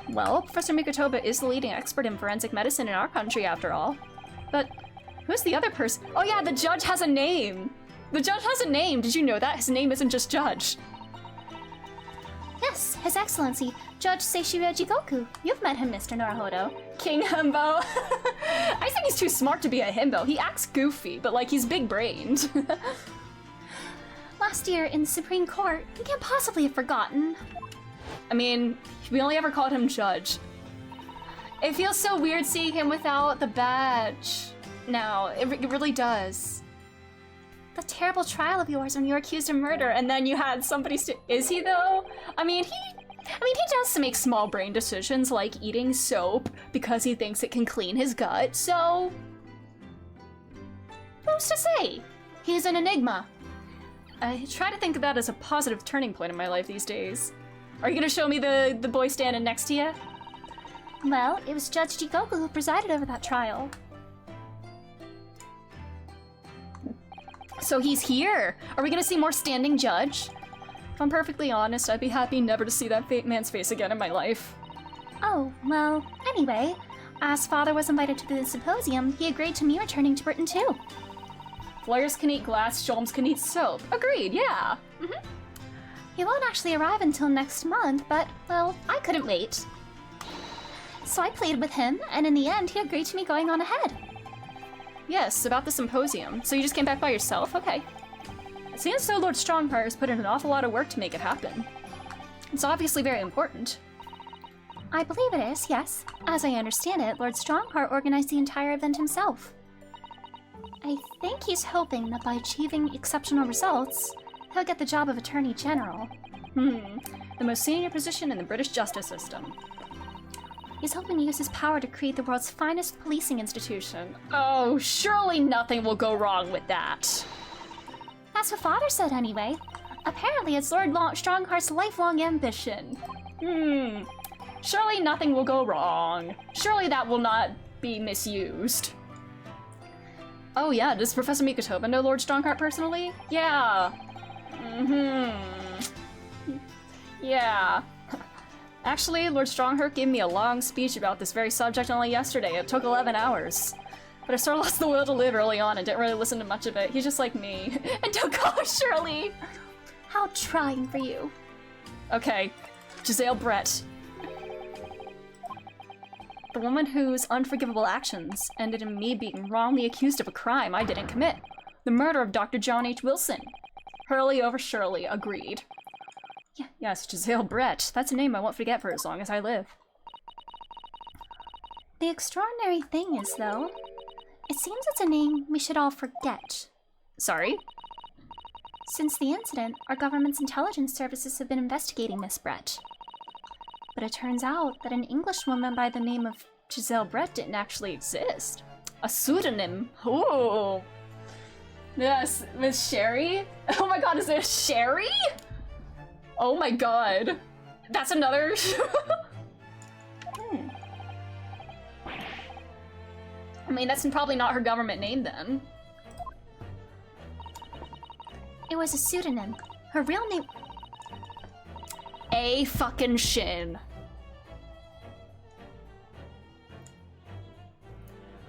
Well, Professor Mikotoba is the leading expert in forensic medicine in our country, after all. But who's the other person? Oh yeah, the judge has a name! The judge has a name! Did you know that? His name isn't just Judge. Yes, His Excellency, Judge Seishiro Jigoku. You've met him, Mr. Naruhodo. King Himbo. I think he's too smart to be a himbo. He acts goofy, but like he's big-brained. Last year in the Supreme Court, you can't possibly have forgotten. I mean, we only ever called him Judge. It feels so weird seeing him without the badge now. It really does. The terrible trial of yours when you were accused of murder. And then you had somebody is he though? I mean, he does make small brain decisions like eating soap because he thinks it can clean his gut, so who's to say? He's an enigma. I try to think of that as a positive turning point in my life these days. Are you gonna show me the boy standing next to you? Well, it was Judge Jigoku who presided over that trial. So he's here! Are we gonna see more standing judge? If I'm perfectly honest, I'd be happy never to see that man's face again in my life. Oh, well, anyway, as Father was invited to the symposium, he agreed to me returning to Britain too. Lawyers can eat glass, Sholmes can eat soap. Agreed, yeah. Mm-hmm. He won't actually arrive until next month, but, well, I couldn't wait. So I pleaded with him, and in the end, he agreed to me going on ahead. Yes, about the symposium. So you just came back by yourself? Okay. Seems so Lord Strongheart has put in an awful lot of work to make it happen. It's obviously very important. I believe it is, yes. As I understand it, Lord Strongheart organized the entire event himself. I think he's hoping that by achieving exceptional results, he'll get the job of Attorney General. The most senior position in the British justice system. He's hoping to use his power to create the world's finest policing institution. Oh, surely nothing will go wrong with that. That's what Father said anyway. Apparently it's Lord Strongheart's lifelong ambition. Surely nothing will go wrong. Surely that will not be misused. Oh yeah, does Professor Mikotoba know Lord Strongheart personally? Yeah. Yeah. Actually, Lord Strongheart gave me a long speech about this very subject only yesterday. It took 11 hours. But I sort of lost the will to live early on and didn't really listen to much of it. He's just like me. And don't call her Shirley! How trying for you. Okay, Giselle Brett. The woman whose unforgivable actions ended in me being wrongly accused of a crime I didn't commit. The murder of Dr. John H. Wilson. Hurley over Shirley, agreed. Yes, Giselle Brett. That's a name I won't forget for as long as I live. The extraordinary thing is, though, it seems it's a name we should all forget. Sorry? Since the incident, our government's intelligence services have been investigating Miss Brett. But it turns out that an Englishwoman by the name of Giselle Brett didn't actually exist. A pseudonym. Ooh. Yes, Miss Sherry? Oh my god, is it Sherry? Oh my god. That's another... I mean, that's probably not her government name then. It was a pseudonym. Her real name... A fucking shin.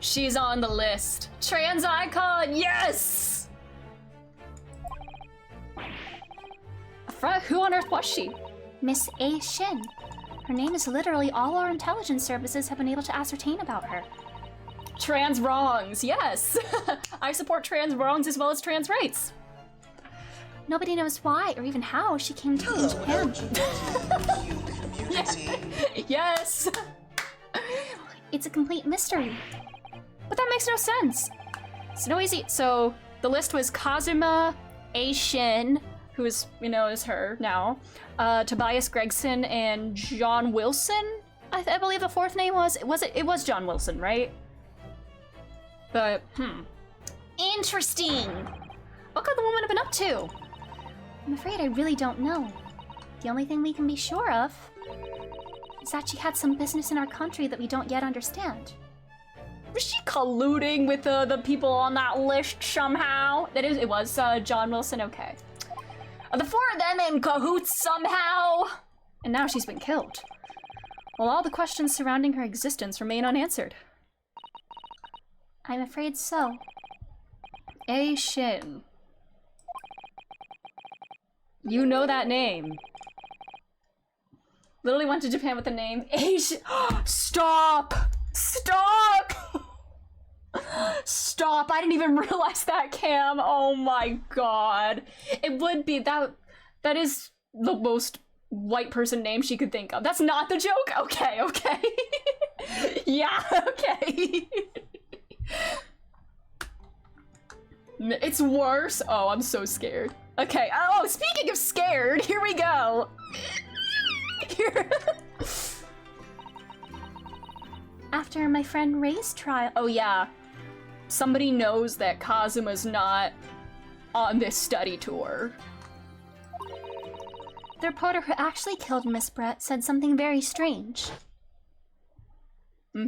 She's on the list. Trans icon, yes! Who on earth was she? Miss A. Shin. Her name is literally all our intelligence services have been able to ascertain about her. Trans wrongs, yes! I support trans wrongs as well as trans rights. Nobody knows why or even how she came to be in Japan. Yes! It's a complete mystery. But that makes no sense. It's no easy. So the list was Kazuma A. Shin, who is, is her now, Tobias Gregson, and John Wilson. I believe the fourth name was. It was John Wilson, right? But interesting. What could the woman have been up to? I'm afraid I really don't know. The only thing we can be sure of is that she had some business in our country that we don't yet understand. Was she colluding with the people on that list somehow? It was John Wilson, okay. Are the four of them in cahoots somehow? And now she's been killed. Well, all the questions surrounding her existence remain unanswered. I'm afraid so. A. Shin. You know that name. Literally went to Japan with the name A. Shin. Stop! Stop! Stop! I didn't even realize that, Cam. Oh my god. It would be that is the most white person name she could think of. That's not the joke? Okay, okay. Yeah, okay. It's worse. Oh, I'm so scared. Okay, oh, speaking of scared, here we go. Here. After my friend Ray's trial. Oh yeah. Somebody knows that Kazuma's not on this study tour. The reporter who actually killed Miss Brett said something very strange. I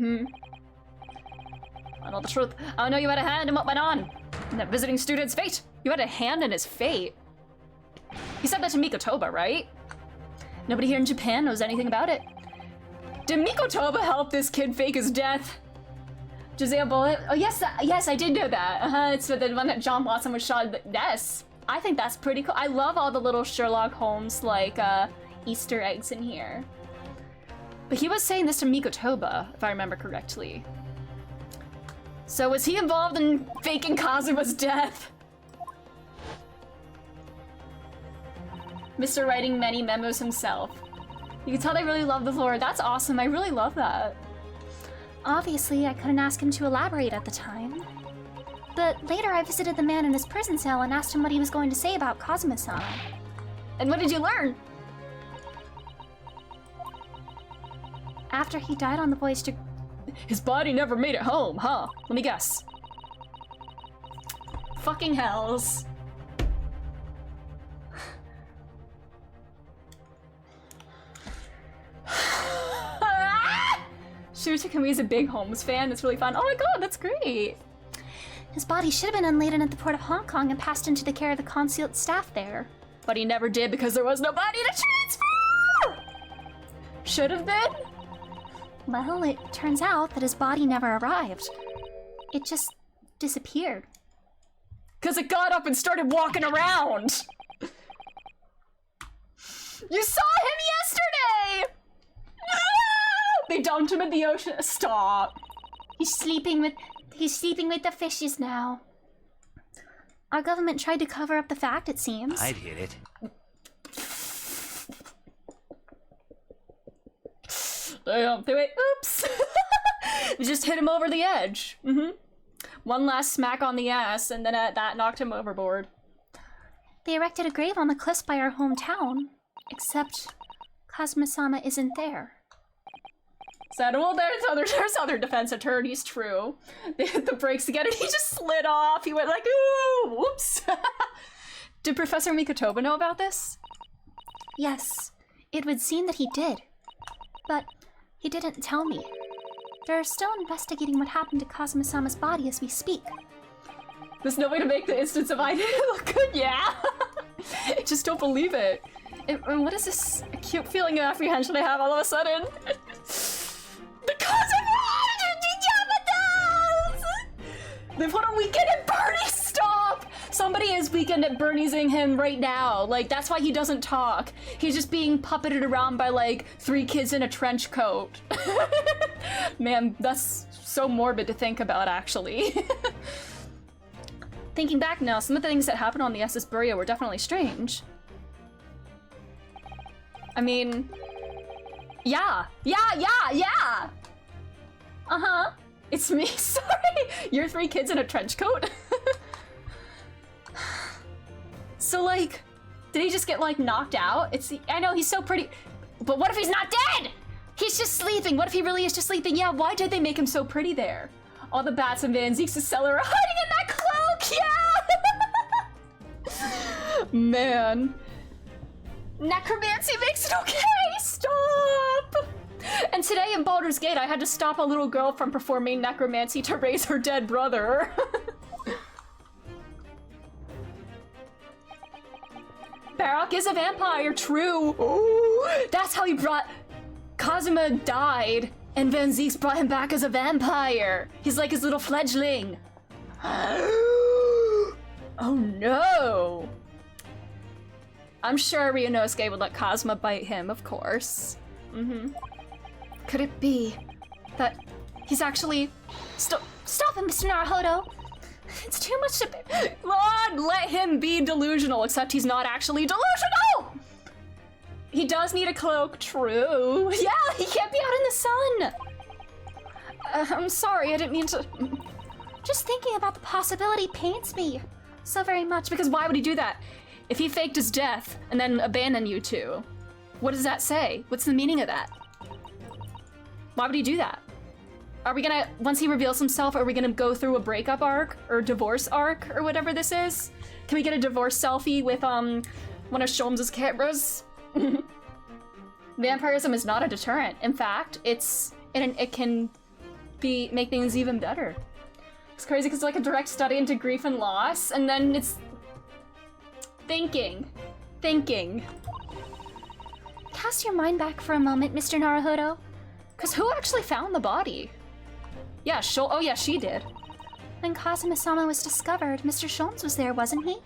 know the truth. I know you had a hand in what went on. In that visiting student's fate. You had a hand in his fate. You said that to Mikotoba, right? Nobody here in Japan knows anything about it. Did Mikotoba help this kid fake his death? Giselle Bullet? Oh yes, yes, I did know that. It's the one that John Watson was shot. Yes, I think that's pretty cool. I love all the little Sherlock Holmes like Easter eggs in here. But he was saying this to Mikotoba, if I remember correctly. So was he involved in faking Kazuma's death? Mr. Writing many memos himself. You can tell they really love the lore. That's awesome. I really love that. Obviously, I couldn't ask him to elaborate at the time. But later I visited the man in his prison cell and asked him what he was going to say about Kazuma-sama. And what did you learn? After he died on the voyage to... His body never made it home, huh? Let me guess. Fucking hells. Shirota is a big Holmes fan. It's really fun. Oh my god, that's great. His body should have been unladen at the port of Hong Kong and passed into the care of the consulate staff there. But he never did because there was no body to transfer! Should have been? Well, it turns out that his body never arrived. It just disappeared. Because it got up and started walking around! You saw him yesterday! They dumped him in the ocean. Stop. He's sleeping with the fishes now. Our government tried to cover up the fact, it seems. I'd hit it. Wait, oops. They just hit him over the edge. One last smack on the ass, and then that knocked him overboard. They erected a grave on the cliffs by our hometown, except Kazuma-sama isn't there. Said, well, there's other defense attorneys, true. They hit the brakes again, and he just slid off. He went like, ooh, whoops. Did Professor Mikotoba know about this? Yes, it would seem that he did. But he didn't tell me. They're still investigating what happened to Kazuma-sama's body as we speak. There's no way to make the instance of I didn't look good, yeah. I just don't believe it. And what is this acute feeling of apprehension I have all of a sudden? Because of they put a weekend at Bernie's. Stop! Somebody is weekend at Bernie'sing him right now. Like, that's why he doesn't talk. He's just being puppeted around by, like, 3 kids in a trench coat. Man, that's so morbid to think about, actually. Thinking back now, some of the things that happened on the SS Burya were definitely strange. I mean... Yeah! Uh-huh. It's me, sorry! You're 3 kids in a trench coat? So, like, did he just get, like, knocked out? I know, he's so pretty, but what if he's not dead? He's just sleeping. What if he really is just sleeping? Yeah, why did they make him so pretty there? All the bats and Van Zeke's cellar are hiding in that cloak, yeah! Man. Necromancy makes it okay! Stop! And today in Baldur's Gate, I had to stop a little girl from performing necromancy to raise her dead brother. Barak is a vampire, true! Ooh, that's how he brought... Kazuma died, and Van Zeeks brought him back as a vampire. He's like his little fledgling. Oh no! I'm sure Ryunosuke would let Kazuma bite him, of course. Could it be that he's actually... Stop him, Mr. Naruhodo! It's too much to... Lord, let him be delusional, except he's not actually delusional! He does need a cloak, true. Yeah, he can't be out in the sun! I'm sorry, I didn't mean to... Just thinking about the possibility pains me so very much. Because why would he do that? If he faked his death and then abandoned you two, what does that say? What's the meaning of that? Why would he do that? Are we gonna, once he reveals himself, are we gonna go through a breakup arc or divorce arc or whatever this is? Can we get a divorce selfie with one of Sholmes' cameras? Vampirism is not a deterrent. In fact, it can make things even better. It's crazy because it's like a direct study into grief and loss, and then it's thinking. Cast your mind back for a moment, Mr. Naruhodo. Because who actually found the body? Yeah, oh yeah, she did. When Kazuma-sama was discovered, Mr. Sholmes was there, wasn't he?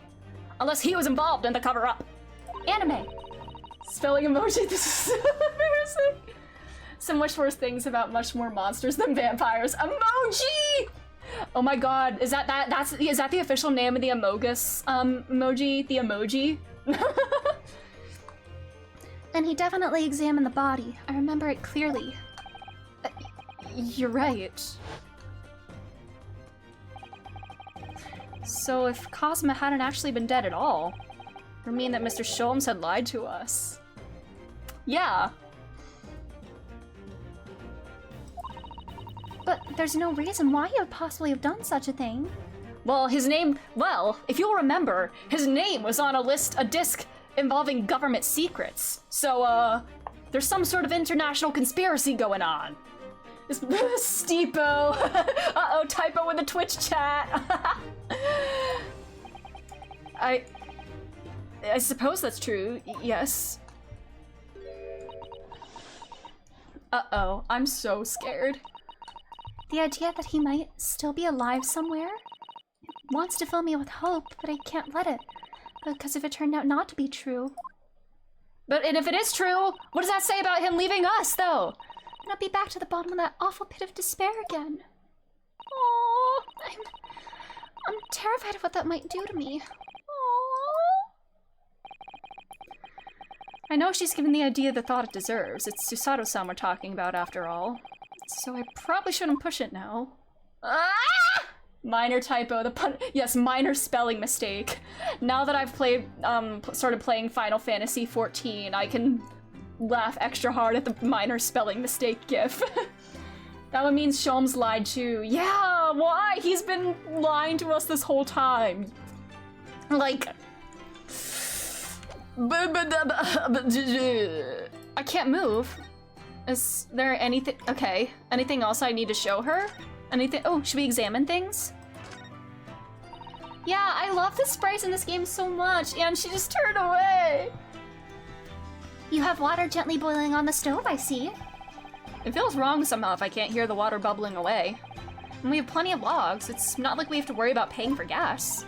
Unless he was involved in the cover-up. Anime. Spelling emoji, this is so embarrassing. So much worse things about much more monsters than vampires. Emoji! Oh my god, is that the official name of the Amogus emoji? The emoji? And he definitely examined the body. I remember it clearly. You're right. So if Cosma hadn't actually been dead at all, it would mean that Mr. Sholmes had lied to us. Yeah. But there's no reason why he would possibly have done such a thing. Well, if you'll remember, his name was on a disc involving government secrets. So, there's some sort of international conspiracy going on. This Steepo. Uh-oh, typo in the Twitch chat. I suppose that's true, yes. Uh-oh, I'm so scared. The idea that he might still be alive somewhere wants to fill me with hope, but I can't let it. Because if it turned out not to be true... And if it is true, what does that say about him leaving us, though? Then I'll be back to the bottom of that awful pit of despair again. Oh, I'm terrified of what that might do to me. Oh. I know she's given the idea the thought it deserves. It's Susato-san we're talking about, after all. So I probably shouldn't push it now. Ah! Minor typo. Yes, minor spelling mistake. Now that I've started playing Final Fantasy XIV, I can laugh extra hard at the minor spelling mistake gif. That one means Sholmes lied too. Yeah, why? He's been lying to us this whole time. Like... I can't move. Is there anything? Okay. Anything else I need to show her? Anything? Oh, should we examine things? Yeah, I love the sprites in this game so much, and she just turned away. You have water gently boiling on the stove, I see. It feels wrong somehow if I can't hear the water bubbling away. And we have plenty of logs. It's not like we have to worry about paying for gas.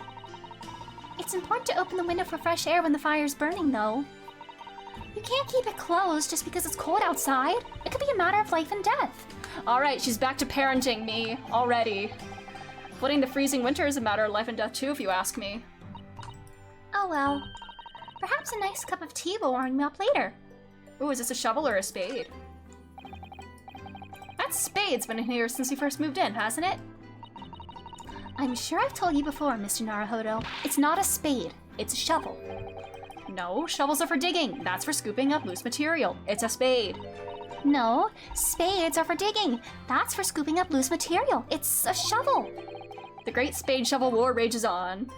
It's important to open the window for fresh air when the fire's burning, though. You can't keep it closed just because it's cold outside. It could be a matter of life and death. Alright, she's back to parenting me already. Flooding the freezing winter is a matter of life and death too, if you ask me. Oh well. Perhaps a nice cup of tea will warm me up later. Ooh, is this a shovel or a spade? That spade's been in here since you first moved in, hasn't it? I'm sure I've told you before, Mr. Naruhodo. It's not a spade, it's a shovel. No, shovels are for digging. That's for scooping up loose material. It's a spade. No, spades are for digging. That's for scooping up loose material. It's a shovel. The Great Spade Shovel War rages on.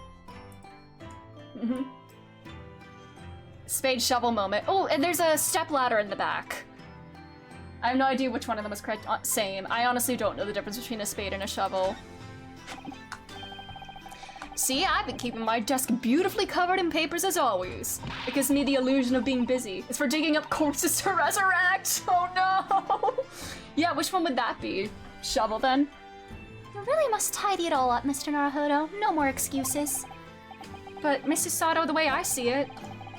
Spade shovel moment. Oh, and there's a step ladder in the back. I have no idea which one of them is correct. Same. I honestly don't know the difference between a spade and a shovel. See, I've been keeping my desk beautifully covered in papers as always. It gives me the illusion of being busy. It's for digging up corpses to resurrect! Oh no! Yeah, which one would that be? Shovel then? You really must tidy it all up, Mr. Naruhodo. No more excuses. But Mrs. Sato, the way I see it,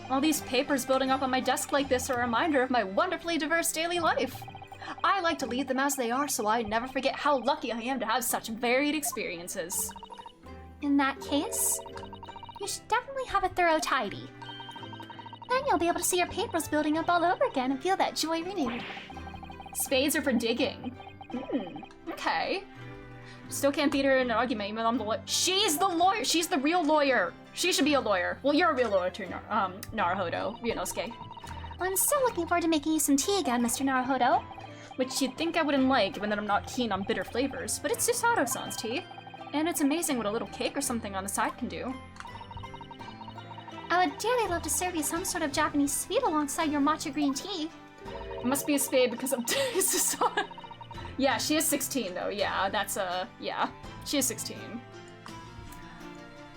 all these papers building up on my desk like this are a reminder of my wonderfully diverse daily life. I like to leave them as they are so I never forget how lucky I am to have such varied experiences. In that case, you should definitely have a thorough tidy. Then you'll be able to see your papers building up all over again and feel that joy renewed. Spades are for digging. Okay. Still can't beat her in an argument even though I'm the lawyer. She's the lawyer! She's the real lawyer! She should be a lawyer. Well, you're a real lawyer too, Naruhodo, Ryunosuke. I'm so looking forward to making you some tea again, Mr. Naruhodo. Which you'd think I wouldn't like, given that I'm not keen on bitter flavors, but it's Susato-san's tea. And it's amazing what a little cake or something on the side can do. I would dearly love to serve you some sort of Japanese sweet alongside your matcha green tea. It must be a spade because I'm Susato. Yeah, she is 16 though, yeah, that's yeah. She is 16.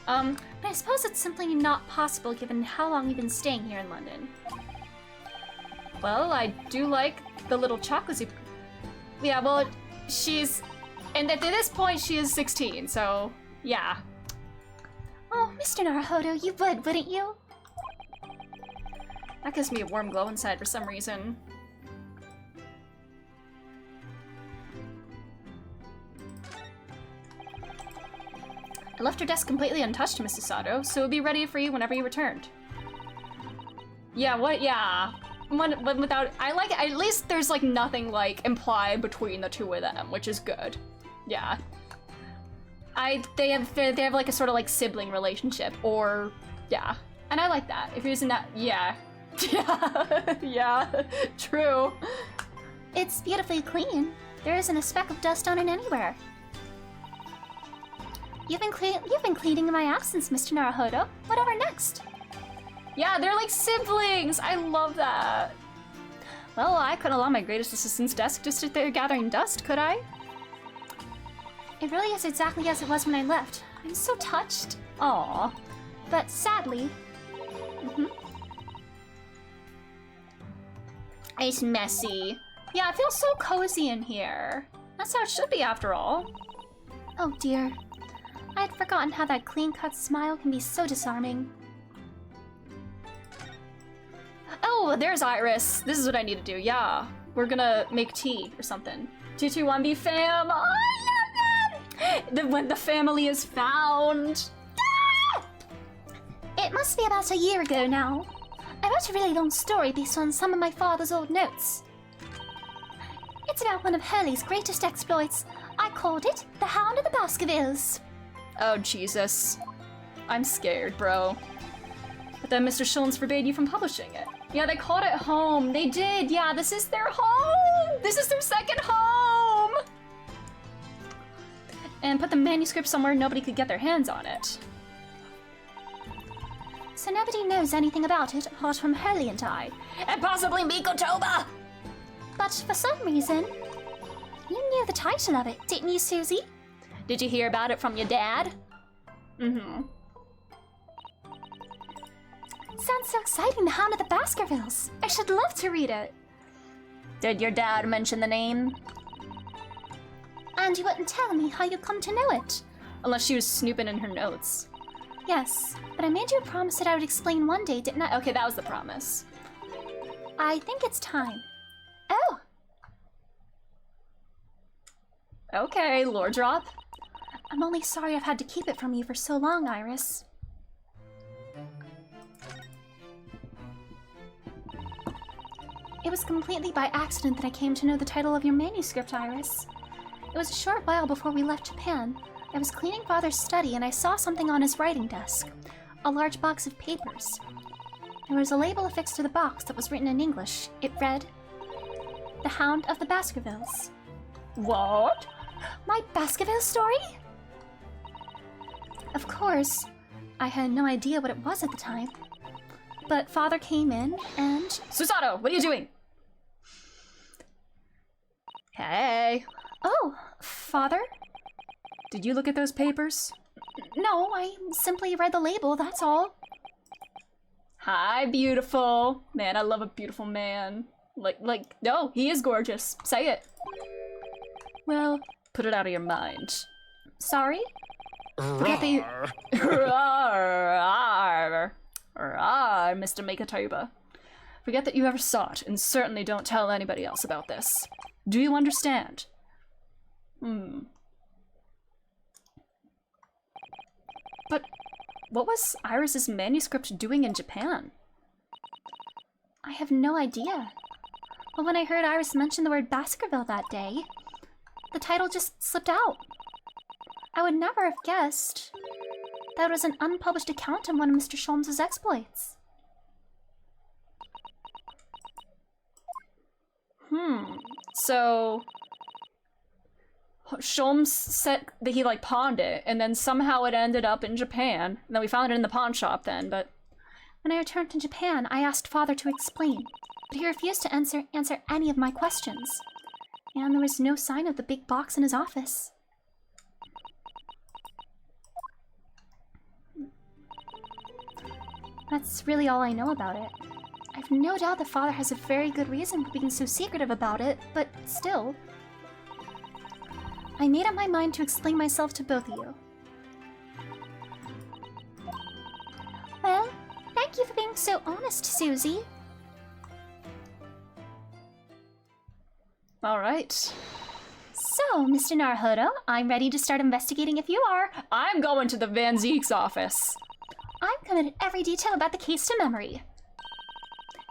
But I suppose it's simply not possible given how long you've been staying here in London. Well, I do like the little chocolate. Yeah, well, she's... And at this point, she is 16, so yeah. Oh, Mr. Naruhodo, you would, wouldn't you? That gives me a warm glow inside for some reason. I left your desk completely untouched, Mrs. Sato, so it'll be ready for you whenever you returned. Yeah, what? Yeah. without, I like, at least there's like nothing like implied between the two of them, which is good. Yeah. They have like a sort of like sibling relationship, or, yeah. And I like that. If you're using that, yeah. Yeah, yeah, true. It's beautifully clean. There isn't a speck of dust on it anywhere. You've been cleaning in my absence, Mr. Naruhodo. Whatever next? Yeah, they're like siblings. I love that. Well, I couldn't allow my greatest assistant's desk to sit there gathering dust, could I? It really is exactly as it was when I left. I'm so touched. Aw. But sadly... It's messy. Yeah, it feels so cozy in here. That's how it should be, after all. Oh dear. I had forgotten how that clean-cut smile can be so disarming. Oh, there's Iris. This is what I need to do. Yeah, we're gonna make tea or something. 221B fam. Oh, I love them. When the family is found. Ah! It must be about a year ago now. I wrote a really long story based on some of my father's old notes. It's about one of Hurley's greatest exploits. I called it The Hound of the Baskervilles. Oh, Jesus. I'm scared, bro. But then Mr. Shulns forbade you from publishing it. Yeah, they called it home. They did. Yeah, this is their home. This is their second home. And put the manuscript somewhere nobody could get their hands on it. So nobody knows anything about it apart from Hurley and I. And possibly Mikotoba! But for some reason, you knew the title of it, didn't you, Susie? Did you hear about it from your dad? Mm-hmm. Sounds so exciting, The Hound of the Baskervilles. I should love to read it. Did your dad mention the name? And you wouldn't tell me how you come to know it. Unless she was snooping in her notes. Yes, but I made you a promise that I would explain one day, didn't I? Okay, that was the promise. I think it's time. Oh! Okay, lore drop. I'm only sorry I've had to keep it from you for so long, Iris. It was completely by accident that I came to know the title of your manuscript, Iris. It was a short while before we left Japan. I was cleaning Father's study and I saw something on his writing desk. A large box of papers. There was a label affixed to the box that was written in English. It read, The Hound of the Baskervilles. What? My Baskerville story? Of course, I had no idea what it was at the time. But Father came in and... Susato, what are you doing? Hey. Oh, Father? Did you look at those papers? No, I simply read the label, that's all. Hi, beautiful. Man, I love a beautiful man. No, he is gorgeous. Say it. Well, put it out of your mind. Sorry? Forget that you... Rawr, Mr. Makatoba. Forget that you ever saw it, and certainly don't tell anybody else about this. Do you understand? But what was Iris's manuscript doing in Japan? I have no idea. But when I heard Iris mention the word Baskerville that day, the title just slipped out. I would never have guessed that was an unpublished account of one of Mr. Sholmes' exploits. So Sholmes said that he pawned it, and then somehow it ended up in Japan. And then we found it in the pawn shop then, but... When I returned to Japan, I asked Father to explain, but he refused to answer any of my questions. And there was no sign of the big box in his office. That's really all I know about it. I've no doubt that Father has a very good reason for being so secretive about it, but still... I made up my mind to explain myself to both of you. Well, thank you for being so honest, Susie. Alright. So, Mr. Naruhodo, I'm ready to start investigating if you are. I'm going to the Van Zeek's office. I'm committed every detail about the case to memory.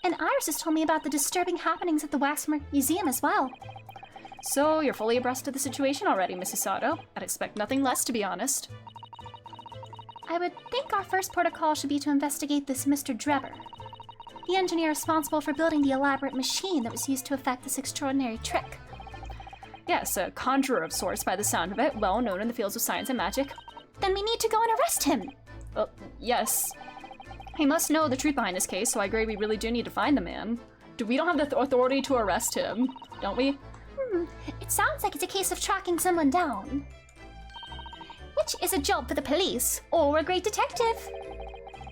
And Iris has told me about the disturbing happenings at the Wax Museum as well. So, you're fully abreast of the situation already, Mrs. Sato. I'd expect nothing less, to be honest. I would think our first protocol should be to investigate this Mr. Drebber, the engineer responsible for building the elaborate machine that was used to effect this extraordinary trick. Yes, a conjurer of sorts by the sound of it, well known in the fields of science and magic. Then we need to go and arrest him! Well, yes. He must know the truth behind this case, so I agree we really do need to find the man. We don't have the authority to arrest him, don't we? It sounds like it's a case of tracking someone down. Which is a job for the police, or a great detective.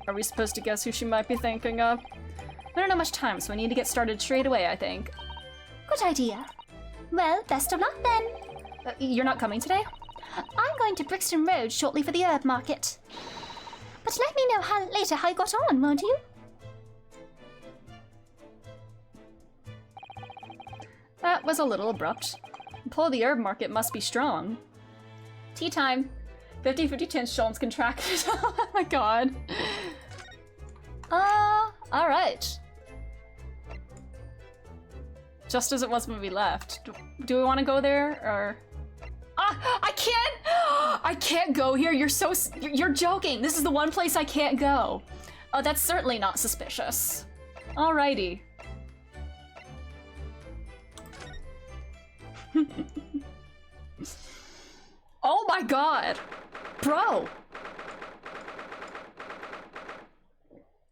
Are we supposed to guess who she might be thinking of? We don't have much time, so we need to get started straight away, I think. Good idea. Well, best of luck then. You're not coming today? I'm going to Brixton Road shortly for the herb market. But let me know later how you got on, won't you? That was a little abrupt. The pull of the herb market must be strong. Tea time. 50-50 chance Sean's contracted. Oh my god. Alright. Just as it was when we left. Do we want to go there, or... Ah! I can't! I can't go here! You're joking! This is the one place I can't go! Oh, that's certainly not suspicious. Alrighty. Oh my god! Bro!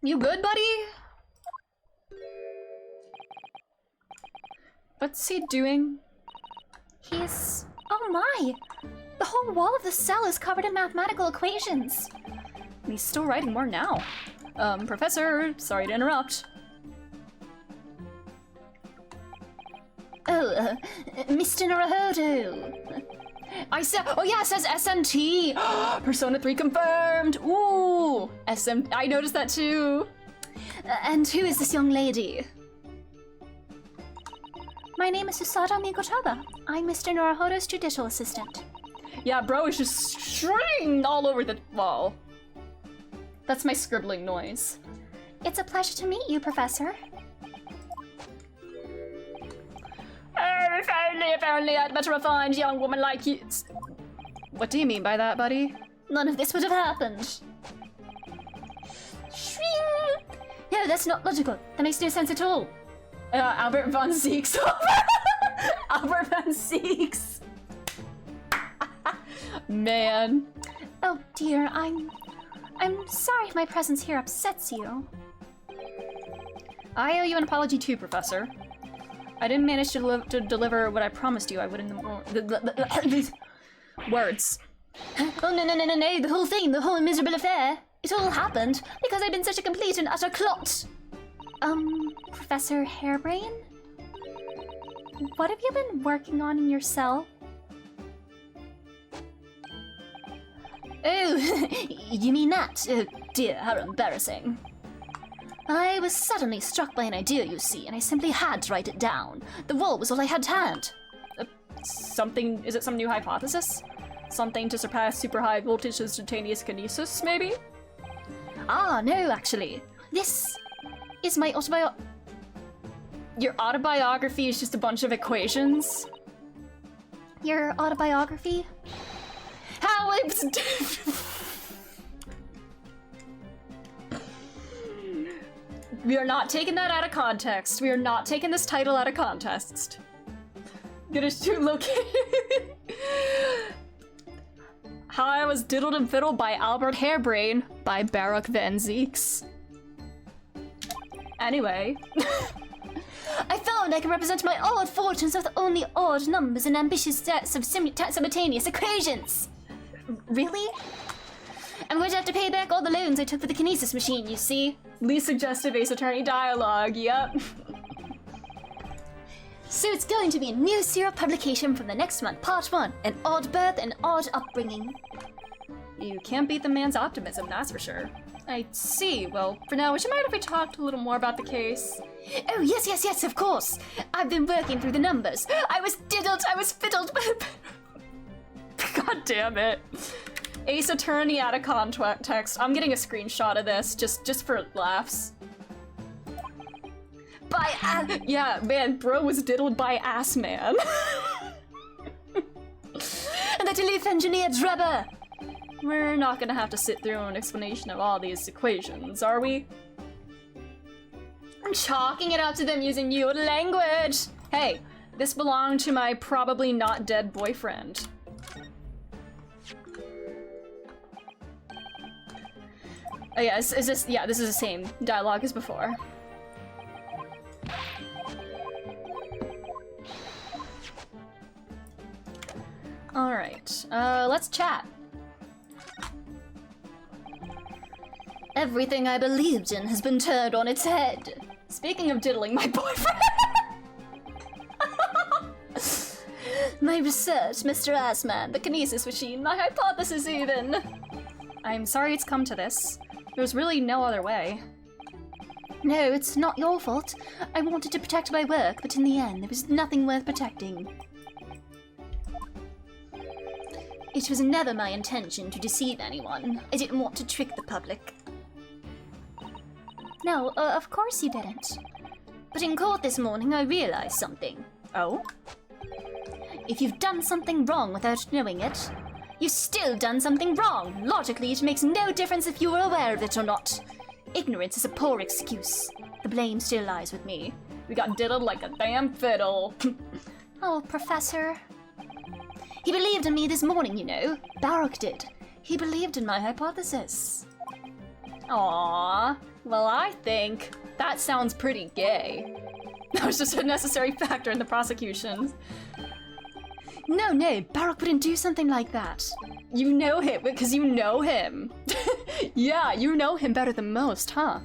You good, buddy? What's he doing? He's... Oh my! The whole wall of the cell is covered in mathematical equations. And he's still writing more now. Professor, sorry to interrupt. Oh, Mr. Naruhodo. I said, oh yeah, it says SMT. Persona 3 confirmed. Ooh, I noticed that too. And who is this young lady? My name is Susato Mikotoba. I'm Mr. Naruhodo's judicial assistant. Yeah, bro is just stringed all over the wall. That's my scribbling noise. It's a pleasure to meet you, Professor. If only I'd met a refined young woman like you. What do you mean by that, buddy? None of this would have happened. Shring! No, that's not logical. That makes no sense at all. Albert von Zieks. Albert von Zieks. Man. Oh dear, I'm sorry if my presence here upsets you. I owe you an apology too, Professor. I didn't manage to deliver what I promised you I would in the words. Oh no, the whole miserable affair. It all happened because I've been such a complete and utter clot. Professor Hairbrain? What have you been working on in your cell? Oh, you mean that? Oh dear, how embarrassing. I was suddenly struck by an idea, you see, and I simply had to write it down. The wall was all I had to hand. Is it some new hypothesis? Something to surpass super high voltage instantaneous kinesis, maybe? Ah, no, actually. This is my Your autobiography is just a bunch of equations? Your autobiography? How We are not taking that out of context. We are not taking this title out of context. Gonna shoot located. How I Was Diddled and Fiddled by Albert Hairbrain by Baruch Van Zieks. Anyway. I found I can represent my odd fortunes with only odd numbers and ambitious sets of simultaneous equations. Really? I'm going to have to pay back all the loans I took for the kinesis machine, you see. Least suggestive Ace Attorney dialogue, yep. So it's going to be a new serial publication from the next month, part 1, an odd birth and odd upbringing. You can't beat the man's optimism, that's for sure. I see. Well, for now, would you mind if we talked a little more about the case? Oh, yes, of course. I've been working through the numbers. I was diddled, I was fiddled. God damn it. Ace Attorney out of context. I'm getting a screenshot of this, just for laughs. by Yeah, man, bro was diddled by ass man. and the Leaf engineer Drebber. We're not gonna have to sit through an explanation of all these equations, are we? I'm chalking it up to them using your language. Hey, this belonged to my probably not dead boyfriend. Oh yeah, is this, yeah, this is the same dialogue as before. Alright, let's chat. Everything I believed in has been turned on its head. Speaking of diddling my boyfriend. My research, Mr. Assman, the kinesis machine, my hypothesis even. I'm sorry it's come to this. There's really no other way. No, it's not your fault. I wanted to protect my work, but in the end, there was nothing worth protecting. It was never my intention to deceive anyone. I didn't want to trick the public. No, of course you didn't. But in court this morning, I realized something. Oh? If you've done something wrong without knowing it, you've still done something wrong. Logically, it makes no difference if you were aware of it or not. Ignorance is a poor excuse. The blame still lies with me. We got diddled like a damn fiddle. Oh, Professor. He believed in me this morning, you know. Baruch did. He believed in my hypothesis. Aww. Well, I think that sounds pretty gay. That was just a necessary factor in the prosecution. No, Baruch wouldn't do something like that. You know him because you know him. Yeah, you know him better than most, huh?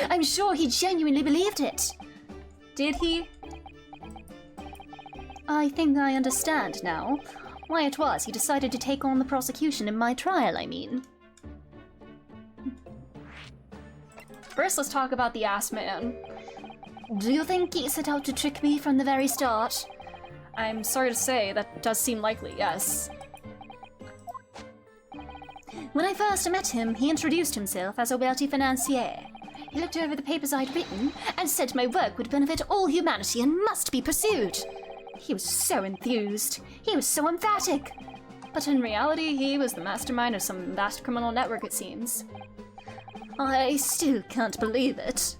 I'm sure he genuinely believed it. Did he? I think I understand now. Why it was he decided to take on the prosecution in my trial, I mean. First, let's talk about the ass man. Do you think he set out to trick me from the very start? I'm sorry to say, that does seem likely, yes. When I first met him, he introduced himself as a wealthy financier. He looked over the papers I'd written and said my work would benefit all humanity and must be pursued. He was so enthused. He was so emphatic. But in reality, he was the mastermind of some vast criminal network, it seems. I still can't believe it.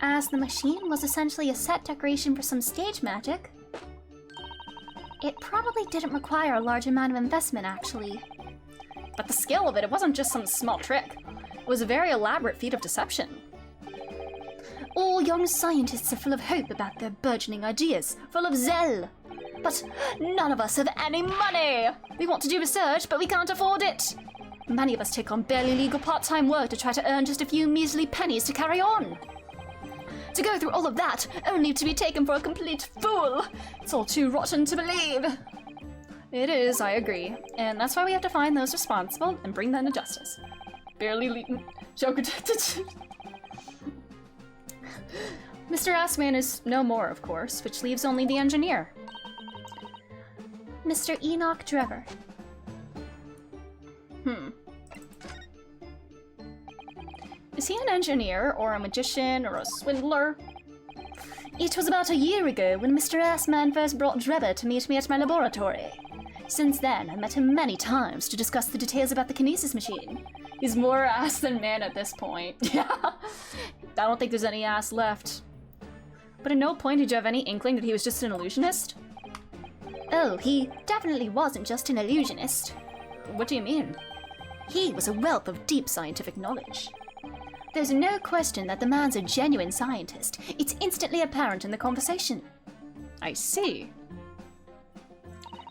As the machine was essentially a set decoration for some stage magic, it probably didn't require a large amount of investment, actually. But the skill of it, it wasn't just some small trick. It was a very elaborate feat of deception. All young scientists are full of hope about their burgeoning ideas, full of zeal. But none of us have any money! We want to do research, but we can't afford it. Many of us take on barely legal part-time work to try to earn just a few measly pennies to carry on. To go through all of that, only to be taken for a complete fool. It's all too rotten to believe. It is, I agree. And that's why we have to find those responsible and bring them to justice. Joker detected. Mr. Assman is no more, of course, which leaves only the engineer. Mr. Enoch Drever. Is he an engineer, or a magician, or a swindler? It was about a year ago when Mr. Assman first brought Drever to meet me at my laboratory. Since then, I've met him many times to discuss the details about the kinesis machine. He's more ass than man at this point. Yeah. I don't think there's any ass left. But at no point did you have any inkling that he was just an illusionist? Oh, he definitely wasn't just an illusionist. What do you mean? He was a wealth of deep scientific knowledge. There's no question that the man's a genuine scientist. It's instantly apparent in the conversation. I see.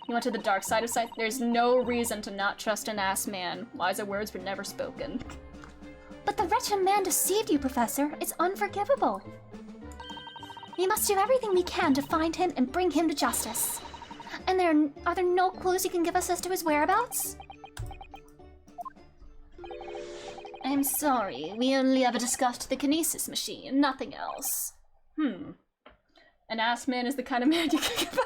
You went to the dark side of science? There's no reason to not trust an ass man. Wiser words were never spoken. But the wretched man deceived you, Professor. It's unforgivable. We must do everything we can to find him and bring him to justice. And are there no clues you can give us as to his whereabouts? I'm sorry, we only ever discussed the kinesis machine, nothing else. An ass man is the kind of man you can find.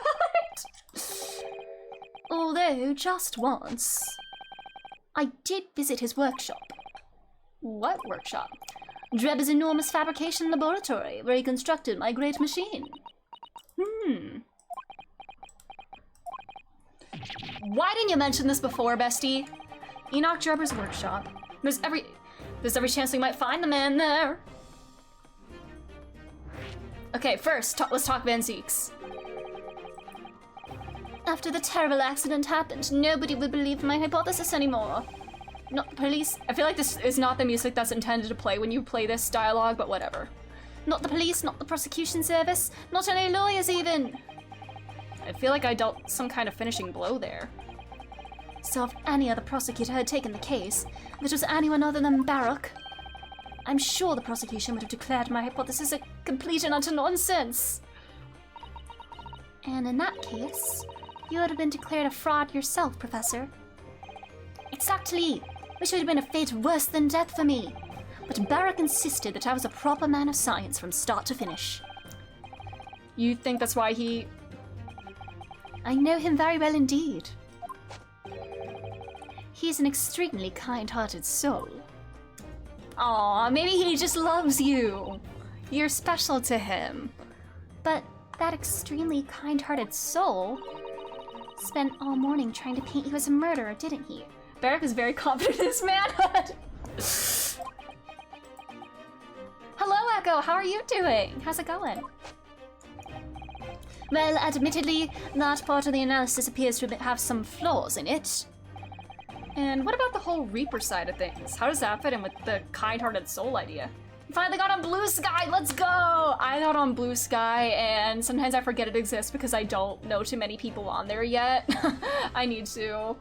Although, just once, I did visit his workshop. What workshop? Dreb's enormous fabrication laboratory, where he constructed my great machine. Why didn't you mention this before, bestie? Enoch Drebber's workshop. There's every chance we might find the man there. Okay, first, let's talk Van Zeeks. After the terrible accident happened, nobody would believe my hypothesis anymore. Not the police. I feel like this is not the music that's intended to play when you play this dialogue, but whatever. Not the police, not the prosecution service, not any lawyers even. I feel like I dealt some kind of finishing blow there. So if any other prosecutor had taken the case, if it was anyone other than Baruch, I'm sure the prosecution would have declared my hypothesis a complete and utter nonsense. And in that case, you would have been declared a fraud yourself, Professor. Exactly, which would have been a fate worse than death for me. But Baruch insisted that I was a proper man of science from start to finish. You think that's why he... I know him very well indeed. He's an extremely kind-hearted soul. Aw, maybe he just loves you. You're special to him. But that extremely kind-hearted soul spent all morning trying to paint you as a murderer, didn't he? Baruch is very confident in his manhood. Hello, Echo. How are you doing? How's it going? Well, admittedly, that part of the analysis appears to have some flaws in it. And what about the whole Reaper side of things? How does that fit in with the kind-hearted soul idea? Finally got on Blue Sky, let's go! I got on Blue Sky, and sometimes I forget it exists because I don't know too many people on there yet. I need to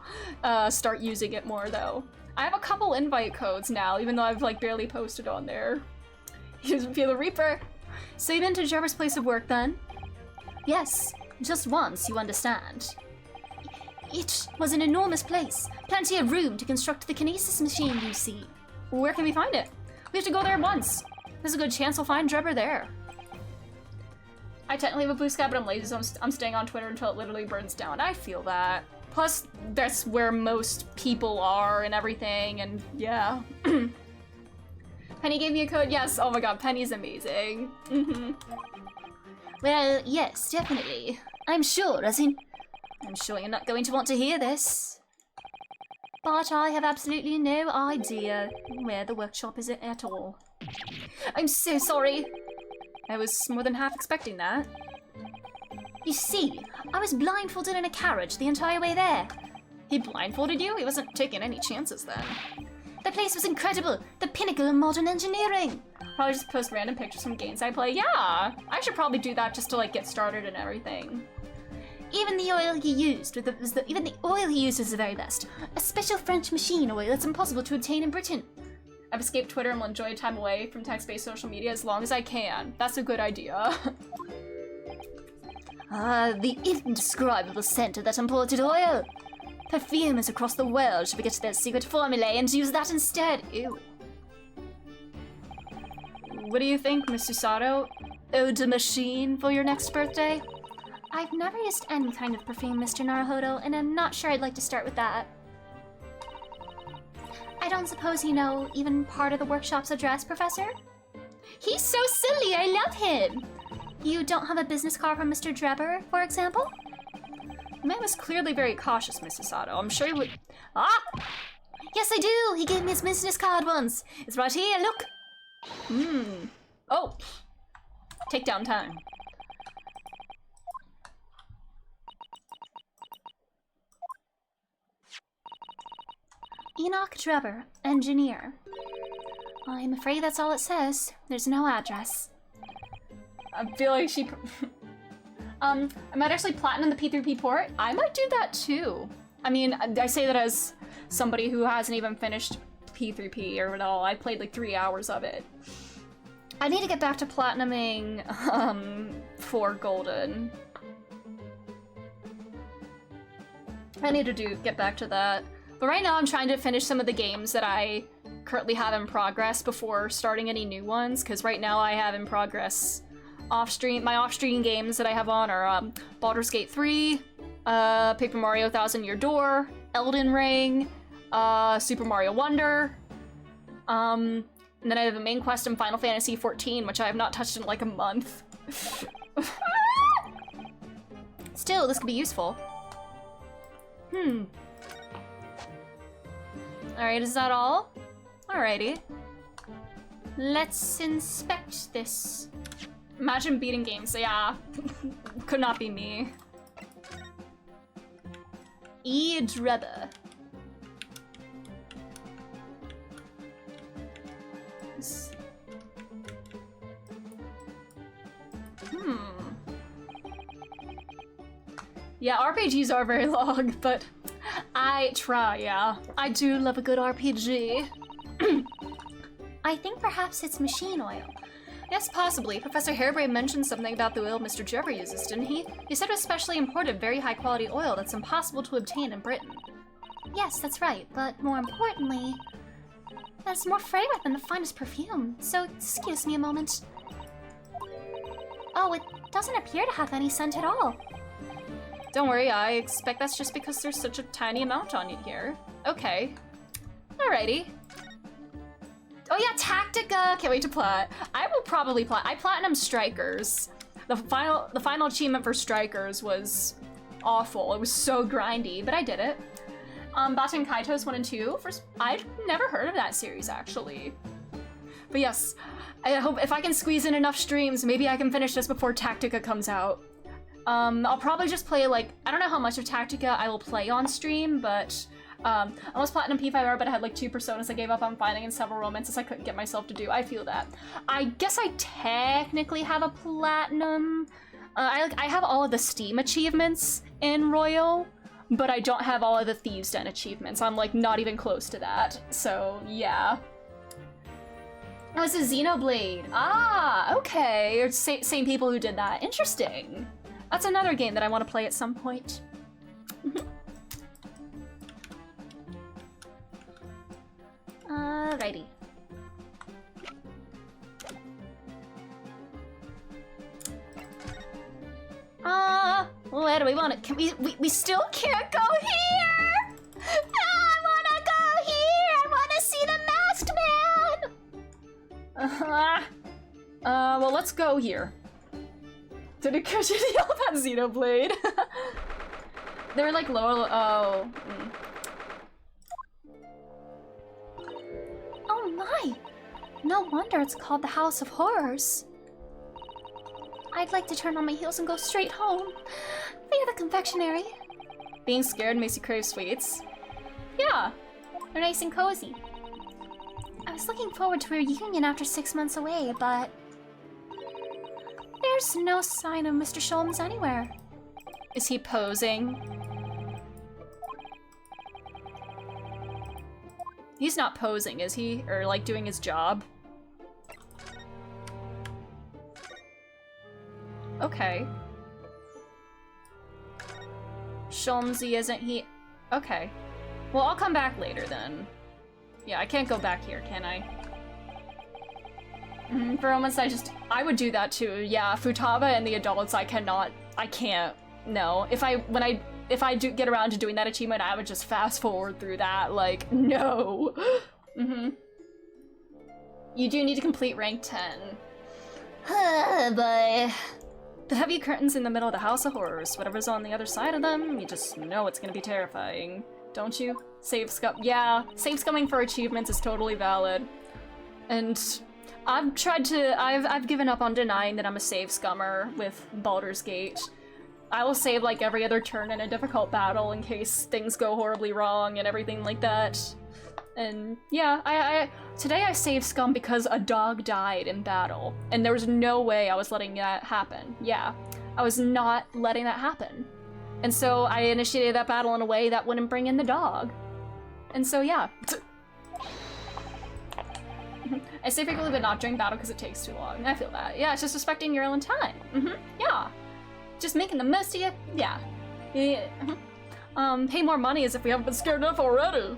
start using it more though. I have a couple invite codes now, even though I've like barely posted on there. You feel the Reaper. So you've been to Trevor's place of work then? Yes, just once, you understand. It was an enormous place. Plenty of room to construct the kinesis machine, you see. Where can we find it? We have to go there once. There's a good chance we'll find Drebber there. I technically have a Blue Sky, but I'm lazy, so I'm staying on Twitter until it literally burns down. I feel that. Plus, that's where most people are and everything, and yeah. Penny gave me a code. Yes, oh my god, Penny's amazing. Well, yes, definitely. I'm sure you're not going to want to hear this. But I have absolutely no idea where the workshop is at all. I'm so sorry. I was more than half expecting that. You see, I was blindfolded in a carriage the entire way there. He blindfolded you? He wasn't taking any chances then. The place was incredible, the pinnacle of modern engineering. Probably just post random pictures from games I play. Yeah, I should probably do that just to like get started and everything. Even the oil he used was the very best. A special French machine oil that's impossible to obtain in Britain. I've escaped Twitter and will enjoy time away from text-based social media as long as I can. That's a good idea. The indescribable scent of that imported oil. Perfumers across the world should forget their secret formulae and use that instead. Ew. What do you think, Miss Susato? Eau de machine for your next birthday? I've never used any kind of perfume, Mr. Naruhodo, and I'm not sure I'd like to start with that. I don't suppose you know even part of the workshop's address, Professor? He's so silly, I love him! You don't have a business card from Mr. Drebber, for example? The man was clearly very cautious, Miss Susato. I'm sure he would... Ah! Yes, I do! He gave me his business card once. It's right here, look! Oh! Takedown time. Enoch Drebber, engineer. I'm afraid that's all it says. There's no address. I feel like she... I might actually platinum the P3P port. I might do that too. I mean, I say that as somebody who hasn't even finished P3P or at all. I played like 3 hours of it. I need to get back to platinuming for Golden. I need to get back to that. But right now I'm trying to finish some of the games that I currently have in progress before starting any new ones, because right now I have in progress my off-stream games that I have on are Baldur's Gate 3, Paper Mario Thousand Year Door, Elden Ring, Super Mario Wonder, And then I have a main quest in Final Fantasy XIV, which I have not touched in like a month. Still, this could be useful. Alright, is that all? Alrighty. Let's inspect this. Imagine beating games, yeah. Could not be me. Eadreba. Yeah, RPGs are very long, but I try, yeah. I do love a good RPG. I think perhaps it's machine oil. Yes, possibly. Professor Harebrained mentioned something about the oil Mr. Jeffrey uses, didn't he? He said it was specially imported, very high-quality oil that's impossible to obtain in Britain. Yes, that's right, but more importantly, it's more fragrant than the finest perfume, so excuse me a moment. Oh, it doesn't appear to have any scent at all. Don't worry, I expect that's just because there's such a tiny amount on it here. Okay. Alrighty. Oh yeah, Tactica! Can't wait to plat. I will probably plat. I platinum Strikers. The final achievement for Strikers was awful. It was so grindy, but I did it. Baten Kaitos 1 and 2. I'd never heard of that series actually. But yes, I hope if I can squeeze in enough streams, maybe I can finish this before Tactica comes out. I'll probably just play like, I don't know how much of Tactica I will play on stream, but I was platinum P5R, but I had like 2 personas I gave up on finding and several romances I couldn't get myself to do. I feel that. I guess I technically have a platinum. I have all of the Steam achievements in Royal, but I don't have all of the Thieves' Den achievements. I'm like not even close to that. So yeah. Oh, it's a Xenoblade. Ah, okay. It's same people who did that. Interesting. That's another game that I want to play at some point. Alrighty. Where do we want it? Can we still can't go here! I wanna go here! I wanna see the Masked Man! Well, let's go here. Did it catch any of that Xenoblade? They were like lower. Oh. Oh my! No wonder it's called the House of Horrors. I'd like to turn on my heels and go straight home via the confectionery. Being scared makes you crave sweets. Yeah, they're nice and cozy. I was looking forward to a reunion after 6 months away, but there's no sign of Mr. Sholmes anywhere. Is he posing? He's not posing, is he? Or like doing his job? Okay. Sholmesy isn't he? Okay. Well, I'll come back later then. Yeah, I can't go back here, can I? For moments I would do that too. Yeah, Futaba and the adults I can't. No. If I do get around to doing that achievement, I would just fast forward through that, like, no. You do need to complete rank 10. But the heavy curtains in the middle of the House of Horrors, whatever's on the other side of them, you just know it's gonna be terrifying. Don't you? Save scum. Yeah, save scumming for achievements is totally valid. And I've given up on denying that I'm a save scummer with Baldur's Gate. I will save like every other turn in a difficult battle in case things go horribly wrong and everything like that. And yeah, today I saved scum because a dog died in battle, and there was no way I was letting that happen. Yeah, I was not letting that happen. And so I initiated that battle in a way that wouldn't bring in the dog. And so yeah. I say frequently but not during battle because it takes too long. I feel that. Yeah, it's just respecting your own time. Yeah. Just making the most of it. Yeah. Pay more money as if we haven't been scared enough already.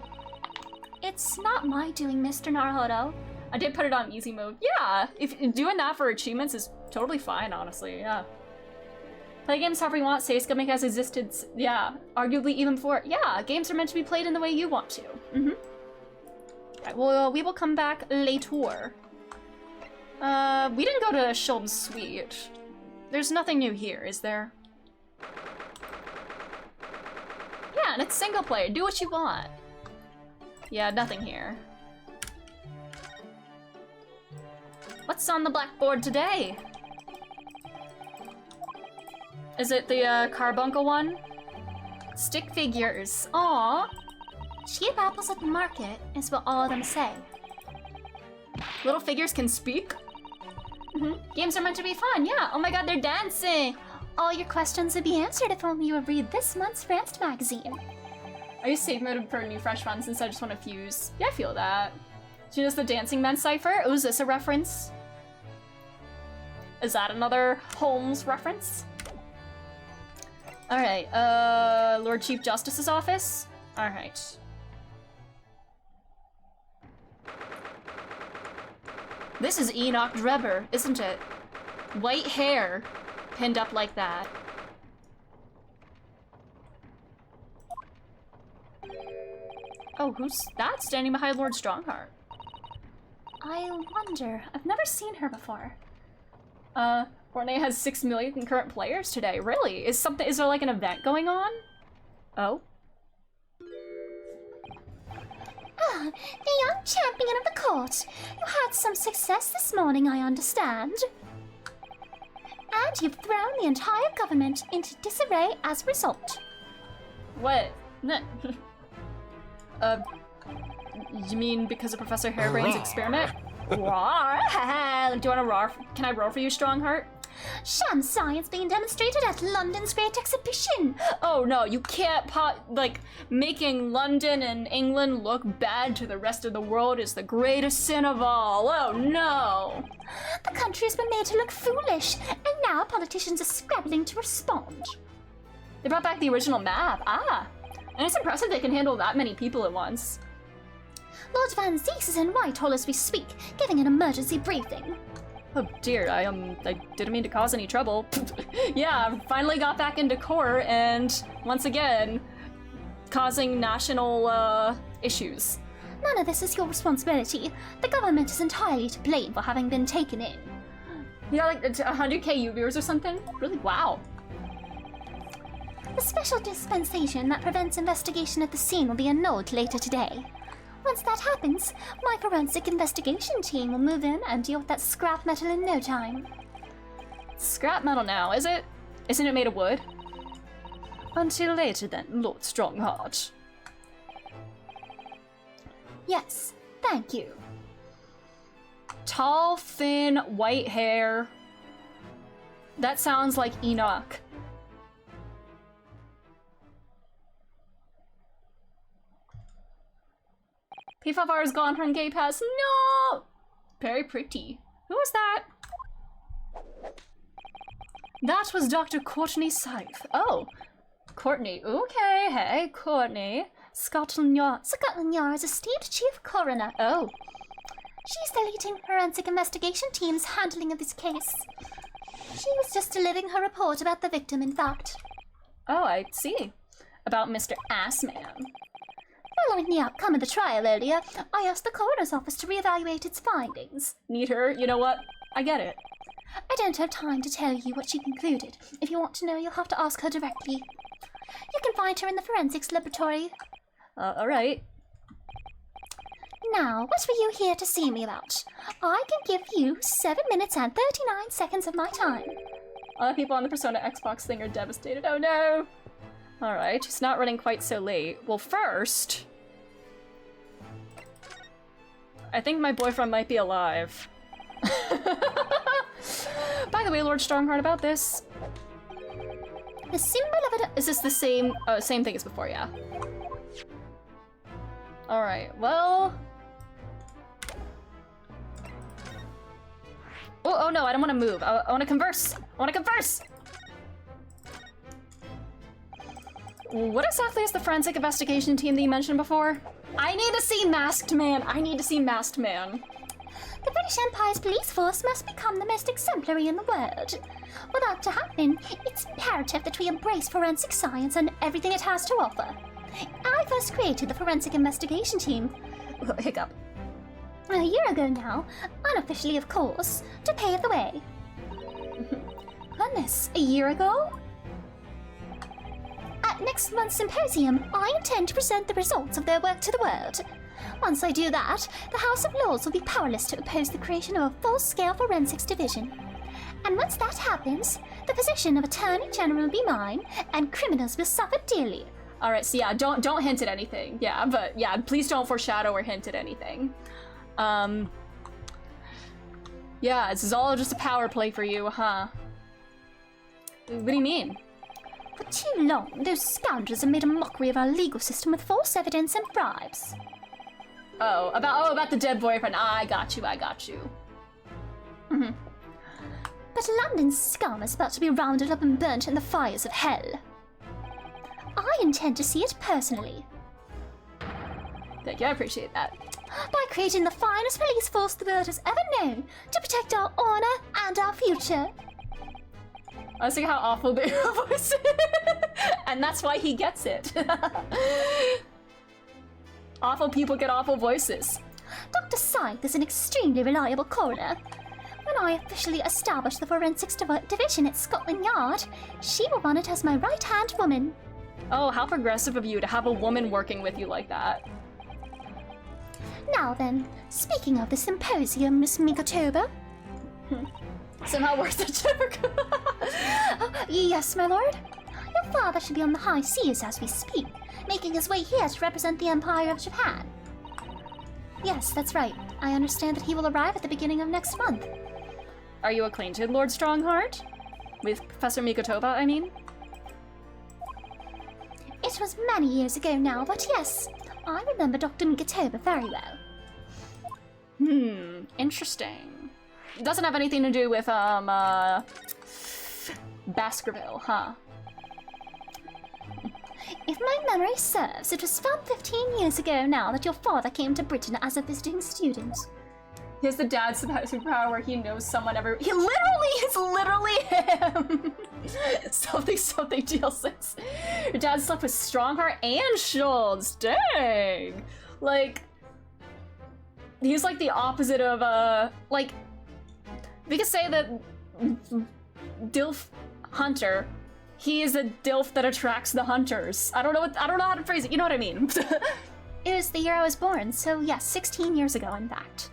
It's not my doing, Mr. Naruhodo. I did put it on easy mode. Yeah, if doing that for achievements is totally fine, honestly, yeah. Play games however you want, save scumming has existed, yeah, arguably even before. Yeah, games are meant to be played in the way you want to. Right, well, we will come back later. We didn't go to Sheldon's suite. There's nothing new here, is there? Yeah, and it's single player. Do what you want. Yeah, nothing here. What's on the blackboard today? Is it the carbuncle one? Stick figures. Aww. Cheap apples at the market is what all of them say. Little figures can speak? Games are meant to be fun, yeah. Oh my god, they're dancing. All your questions would be answered if only you would read this month's France magazine. I use safe mode for new fresh ones since I just want to fuse. Yeah, I feel that. She knows the Dancing Men cipher. Oh, is this a reference? Is that another Holmes reference? Alright, Lord Chief Justice's office? Alright. This is Enoch Drebber, isn't it? White hair, pinned up like that. Oh, who's that standing behind Lord Strongheart? I wonder. I've never seen her before. Fortnite has 6 million concurrent players today. Really? Is there like an event going on? Oh? Ah, the young champion of the court. You had some success this morning, I understand. And you've thrown the entire government into disarray as a result. What? You mean because of Professor Hairbrain's experiment? Roar! Do you want to roar? Can I roar for you, Strongheart? Sham science being demonstrated at London's Great Exhibition. Oh no, you can't making London and England look bad to the rest of the world is the greatest sin of all. Oh no! The country has been made to look foolish, and now politicians are scrabbling to respond. They brought back the original map. Ah! And it's impressive they can handle that many people at once. Lord Van Zees is in Whitehall as we speak, giving an emergency briefing. Oh dear, I didn't mean to cause any trouble. Yeah, finally got back into court and, once again, causing national, issues. None of this is your responsibility. The government is entirely to blame for having been taken in. Yeah, like 100k viewers or something? Really? Wow. The special dispensation that prevents investigation at the scene will be annulled later today. Once that happens, my forensic investigation team will move in and deal with that scrap metal in no time. Scrap metal now, is it? Isn't it made of wood? Until later then, Lord Strongheart. Yes, thank you. Tall, thin, white hair. That sounds like Enoch. P5R is gone from Gay Pass. No! Very pretty. Who was that? That was Dr. Courtney Scythe. Oh, Courtney. Okay, hey, Courtney. Scotland Yard's esteemed chief coroner. Oh. She's the leading forensic investigation team's handling of this case. She was just delivering her report about the victim, in fact. Oh, I see. About Mr. Assman. Following the outcome of the trial earlier, I asked the coroner's office to reevaluate its findings. Need her? You know what? I get it. I don't have time to tell you what she concluded. If you want to know, you'll have to ask her directly. You can find her in the forensics laboratory. Alright. Now, what were you here to see me about? I can give you 7 minutes and 39 seconds of my time. All the people on the Persona Xbox thing are devastated. Oh no! Alright, it's not running quite so late. Well, first... I think my boyfriend might be alive. By the way, Lord Strongheart, about this... The symbol of it... Is this the same... Oh, same thing as before, yeah. Alright, well... Oh no, I don't want to move. I want to converse. I want to converse! What exactly is the forensic investigation team that you mentioned before? I need to see Masked Man. I need to see Masked Man. The British Empire's police force must become the most exemplary in the world. For that to happen, it's imperative that we embrace forensic science and everything it has to offer. I first created the forensic investigation team. Hiccup. A year ago now, unofficially of course, to pave the way. Goodness, a year ago? At next month's symposium, I intend to present the results of their work to the world. Once I do that, the House of Lords will be powerless to oppose the creation of a full-scale forensics division. And once that happens, the position of Attorney General will be mine, and criminals will suffer dearly. Alright, so yeah, don't hint at anything. Yeah, but yeah, please don't foreshadow or hint at anything. Yeah, this is all just a power play for you, huh? What do you mean? For too long, those scoundrels have made a mockery of our legal system with false evidence and bribes. Oh, about the dead boyfriend. I got you. Mm-hmm. But London's scum is about to be rounded up and burnt in the fires of hell. I intend to see it personally. Thank you, I appreciate that. By creating the finest police force the world has ever known to protect our honor and our future. I was thinking how awful the voice is. And that's why he gets it. Awful people get awful voices. Dr. Scythe is an extremely reliable coroner. When I officially establish the forensics division at Scotland Yard, she will run it as my right-hand woman. Oh, how progressive of you to have a woman working with you like that. Now then, speaking of the symposium, Miss Mikotoba. Somehow worse than Jericho. Yes, my lord. Your father should be on the high seas as we speak, making his way here to represent the Empire of Japan. Yes, that's right. I understand that he will arrive at the beginning of next month. Are you acquainted, Lord Strongheart? With Professor Mikotoba, I mean? It was many years ago now, but yes, I remember Dr. Mikotoba very well. Interesting. Doesn't have anything to do with, Baskerville, huh? If my memory serves, it was about 15 years ago now that your father came to Britain as a visiting student. He has the dad superpower where he knows someone ever. It's literally him! something GL6. Your dad slept with Strongheart and Schultz. Dang! Like, he's like the opposite of, like, we could say that Dilf Hunter, he is a Dilf that attracts the hunters. I don't know how to phrase it, you know what I mean? It was the year I was born, so yes, 16 years ago in fact.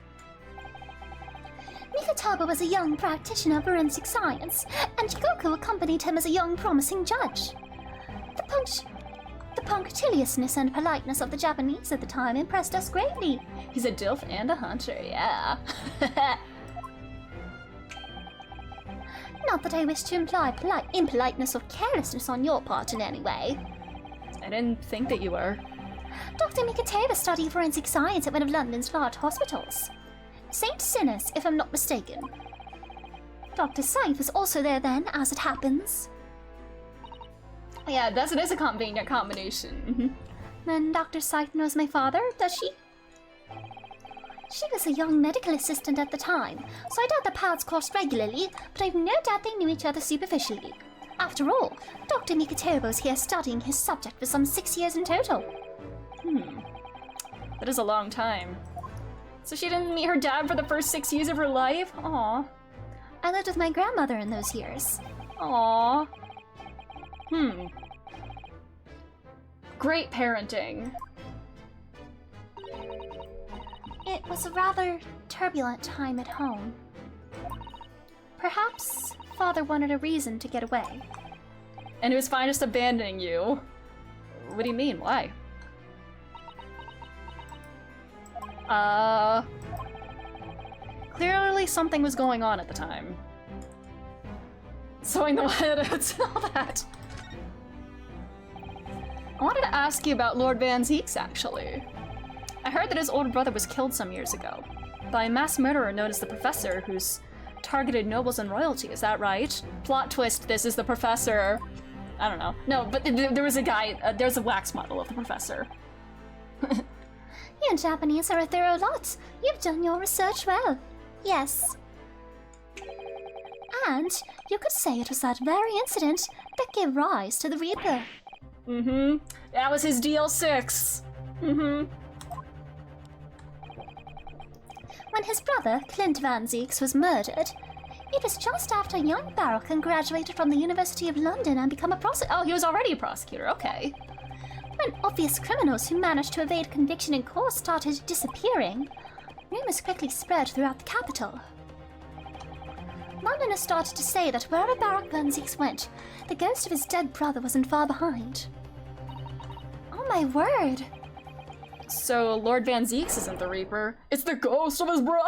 Mikotoba was a young practitioner of forensic science, and Jikoku accompanied him as a young promising judge. The punctiliousness and politeness of the Japanese at the time impressed us greatly. He's a Dilf and a hunter, yeah. Not that I wish to imply impoliteness or carelessness on your part in any way. I didn't think that you were. Dr. Mikotoba studied forensic science at one of London's large hospitals. St. Sinner's, if I'm not mistaken. Dr. Scythe was also there then, as it happens. Yeah, it is a convenient combination. Then Dr. Scythe knows my father, does she? She was a young medical assistant at the time, so I doubt the paths crossed regularly, but I've no doubt they knew each other superficially. After all, Dr. Mikotoba was here studying his subject for some 6 years in total. That is a long time. So she didn't meet her dad for the first 6 years of her life? Aww. I lived with my grandmother in those years. Aww. Great parenting. It was a rather turbulent time at home. Perhaps Father wanted a reason to get away. And it was fine just abandoning you. What do you mean? Why? Clearly something was going on at the time. Sewing the wideouts and all that. I wanted to ask you about Lord Van Zeeks, actually. I heard that his older brother was killed some years ago by a mass murderer known as the Professor, who's targeted nobles and royalty, is that right? Plot twist, this is the Professor. I don't know. No, but there was a guy, there's a wax model of the Professor. You Japanese are a thorough lot. You've done your research well. Yes. And you could say it was that very incident that gave rise to the Reaper. That was his DL6. When his brother, Clint Van Zieks, was murdered, it was just after young Barrowkin graduated from the University of London and become a prosecutor. Oh, he was already a prosecutor, okay. When obvious criminals who managed to evade conviction in court started disappearing, rumors quickly spread throughout the capital. Londoners started to say that wherever Barak Van Zieks went, the ghost of his dead brother wasn't far behind. Oh my word! So Lord Van Zieks isn't the Reaper. It's the ghost of his brother!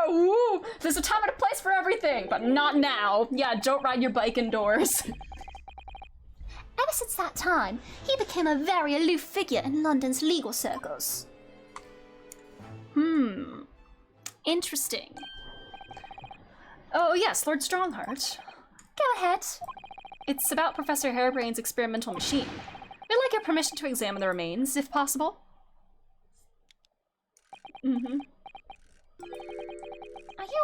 Woo! There's a time and a place for everything, but not now. Yeah, don't ride your bike indoors. Ever since that time, he became a very aloof figure in London's legal circles. Interesting. Oh yes, Lord Strongheart. Go ahead. It's about Professor Harebrain's experimental machine. We'd like your permission to examine the remains, if possible. Are you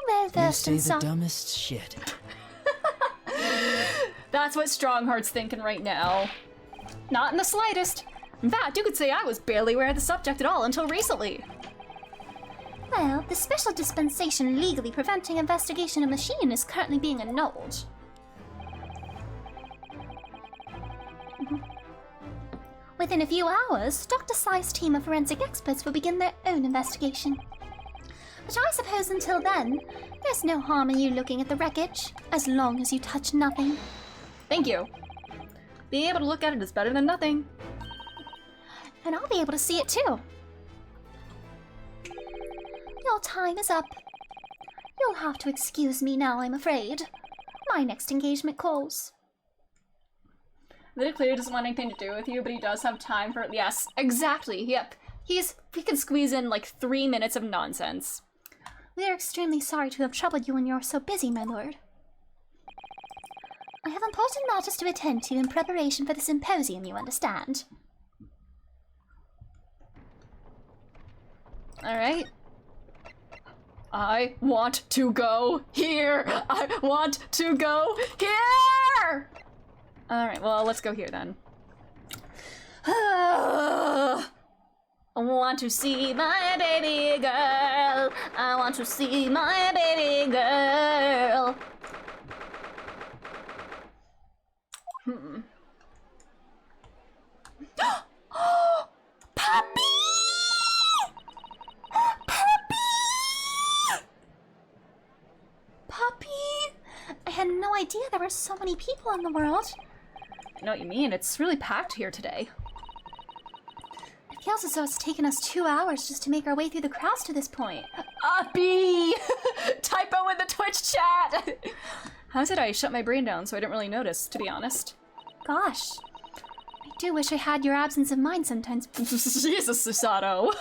well You versed say in the some... dumbest shit. That's what Strongheart's thinking right now. Not in the slightest. In fact, you could say I was barely aware of the subject at all until recently. Well, the special dispensation legally preventing investigation of machine is currently being annulled. Within a few hours, Dr. Sai's team of forensic experts will begin their own investigation. But I suppose until then, there's no harm in you looking at the wreckage, as long as you touch nothing. Thank you. Being able to look at it is better than nothing. And I'll be able to see it too. Your time is up. You'll have to excuse me now, I'm afraid. My next engagement calls. Literally clearly doesn't want anything to do with you, but he does have time for it. Yes, exactly. Yep. He can squeeze in like 3 minutes of nonsense. We are extremely sorry to have troubled you when you're so busy, my lord. I have important matters to attend to in preparation for the symposium, you understand. Alright. I want to go here! I want to go here! Alright, well, let's go here then. I want to see my baby girl. I want to see my baby girl. Puppy! Puppy! I had no idea there were so many people in the world. I know what you mean. It's really packed here today. It feels as though it's taken us 2 hours just to make our way through the crowds to this point. Uppy! Typo in the Twitch chat! How's it I shut my brain down so I didn't really notice, to be honest? Gosh. I do wish I had your absence of mind sometimes. Jesus, Susato.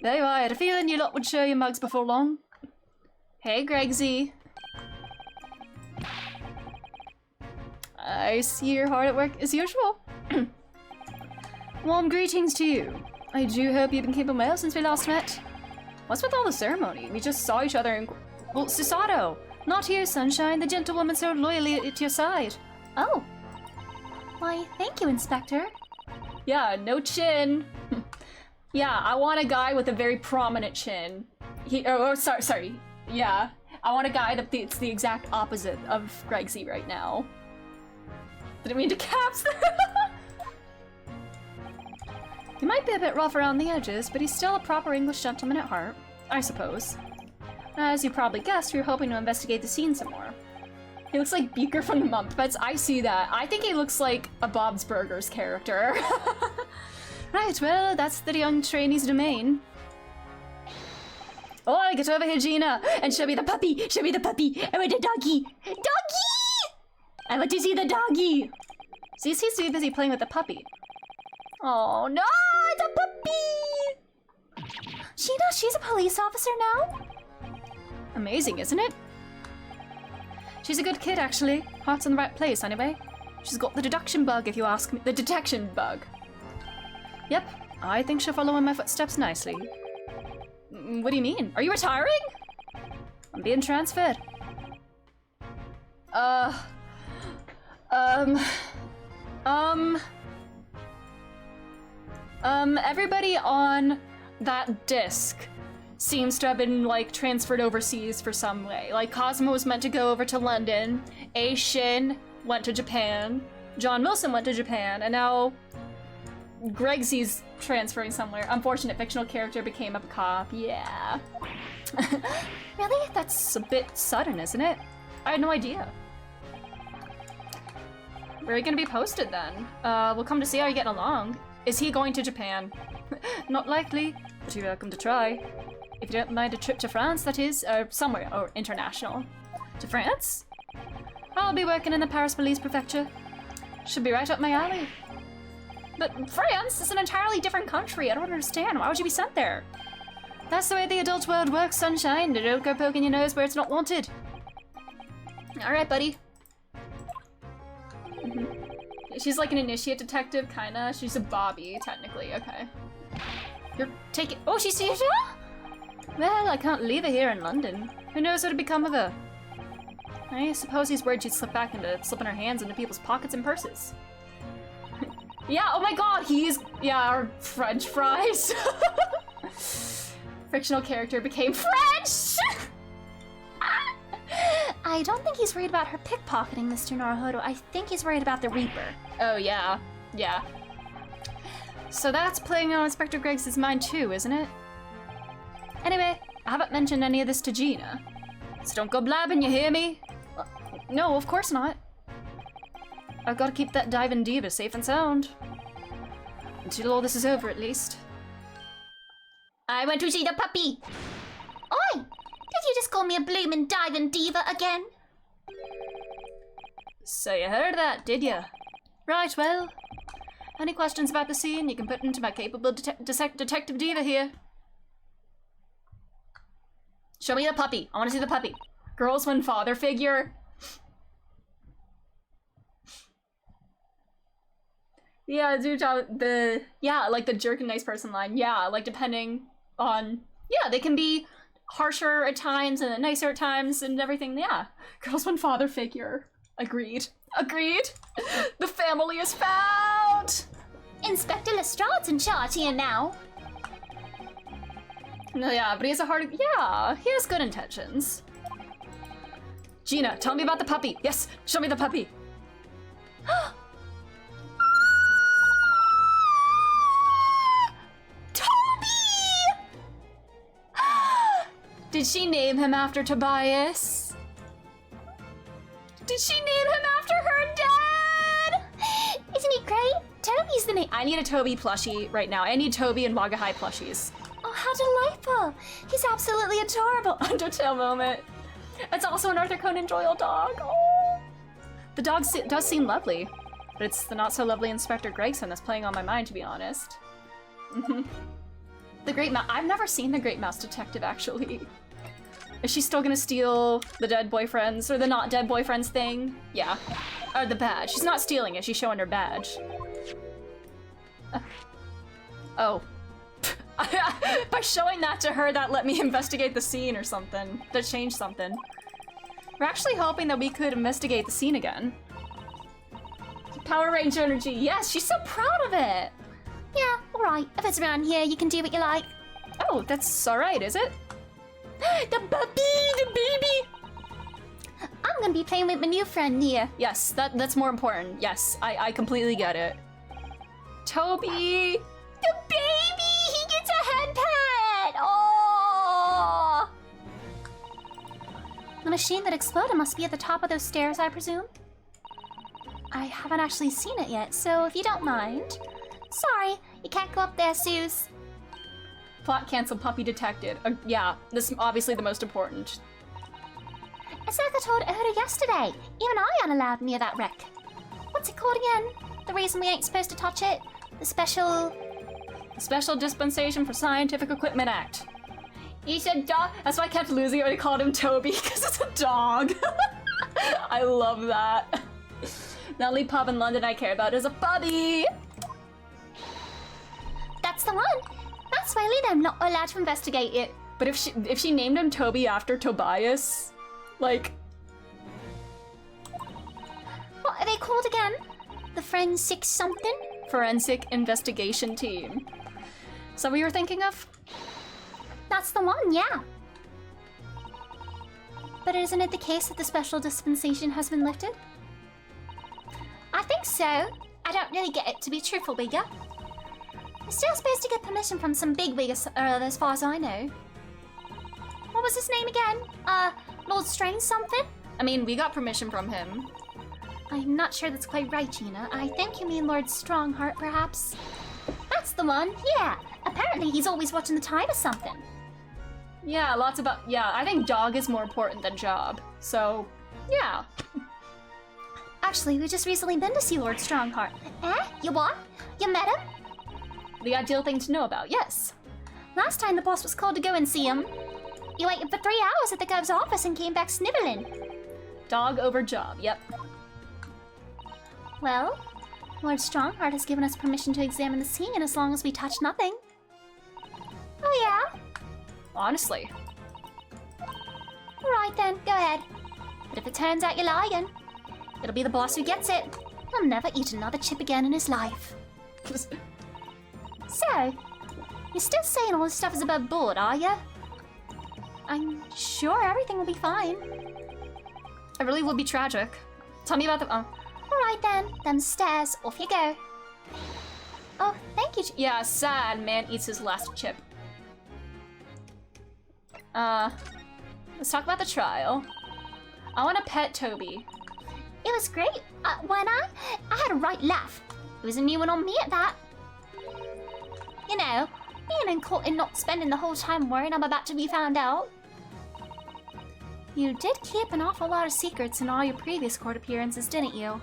There you are. I had a feeling you lot would share your mugs before long. Hey, Gregsy. I see you're hard at work as usual. Warm greetings to you. I do hope you've been keeping well since we last met. What's with all the ceremony? We just saw each other in... Well, Susato! Not you, Sunshine. The gentlewoman so loyally at your side. Oh. Why, thank you, Inspector. Yeah, no chin. Yeah, I want a guy with a very prominent chin. Sorry. Yeah, I want a guy that's the exact opposite of Gregsy right now. Didn't mean to caps. He might be a bit rough around the edges, but he's still a proper English gentleman at heart, I suppose. As you probably guessed, we were hoping to investigate the scene some more. He looks like Beaker from the Muppets. I see that. I think he looks like a Bob's Burgers character. Right, well, that's the young trainee's domain. Oh, get over here, Gina, and show me the puppy. Show me the puppy. I want the doggy. Doggy! I want to see the doggy. So he seems to be busy playing with the puppy. Oh no, it's a puppy! Sheena, she's a police officer now? Amazing, isn't it? She's a good kid, actually. Heart's in the right place, anyway. She's got the deduction bug, if you ask me. The detection bug. Yep, I think she'll follow in my footsteps nicely. What do you mean? Are you retiring? I'm being transferred. Everybody on that disc seems to have been like transferred overseas for some way. Like Cosmo was meant to go over to London, A. Shin went to Japan, John Wilson went to Japan, and now Gregsy's transferring somewhere. Unfortunate fictional character became a cop. Yeah. Really? That's a bit sudden, isn't it? I had no idea. Where are you gonna be posted then? We'll come to see how you're getting along. Is he going to Japan? Not likely, but you're welcome to try. If you don't mind a trip to France, that is, somewhere, or international. To France? I'll be working in the Paris Police Prefecture. Should be right up my alley. But France is an entirely different country. I don't understand. Why would you be sent there? That's the way the adult world works, sunshine. Don't go poking your nose where it's not wanted. Alright, buddy. She's like an initiate detective, kinda. She's a Bobby, technically. Okay. You're taking. Oh, she's here? Well, I can't leave her here in London. Who knows what'd become of her? I suppose he's worried she'd slip back into slipping her hands into people's pockets and purses. Yeah, oh my god, he's. Yeah, our French fries. Fictional character became French! I don't think he's worried about her pickpocketing, Mr. Naruhodo. I think he's worried about the Reaper. Oh, yeah. Yeah. So that's playing on Inspector Greggs' mind too, isn't it? Anyway, I haven't mentioned any of this to Gina. So don't go blabbing, you hear me? No, of course not. I've got to keep that diving diva safe and sound. Until all this is over, at least. I want to see the puppy. Oi! Did you just call me a bloomin' diving diva again? So you heard that, did ya? Right, well. Any questions about the scene, you can put into my capable detective diva here. Show me the puppy. I want to see the puppy. Girls when father figure. Yeah, dude, like the jerk and nice person line. Yeah, like depending on, yeah, they can be harsher at times and nicer at times and everything. Yeah, girls when father figure. Agreed. Agreed. The family is found. Inspector Lestrade's in charge here now. No, yeah, but he has a heart. Yeah, he has good intentions. Gina, tell me about the puppy. Yes, show me the puppy. Did she name him after Tobias? Did she name him after her dad? Isn't he great? Toby's the name. I need a Toby plushie right now. I need Toby and Waga High plushies. Oh, how delightful. He's absolutely adorable. Undertale moment. It's also an Arthur Conan Doyle dog. Oh. The dog does seem lovely, but it's the not so lovely Inspector Gregson that's playing on my mind, to be honest. The Great Mouse. I've never seen the Great Mouse Detective, actually. Is she still gonna steal the dead boyfriends or the not dead boyfriends thing? Yeah. Or the badge. She's not stealing it, she's showing her badge. Oh. By showing that to her, that let me investigate the scene or something. That changed something. We're actually hoping that we could investigate the scene again. Power Range energy. Yes, she's so proud of it. Yeah, alright. If it's around here, you can do what you like. Oh, that's alright, is it? The puppy! The baby! I'm gonna be playing with my new friend here. Yes, that's more important. Yes, I completely get it. Toby! The baby! He gets a head pet! Oh! The machine that exploded must be at the top of those stairs, I presume? I haven't actually seen it yet, so if you don't mind. Sorry, you can't go up there, Suze. Plot cancel, puppy detected. Yeah, this is obviously the most important. It's like I told Oda yesterday. Even I ain't allowed near that wreck. What's it called again? The reason we ain't supposed to touch it? The Special Dispensation for Scientific Equipment Act. He said dog. That's why I kept losing it when I called him Toby, because it's a dog. I love that. The only pub in London I care about is a puppy. That's the one. That's why I'm not allowed to investigate it. But if she named him Toby after Tobias, like, what are they called again? The Forensic something? Forensic Investigation Team. Is that what you were thinking of? That's the one, yeah. But isn't it the case that the special dispensation has been lifted? I think so. I don't really get it, to be truthful, Bigger. You're still supposed to get permission from some bigwig as far as I know. What was his name again? Lord Strange something? I mean, we got permission from him. I'm not sure that's quite right, Gina. I think you mean Lord Strongheart, perhaps? That's the one, yeah. Apparently he's always watching the time or something. Yeah, lots about. Yeah, I think dog is more important than job. So, yeah. Actually, we just recently been to see Lord Strongheart. Eh? You what? You met him? The ideal thing to know about, yes. Last time the boss was called to go and see him. You waited for 3 hours at the gov's office and came back sniveling. Dog over job, yep. Well, Lord Strongheart has given us permission to examine the scene as long as we touch nothing. Oh yeah? Honestly. Right then, go ahead. But if it turns out you're lying, it'll be the boss who gets it. He'll never eat another chip again in his life. So, you're still saying all this stuff is above board, are you? I'm sure everything will be fine. It really would be tragic. Tell me about the. Alright then, them stairs, off you go. Oh, thank you. Yeah, sad man eats his last chip. Let's talk about the trial. I want to pet Toby. It was great. When I had a right laugh. It was a new one on me at that. You know, being in court and not spending the whole time worrying I'm about to be found out. You did keep an awful lot of secrets in all your previous court appearances, didn't you?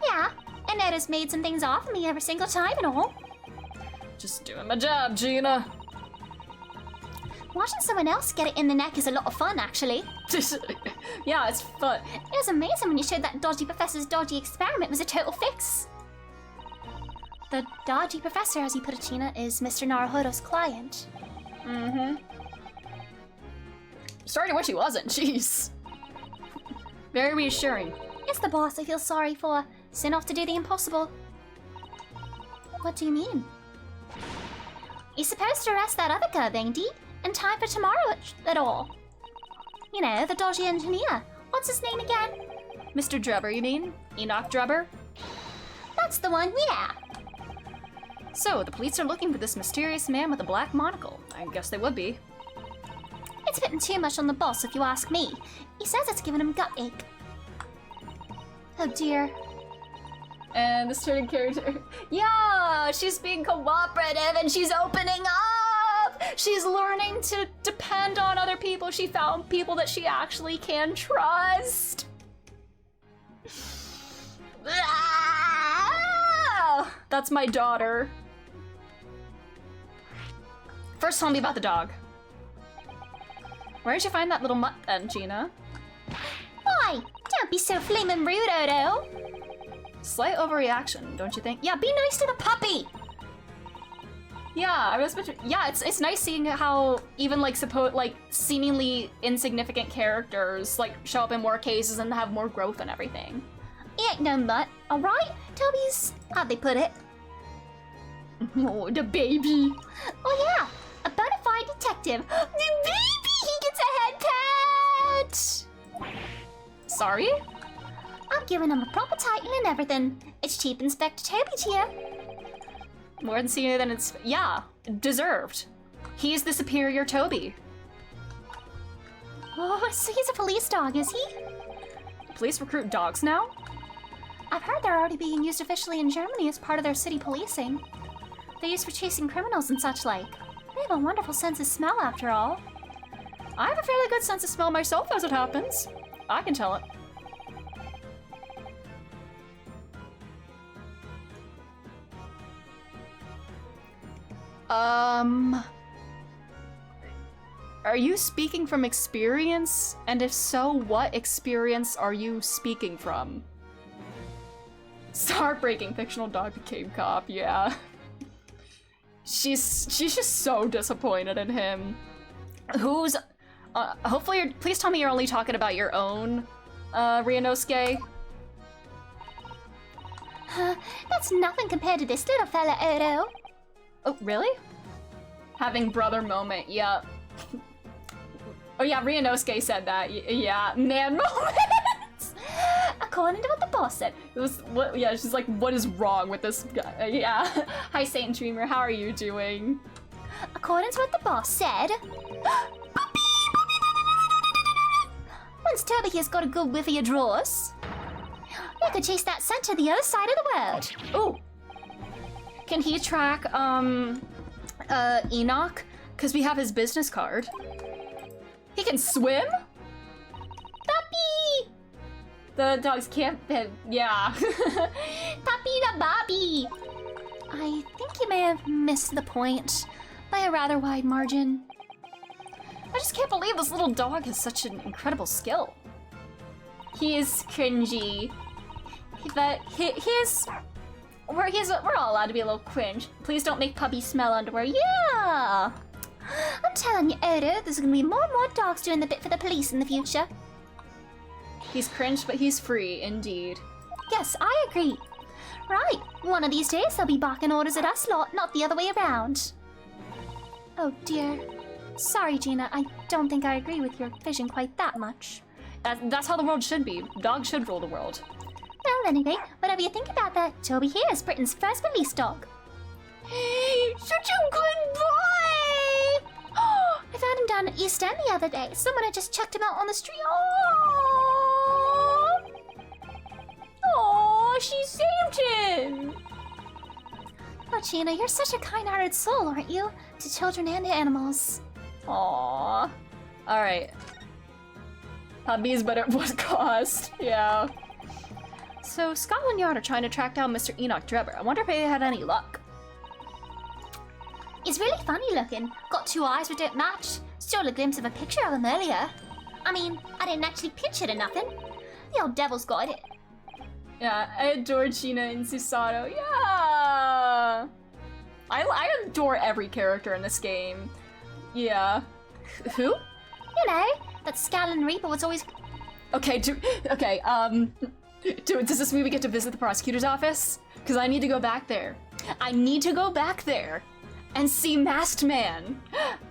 Yeah, and Ed has made some things off of me every single time and all. Just doing my job, Gina. Watching someone else get it in the neck is a lot of fun, actually. Yeah, it's fun. It was amazing when you showed that dodgy professor's dodgy experiment was a total fix. The dodgy professor, as you put it, Gina, is Mr. Naruhodo's client. Mm-hmm. Sorry to wish he wasn't, jeez. Very reassuring. It's the boss I feel sorry for. Sent off to do the impossible. What do you mean? You're supposed to arrest that other cub, ain't he? In time for tomorrow at all. You know, the dodgy engineer. What's his name again? Mr. Drebber, you mean? Enoch Drebber? That's the one, yeah. So, the police are looking for this mysterious man with a black monocle. I guess they would be. It's putting too much on the boss, if you ask me. He says it's giving him gut ache. Oh dear. And the student character, yeah, she's being cooperative and she's opening up. She's learning to depend on other people. She found people that she actually can trust. That's my daughter. First, tell me about the dog. Where did you find that little mutt then, Gina? Why? Don't be so flaming rude, Odo. Slight overreaction, don't you think? Yeah, be nice to the puppy. Yeah, I was. Yeah, it's nice seeing how even like seemingly insignificant characters like show up in more cases and have more growth and everything. He ain't no mutt, all right? Toby's, how'd they put it? Oh, the baby. Oh yeah, a bona fide detective. The baby, he gets a head pat. Sorry? I'm giving him a proper title and everything. It's Chief Inspector Toby to you. More than senior than it's yeah, deserved. He's the superior Toby. Oh, so he's a police dog, is he? Police recruit dogs now? I've heard they're already being used officially in Germany as part of their city policing. They're used for chasing criminals and such like. They have a wonderful sense of smell after all. I have a fairly good sense of smell myself as it happens. I can tell it. Are you speaking from experience? And if so, what experience are you speaking from? Heartbreaking, fictional dog became cop, yeah. She's just so disappointed in him. Who's, hopefully please tell me you're only talking about your own, Ryunosuke. That's nothing compared to this little fella, Odo. Oh, really? Having brother moment, yep. Oh yeah, Ryunosuke said that. Yeah, man moments. According to what the boss said. It was what? Yeah, she's like, what is wrong with this guy? Yeah. Hi, Saint Dreamer. How are you doing? According to what the boss said. Once Toby has got a good whiff of your drawers, you could chase that scent to the other side of the world. Oh. Can he track Enoch? Because we have his business card. He can swim? Puppy! The dogs can't fit. Yeah. Puppy the Bobby! I think you may have missed the point by a rather wide margin. I just can't believe this little dog has such an incredible skill. He is cringy. But we're all allowed to be a little cringe. Please don't make Puppy smell underwear. Yeah! I'm telling you, Odo, there's gonna be more and more dogs doing the bit for the police in the future. He's cringe, but he's free, indeed. Yes, I agree. Right, one of these days they'll be barking orders at us lot, not the other way around. Oh dear. Sorry, Gina, I don't think I agree with your vision quite that much. That's how the world should be. Dogs should rule the world. Well, anyway, whatever you think about that, Toby here is Britain's first police dog. Such a good boy! I found him down at East End the other day. Someone had just chucked him out on the street. Oh, she saved him! Oh, Gina, you're such a kind-hearted soul, aren't you? To children and to animals. Aww. Alright. Puppies, but at what cost? Yeah. So, Scotland Yard are trying to track down Mr. Enoch Drebber. I wonder if they had any luck. He's really funny looking. Got two eyes that don't match. Stole a glimpse of a picture of him earlier. I mean, I didn't actually pitch it or nothing. The old devil's got it. Yeah, I adore Gina and Susato. Yeah! I adore every character in this game. Yeah. Who? You know, that Scowling Reaper was always... Okay, does this mean we get to visit the prosecutor's office? Because I need to go back there. I need to go back there and see Masked Man.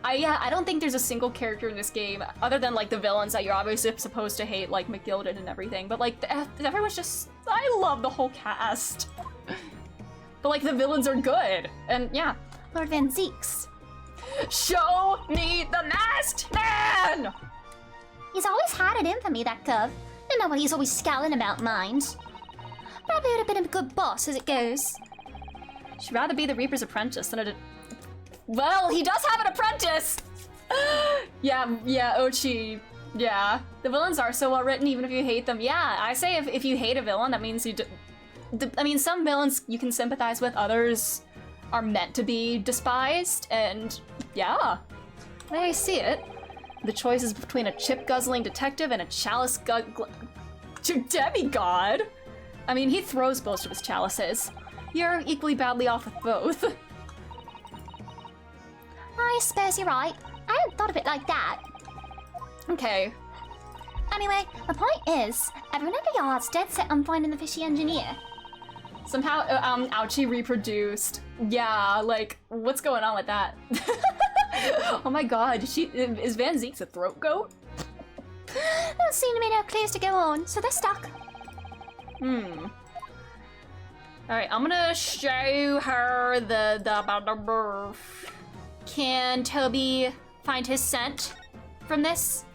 I don't think there's a single character in this game, other than like the villains that you're obviously supposed to hate, like McGilden and everything, but like everyone's just, I love the whole cast. But like the villains are good, and yeah. Lord Van Zeeks. Show me the Masked Man! He's always had it in for me, that cub. Don't know what he's always scowling about, mind. Probably would have been a good boss as it goes. She'd rather be the Reaper's apprentice than a... Well, he does have an apprentice! yeah, Ochi. Yeah. The villains are so well written even if you hate them. Yeah, I say if you hate a villain, that means you... I mean, some villains you can sympathize with, others are meant to be despised, and yeah. I see it. The choice is between a chip-guzzling detective and a chalice demigod. I mean, he throws most of his chalices. You're equally badly off with both. I suppose you're right. I hadn't thought of it like that. Okay. Anyway, the point is, everyone at the yard's dead set on finding the fishy engineer. Somehow, Ouchie reproduced. Yeah, like, what's going on with that? Oh my god, is Van Zeek's a throat goat? Don't seem to be no clues to go on, so they're stuck. Alright, I'm gonna show her the Can Toby find his scent from this?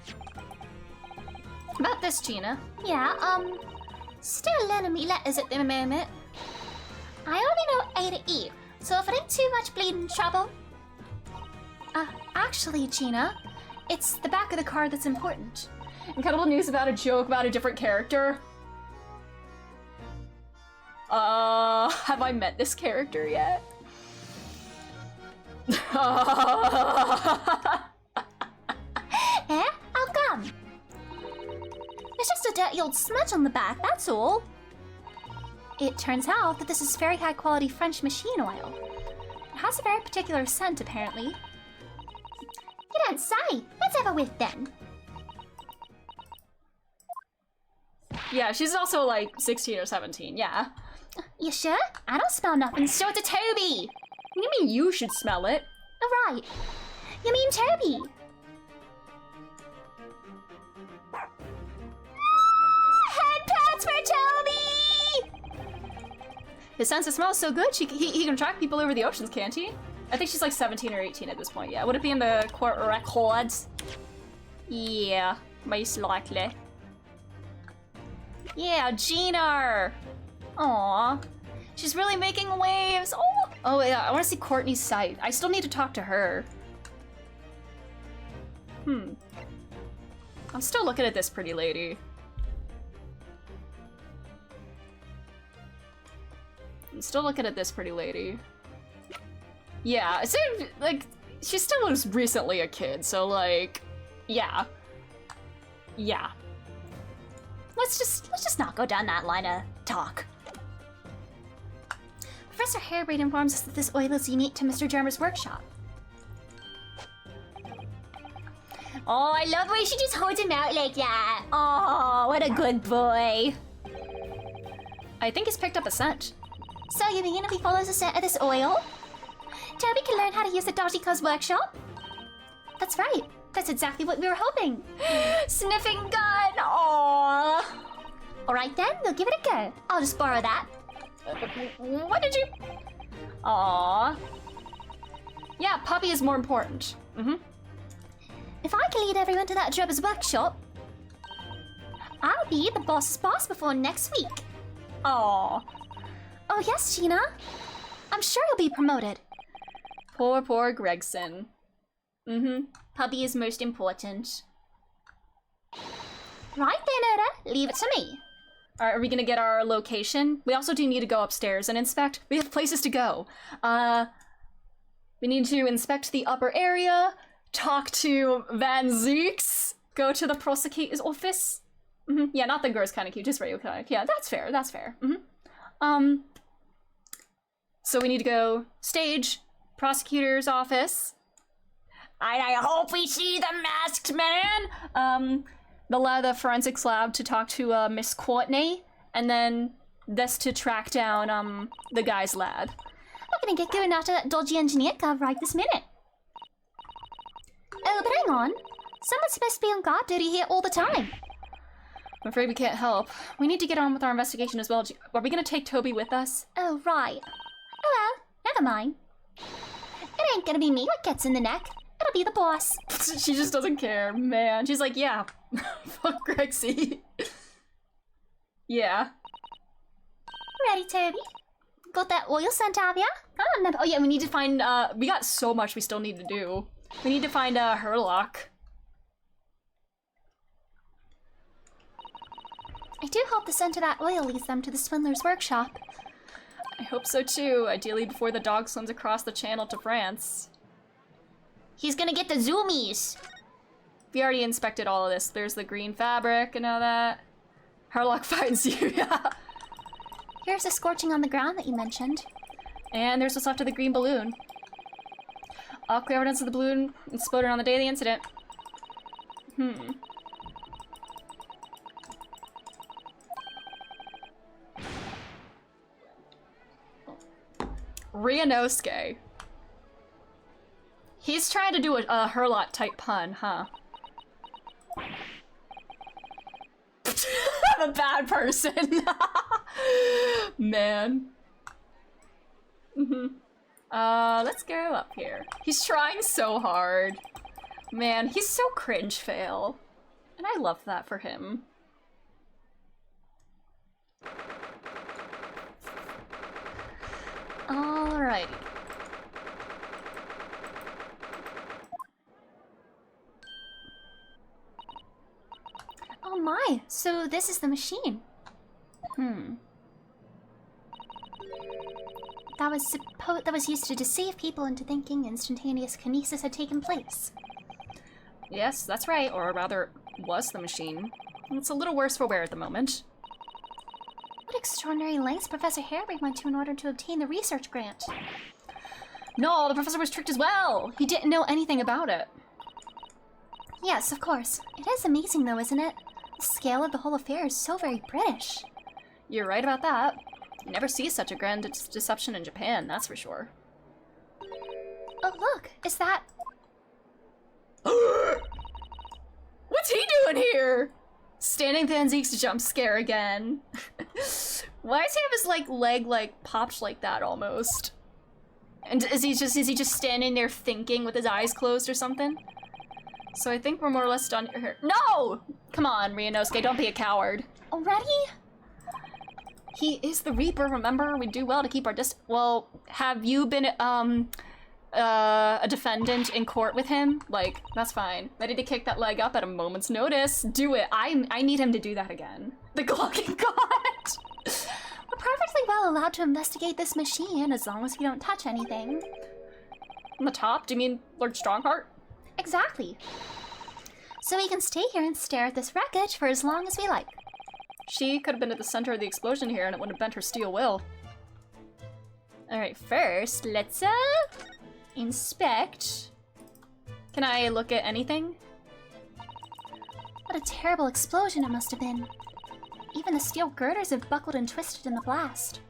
About this, Gina. Yeah, still learning me letters at the moment. I only know A to E, so if it ain't too much bleeding trouble. Actually, Gina, it's the back of the card that's important. Incredible news about a joke about a different character. Have I met this character yet? Eh? How come? It's just a dirty old smudge on the back, that's all. It turns out that this is very high quality French machine oil. It has a very particular scent, apparently. You don't say! Let's have a whiff then. Yeah, she's also like 16 or 17, yeah. You sure? I don't smell nothing. Show it to Toby! What do you mean you should smell it? Oh, right. You mean Toby? Head pats for Toby! His sense of smell is so good, he can track people over the oceans, can't he? I think she's like 17 or 18 at this point, yeah. Would it be in the court records? Yeah, most likely. Yeah, Gina! Aww. She's really making waves. Oh yeah, I want to see Courtney's site. I still need to talk to her. I'm still looking at this pretty lady. I'm still looking at this pretty lady. Yeah, it seemed like she still was recently a kid, so like, yeah. Yeah. Let's just not go down that line of talk. Professor Harebrained informs us that this oil is unique to Mr. Jarmer's workshop. Oh, I love the way she just holds him out like that. Oh, what a good boy. I think he's picked up a scent. So you mean if he follows the scent of this oil, Toby can learn how to use the Dodgy Cuz workshop? That's right. That's exactly what we were hoping. Sniffing gun! Aww. Alright then, we'll give it a go. I'll just borrow that. What did you... Aww. Yeah, Puppy is more important. If I can lead everyone to that Jobber's workshop, I'll be the boss's boss before next week. Aww. Oh yes, Gina. I'm sure you'll be promoted. Poor Gregson. Puppy is most important. Right then, Oda. Leave it to me. Alright, are we gonna get our location? We also do need to go upstairs and inspect. We have places to go. We need to inspect the upper area, talk to Van Zeeks, go to the prosecutor's office. Yeah, not the girl's kind of cute, just regular kind of. Yeah, that's fair, that's fair. So we need to go stage, prosecutor's office. I hope we see the masked man. The forensics lab to talk to Miss Courtney, and then this to track down the guy's lab. I'm gonna get going after that dodgy engineer cov right this minute. Oh, but hang on. Someone's supposed to be on guard duty here all the time. I'm afraid we can't help. We need to get on with our investigation as well. Are we gonna take Toby with us? Oh, right. Oh well, never mind. It ain't gonna be me what gets in the neck. It'll be the boss. She just doesn't care, man. She's like, yeah, fuck Grexy. Yeah. Ready, Toby? Got that oil scent, have ya? Oh yeah, we need to find, we got so much we still need to do. We need to find, Herlock. I do hope the scent of that oil leads them to the swindler's workshop. I hope so too, ideally before the dog swims across the channel to France. He's gonna get the zoomies. We already inspected all of this. There's the green fabric and all that. Herlock finds you, yeah. Here's the scorching on the ground that you mentioned. And there's what's left of the green balloon. All clear evidence of the balloon exploded on the day of the incident. Ryanosuke. He's trying to do a Herlock type pun, huh? I'm a bad person. Man. Let's go up here. He's trying so hard. Man, he's so cringe fail. And I love that for him. Alrighty. Oh my, so this is the machine. That was used to deceive people into thinking instantaneous kinesis had taken place. Yes, that's right, or rather, was the machine. It's a little worse for wear at the moment. What extraordinary lengths Professor Harebrained went to in order to obtain the research grant. No, the professor was tricked as well! He didn't know anything about it. Yes, of course. It is amazing though, isn't it? The scale of the whole affair is so very British. You're right about that. You never see such a grand deception in Japan, that's for sure. Oh, look, is that... What's he doing here? Standing Van Zeke's jump scare again. Why does he have his leg popped like that almost? And is he just standing there thinking with his eyes closed or something? So I think we're more or less done here. No! Come on, Ryunosuke, don't be a coward. Already? He is the Reaper, remember? We do well to keep our Well, have you been, a defendant in court with him? Like, that's fine. Ready to kick that leg up at a moment's notice. Do it. I need him to do that again. The Glocking God! We're perfectly well allowed to investigate this machine as long as we don't touch anything. On the top? Do you mean Lord Strongheart? Exactly. So we can stay here and stare at this wreckage for as long as we like. She could have been at the center of the explosion here and it wouldn't have bent her steel will. Alright, first, let's, inspect. Can I look at anything? What a terrible explosion it must have been. Even the steel girders have buckled and twisted in the blast.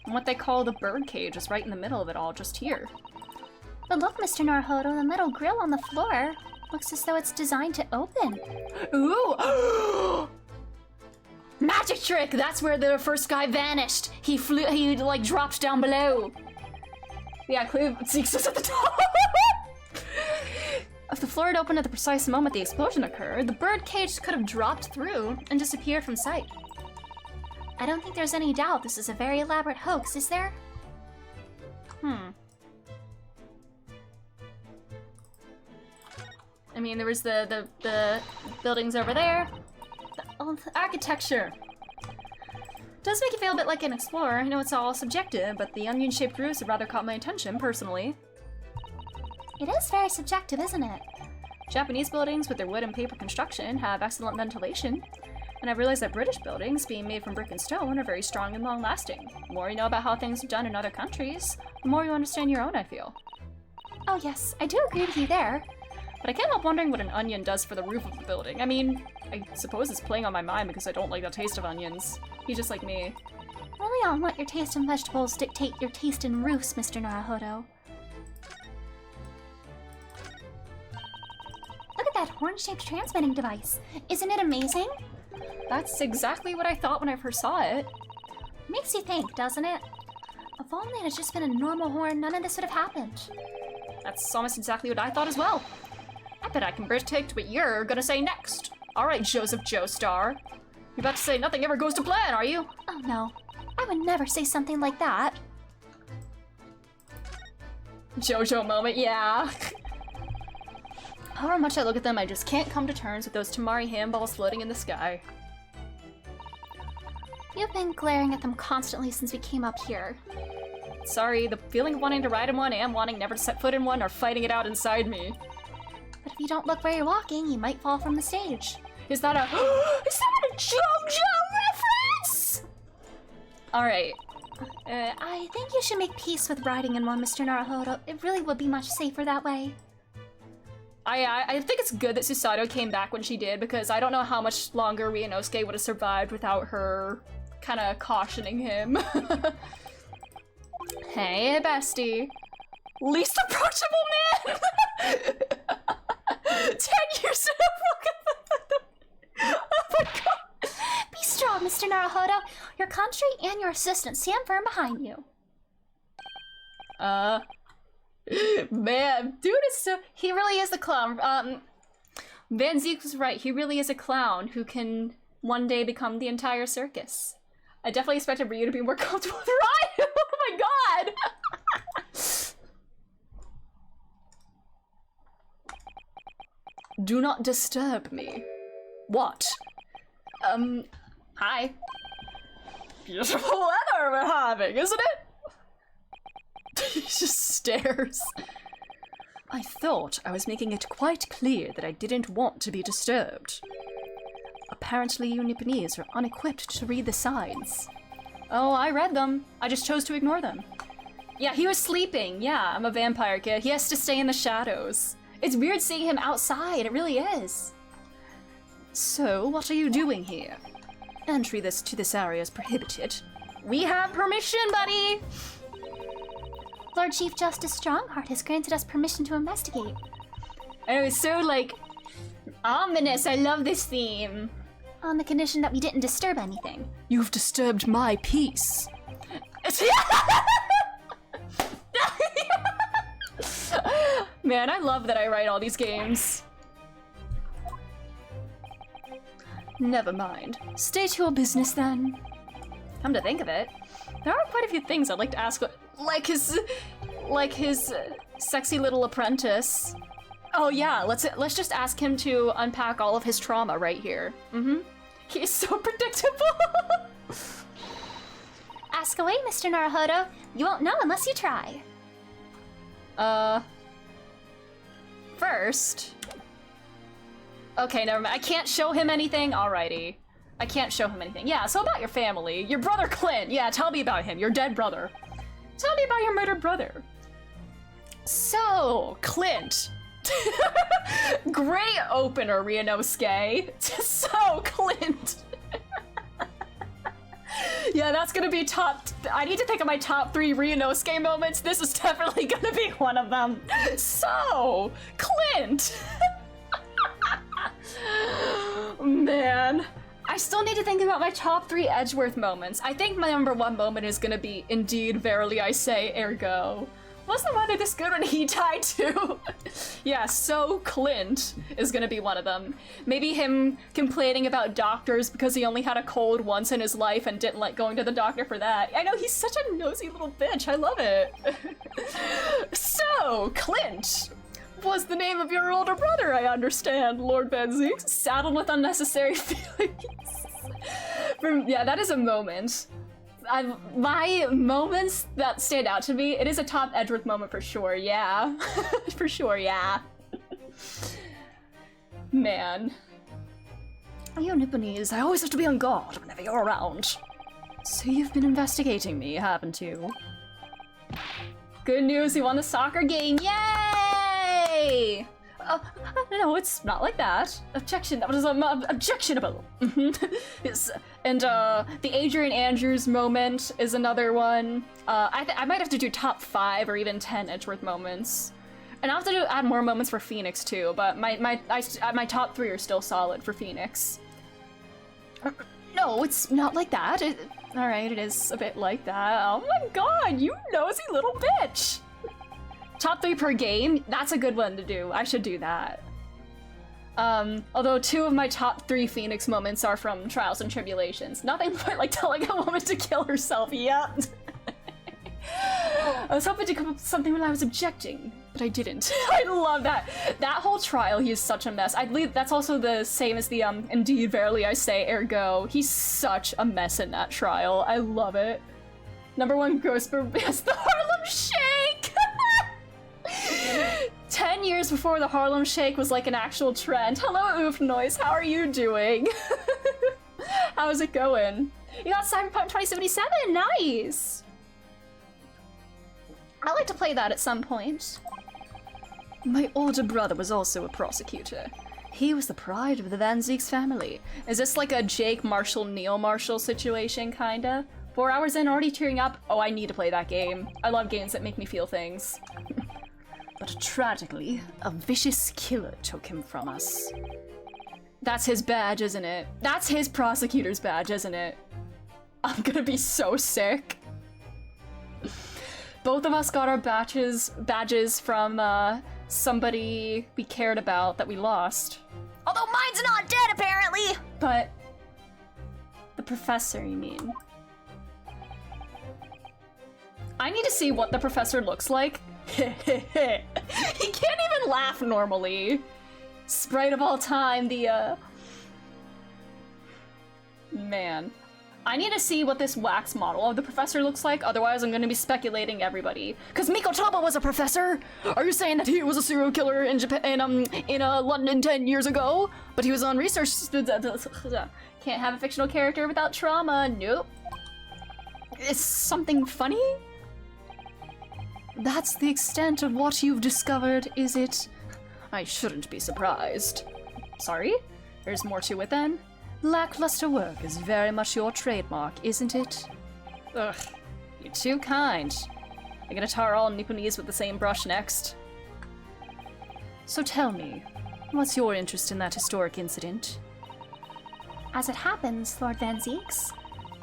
And what they call the bird cage is right in the middle of it all, just here. But look, Mr. Naruhodo, the metal grill on the floor looks as though it's designed to open. Ooh! Magic trick! That's where the first guy vanished. He dropped down below. Yeah, Cleve Zeeks is at the top. If the floor had opened at the precise moment the explosion occurred, the bird cage could have dropped through and disappeared from sight. I don't think there's any doubt this is a very elaborate hoax, is there? I mean, there was the buildings over there. The architecture. Does make you feel a bit like an explorer. I know it's all subjective, but the onion-shaped roofs have rather caught my attention, personally. It is very subjective, isn't it? Japanese buildings with their wood and paper construction have excellent ventilation, and I've realized that British buildings, being made from brick and stone, are very strong and long-lasting. The more you know about how things are done in other countries, the more you understand your own, I feel. Oh yes, I do agree with you there. But I can't help wondering what an onion does for the roof of the building. I mean, I suppose it's playing on my mind because I don't like the taste of onions. He's just like me. Really, I'll let your taste in vegetables dictate your taste in roofs, Mr. Naruhodo. Look at that horn-shaped transmitting device. Isn't it amazing? That's exactly what I thought when I first saw it. Makes you think, doesn't it? If only it had just been a normal horn, none of this would have happened. That's almost exactly what I thought as well. I bet I can predict what you're gonna say next. Alright, Joseph Joestar. You're about to say nothing ever goes to plan, are you? Oh no, I would never say something like that. JoJo moment, yeah. However much I look at them, I just can't come to terms with those Tamari handballs floating in the sky. You've been glaring at them constantly since we came up here. Sorry, the feeling of wanting to ride in one and wanting never to set foot in one are fighting it out inside me. But if you don't look where you're walking, you might fall from the stage. Is that a JoJo reference? Alright. I think you should make peace with riding in one, Mr. Naruhodo. It really would be much safer that way. I think it's good that Susato came back when she did, because I don't know how much longer Ryunosuke would have survived without her kind of cautioning him. Hey, bestie. Least approachable man! 10 years in a row! Oh my god! Be strong, Mr. Naruhodo. Your country and your assistant stand firm behind you. Man, dude is so— he really is a clown. Van Zeek was right, he really is a clown who can one day become the entire circus. I definitely expected Ryu to be more comfortable with Ryu! Oh my god! Do not disturb me. What? Hi. Beautiful weather we're having, isn't it? He just stares. I thought I was making it quite clear that I didn't want to be disturbed. Apparently you Nipponese are unequipped to read the signs. Oh, I read them. I just chose to ignore them. Yeah, he was sleeping. Yeah, I'm a vampire kid. He has to stay in the shadows. It's weird seeing him outside, it really is. So, what are you doing here? Entry to this area is prohibited. We have permission, buddy! Lord Chief Justice Strongheart has granted us permission to investigate. And it was so, like, ominous. I love this theme. On the condition that we didn't disturb anything. You've disturbed my peace. Man, I love that I write all these games. Never mind. Stay to your business then. Come to think of it, there are quite a few things I'd like to ask, like his sexy little apprentice. Oh yeah, let's just ask him to unpack all of his trauma right here. He's so predictable. Ask away, Mr. Naruhodo. You won't know unless you try. First. Okay, never mind. I can't show him anything. Alrighty. I can't show him anything. Yeah, so about your family. Your brother Clint. Yeah, tell me about him. Your dead brother. Tell me about your murdered brother. So, Clint. Great opener, Ryunosuke. So, Clint. Yeah, that's gonna be top. I need to think of my top 3 Ryunosuke moments. This is definitely gonna be one of them. So, Clint. Man. I still need to think about my top 3 Edgeworth moments. I think my number 1 moment is gonna be, indeed, verily I say, ergo. Wasn't the weather this good when he died too? Yeah, so Clint is gonna be one of them. Maybe him complaining about doctors because he only had a cold once in his life and didn't like going to the doctor for that. I know, he's such a nosy little bitch, I love it. So, Clint was the name of your older brother, I understand, Lord Benzik. Saddled with unnecessary feelings. Yeah, that is a moment. My moments that stand out to me, it is a top Edgeworth moment for sure, yeah. For sure, yeah. Man. You Nipponese, I always have to be on guard whenever you're around. So you've been investigating me, haven't you? Good news, you won the soccer game, yay! No, it's not like that. Objection, that was objectionable. Yes. And the Adrian Andrews moment is another one. I might have to do top 5 or even 10 Edgeworth moments. And I'll have to add more moments for Phoenix too, but my top 3 are still solid for Phoenix. No, it's not like that. Alright, it is a bit like that. Oh my god, you nosy little bitch! Top 3 per game? That's a good one to do. I should do that. Although 2 of my top 3 Phoenix moments are from Trials and Tribulations. Nothing quite like telling a woman to kill herself yet. I was hoping to come up with something when I was objecting, but I didn't. I love that. That whole trial, he is such a mess. I believe that's also the same as the, indeed, verily I say, ergo. He's such a mess in that trial. I love it. Number 1 ghost is the Harlem Shake! 10 years before the Harlem Shake was like an actual trend. Hello, Oof Noise, how are you doing? How's it going? You got Cyberpunk 2077, nice! I like to play that at some point. My older brother was also a prosecutor. He was the pride of the Van Zeeks family. Is this like a Jake Marshall, Neil Marshall situation, kinda? 4 hours in, already tearing up? Oh, I need to play that game. I love games that make me feel things. But tragically, a vicious killer took him from us. That's his badge, isn't it? That's his prosecutor's badge, isn't it? I'm gonna be so sick. Both of us got our badges from somebody we cared about that we lost. Although mine's not dead, apparently! But the professor, you mean? I need to see what the professor looks like. He can't even laugh normally. Sprite of all time, the man. I need to see what this wax model of the professor looks like, otherwise I'm gonna be speculating everybody. Cause Mikotoba was a professor! Are you saying that he was a serial killer in Japan, in London 10 years ago? But he was on research. Can't have a fictional character without trauma, nope. Is something funny? That's the extent of what you've discovered, is it? I shouldn't be surprised. Sorry? There's more to it then? Lackluster work is very much your trademark, isn't it? Ugh, you're too kind. I'm gonna tar all Nipponese with the same brush next. So tell me, what's your interest in that historic incident? As it happens, Lord Van Zeeks,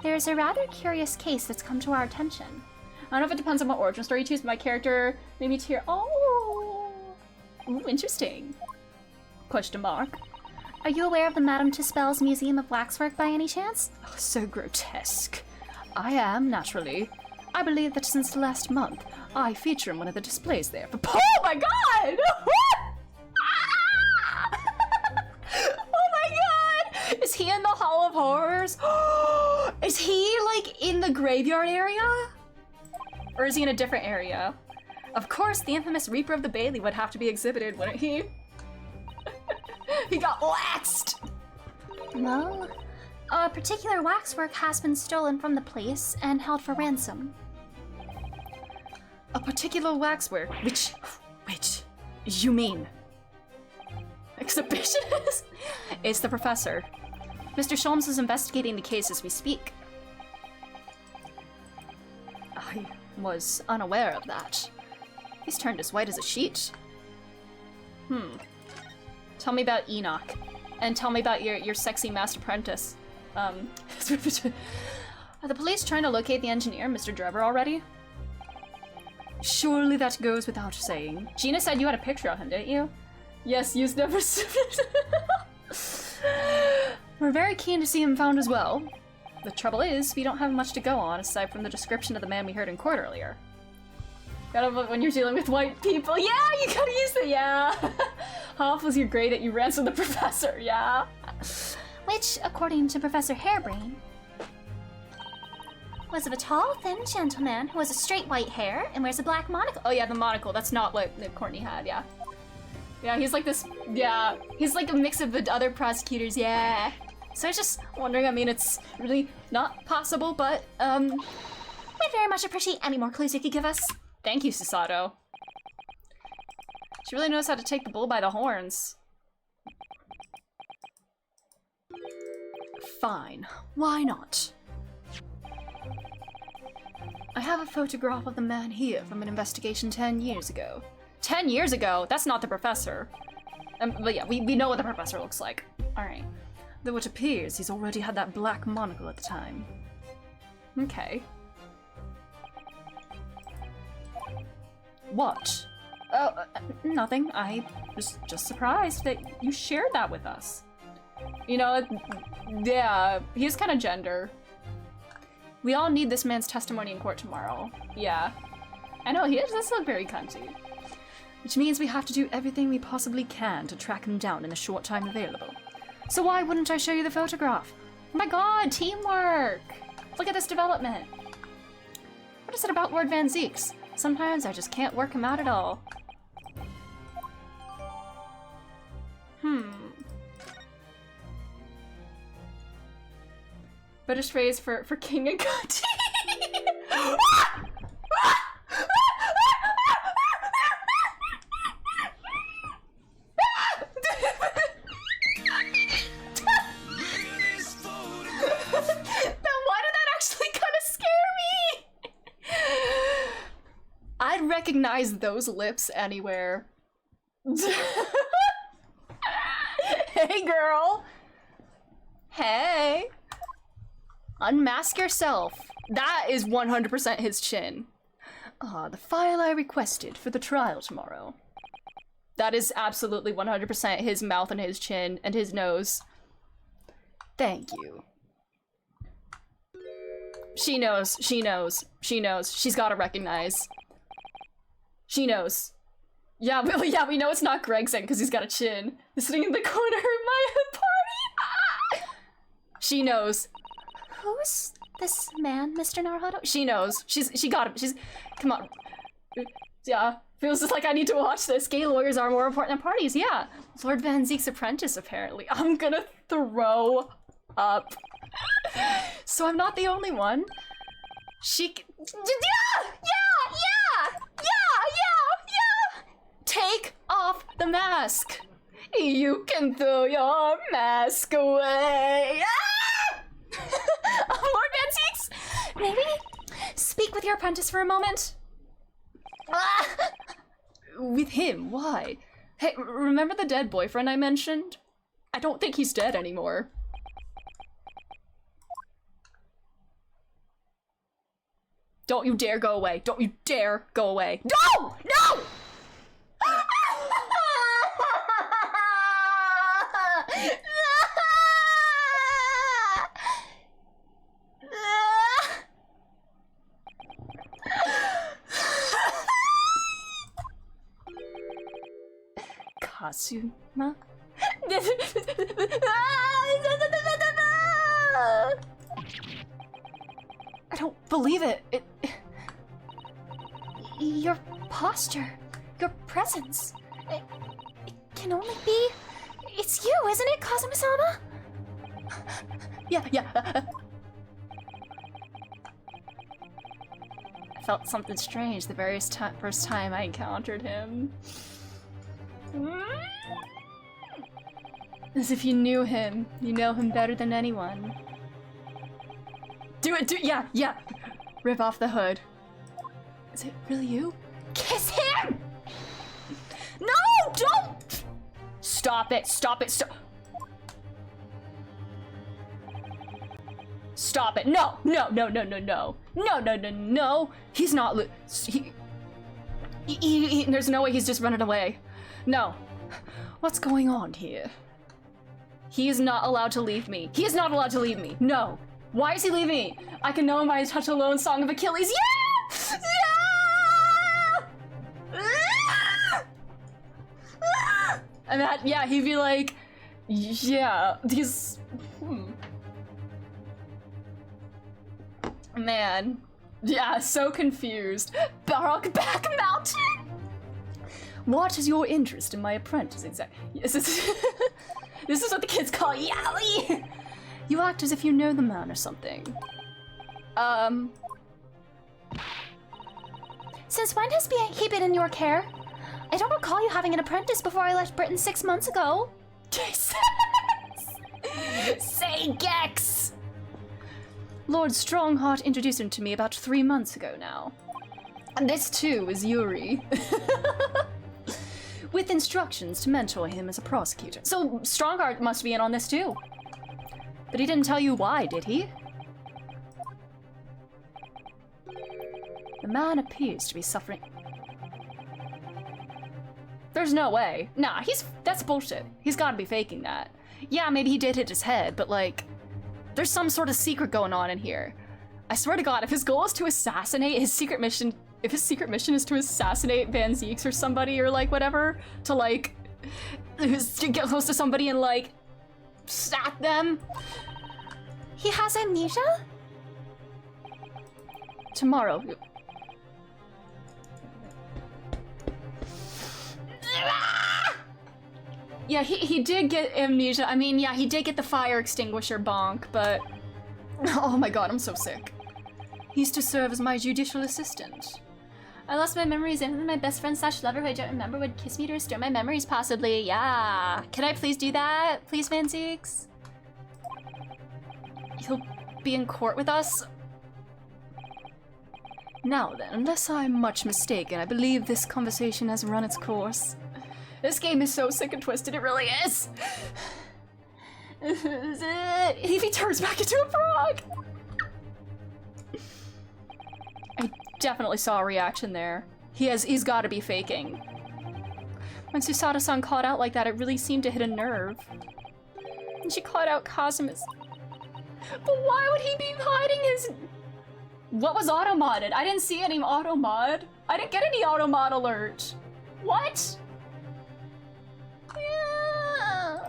there's a rather curious case that's come to our attention. I don't know if it depends on what origin story you choose, but my character made me tear. Oh! Ooh, interesting. Question mark. Are you aware of the Madame Tuspel's Museum of Waxwork by any chance? Oh, so grotesque. I am, naturally. I believe that since last month, I feature in one of the displays there. Oh my god! Oh my god! Is he in the Hall of Horrors? Is he, like, in the graveyard area? Or is he in a different area? Of course, the infamous Reaper of the Bailey would have to be exhibited, wouldn't he? He got waxed! Well, a particular waxwork has been stolen from the place and held for ransom. A particular waxwork? Which you mean? Exhibitionist? It's the professor. Mr. Sholmes is investigating the case as we speak. I was unaware of that. He's turned as white as a sheet. Tell me about Enoch. And tell me about your sexy master apprentice. Are the police trying to locate the engineer, Mr. Drebber, already? Surely that goes without saying. Gina said you had a picture of him, didn't you? Yes, you've never seen it. We're very keen to see him found as well. The trouble is, we don't have much to go on aside from the description of the man we heard in court earlier. Gotta love when you're dealing with white people. Yeah, you gotta use the yeah. How off was your grade that you ransomed the professor? Yeah. Which, according to Professor Hairbrain, was of a tall, thin gentleman who has a straight white hair and wears a black monocle. Oh yeah, the monocle. That's not what Courtney had, yeah. Yeah, he's like this, yeah. He's like a mix of the other prosecutors, yeah. So I was just wondering, I mean, it's really not possible, but, We'd very much appreciate any more clues you could give us. thank you, Susato. She really knows how to take the bull by the horns. Fine, why not? I have a photograph of the man here from an investigation 10 years ago. 10 years ago? That's not the professor. But yeah, we know what the professor looks like. Alright. Though it appears he's already had that black monocle at the time. Okay. What? Oh, nothing. I was just surprised that you shared that with us. You know, yeah, he's kind of gender. We all need this man's testimony in court tomorrow. Yeah. I know, he does look very cunty. Which means we have to do everything we possibly can to track him down in the short time available. So why wouldn't I show you the photograph? Oh my god, teamwork! Look at this development. What is it about Lord Van Zeeks? Sometimes I just can't work him out at all. British phrase for king and cunty. I'd recognize those lips anywhere. Hey, girl. Hey. Unmask yourself. That is 100% his chin. The file I requested for the trial tomorrow. That is absolutely 100% his mouth and his chin and his nose. Thank you. She knows, she knows, she knows. She's gotta recognize. She knows. Yeah, we know it's not Gregson because he's got a chin. He's sitting in the corner of my party. She knows. Who's this man, Mr. Naruhodo? She knows. She got him. Come on. Yeah. Feels just like I need to watch this. Gay lawyers are more important than parties. Yeah. Lord Van Zeek's apprentice, apparently. I'm gonna throw up. So I'm not the only one. Yeah! Take off the mask. You can throw your mask away. Lord Van Zeeks, Maybe speak with your apprentice for a moment. With him? Why? Hey, remember the dead boyfriend I mentioned? I don't think he's dead anymore. Don't you dare go away. Don't you dare go away. No! No! Kazuma? I don't believe it. Your posture, your presence. It can only be. It's you, isn't it, Kazuma-sama? Yeah. I felt something strange the very first time I encountered him. As if you knew him. You know him better than anyone. Do it, yeah. Rip off the hood. Is it really you? Kiss him! No, don't! Stop it. Stop it. No. He's not there's no way he's just running away. No. What's going on here? He is not allowed to leave me. He is not allowed to leave me. No. Why is he leaving me? I can know him by his touch alone, Song of Achilles. Yeah! And that, yeah, he'd be like, yeah, these... Man. Yeah, so confused. Back Mountain! What is your interest in my apprentice exactly? Yes, this is what the kids call Yali! You act as if you know the man or something. Since when has he been in your care? I don't recall you having an apprentice before I left Britain 6 months ago. Jesus! Say Gex! Lord Strongheart introduced him to me about 3 months ago now. And this too is Yuri. With instructions to mentor him as a prosecutor. So Strongheart must be in on this too. But he didn't tell you why, did he? The man appears to be suffering. There's no way. Nah, that's bullshit. He's gotta be faking that. Yeah, maybe he did hit his head, but like, there's some sort of secret going on in here. I swear to God, if his goal is to assassinate if his secret mission is to assassinate Van Zeeks or somebody or like whatever, to like, get close to somebody and like, sack them. He has amnesia? Tomorrow. Yeah, he did get amnesia. I mean, yeah, he did get the fire extinguisher bonk, but... Oh my god, I'm so sick. He's to serve as my judicial assistant. I lost my memories and my best friend / lover who I don't remember would kiss me to restore my memories, possibly. Yeah. Can I please do that? Please, Van Zeeks? He'll be in court with us? Now then, unless I'm much mistaken, I believe this conversation has run its course. This game is so sick and twisted, it really is! If he turns back into a frog! I definitely saw a reaction there. He's gotta be faking. When Susato-san called out like that, it really seemed to hit a nerve. And she called out Kazuma's. But why would he be hiding his... What was auto-modded? I didn't see any auto-mod. I didn't get any auto-mod alert. What? Yeah.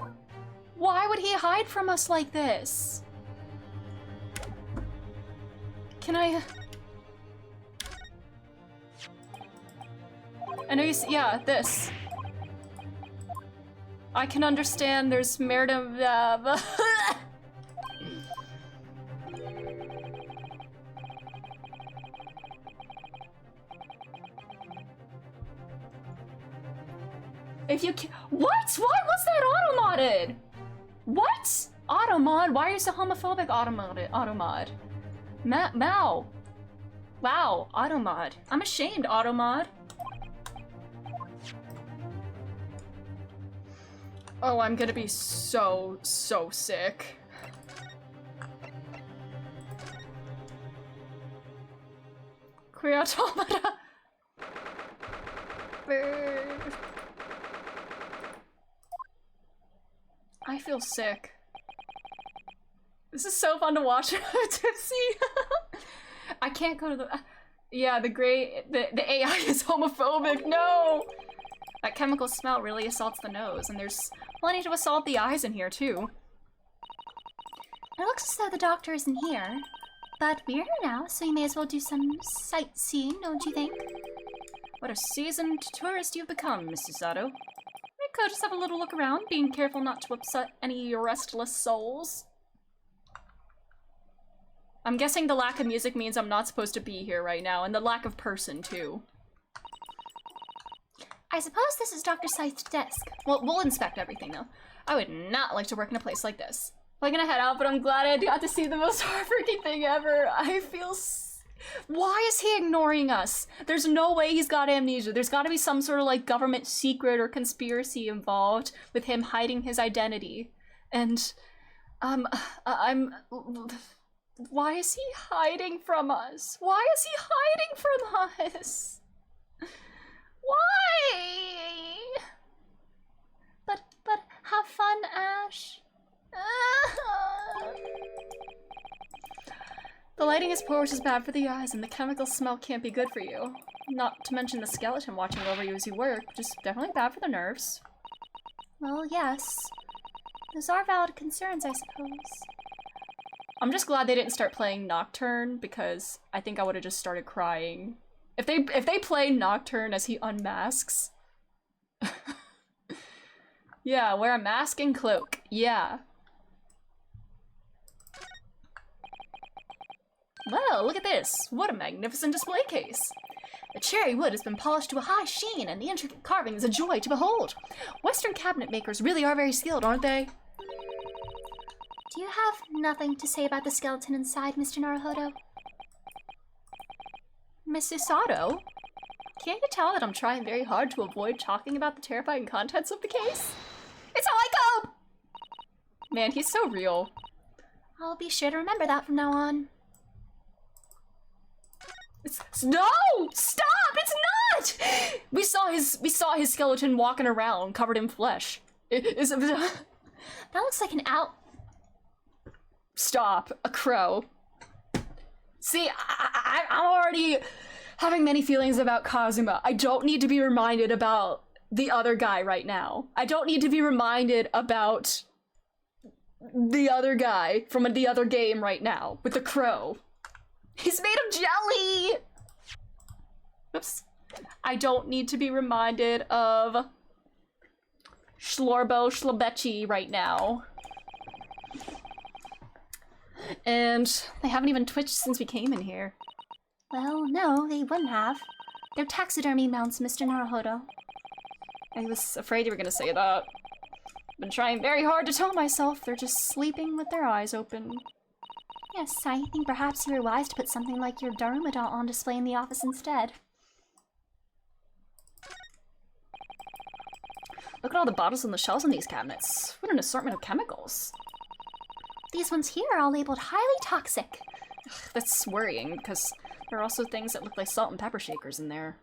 Why would he hide from us like this? Can I... I know you see, yeah, this. I can understand there's merit of, If you what? Why was that auto-modded? What? Auto-mod? Why are you so homophobic, auto-mod? Mao. Wow, auto-mod. I'm ashamed, auto-mod. Oh, I'm gonna be so sick. Queer automata. Bird. I feel sick. This is so fun to watch. Tipsy. I can't go to the. Yeah, the AI is homophobic. No. That chemical smell really assaults the nose, and there's plenty to assault the eyes in here too. It looks as though the doctor isn't here. But we're here now, so you may as well do some sightseeing, don't you think? What a seasoned tourist you've become, Mrs. Sato. I could just have a little look around, being careful not to upset any restless souls. I'm guessing the lack of music means I'm not supposed to be here right now, and the lack of person, too. I suppose this is Dr. Scythe's desk. Well, we'll inspect everything, though. I would not like to work in a place like this. I'm gonna head out, but I'm glad I got to see the most heartbreaking thing ever. I feel why is he ignoring us? There's no way he's got amnesia. There's gotta be some sort of like government secret or conspiracy involved with him hiding his identity. And, why is he hiding from us? Why is he hiding from us? Why? But have fun, Ash. The lighting is poor, which is bad for the eyes, and the chemical smell can't be good for you. Not to mention the skeleton watching over you as you work, which is definitely bad for the nerves. Well, yes. Those are valid concerns, I suppose. I'm just glad they didn't start playing Nocturne, because I think I would have just started crying. If they play Nocturne as he unmasks. Yeah, wear a mask and cloak. Yeah. Well, look at this. What a magnificent display case. The cherry wood has been polished to a high sheen, and the intricate carving is a joy to behold. Western cabinet makers really are very skilled, aren't they? Do you have nothing to say about the skeleton inside, Mr. Naruhodo? Mrs. Sato? Can't you tell that I'm trying very hard to avoid talking about the terrifying contents of the case? It's how I go! Man, he's so real. I'll be sure to remember that from now on. No! Stop! It's not! We saw his skeleton walking around covered in flesh. That looks like an out. Stop. A crow. See, I'm already having many feelings about Kazuma. I don't need to be reminded about the other guy right now. I don't need to be reminded about the other guy from the other game right now with the crow. He's made of jelly! Oops. I don't need to be reminded of Schlorbo Schlebecci right now. And they haven't even twitched since we came in here. Well, no, they wouldn't have. They're taxidermy mounts, Mr. Naruhodo. I was afraid you were gonna say that. Been trying very hard to tell myself they're just sleeping with their eyes open. Yes, I think perhaps you were wise to put something like your Daruma doll on display in the office instead. Look at all the bottles on the shelves in these cabinets. What an assortment of chemicals. These ones here are all labeled highly toxic. Ugh, that's worrying, because there are also things that look like salt and pepper shakers in there.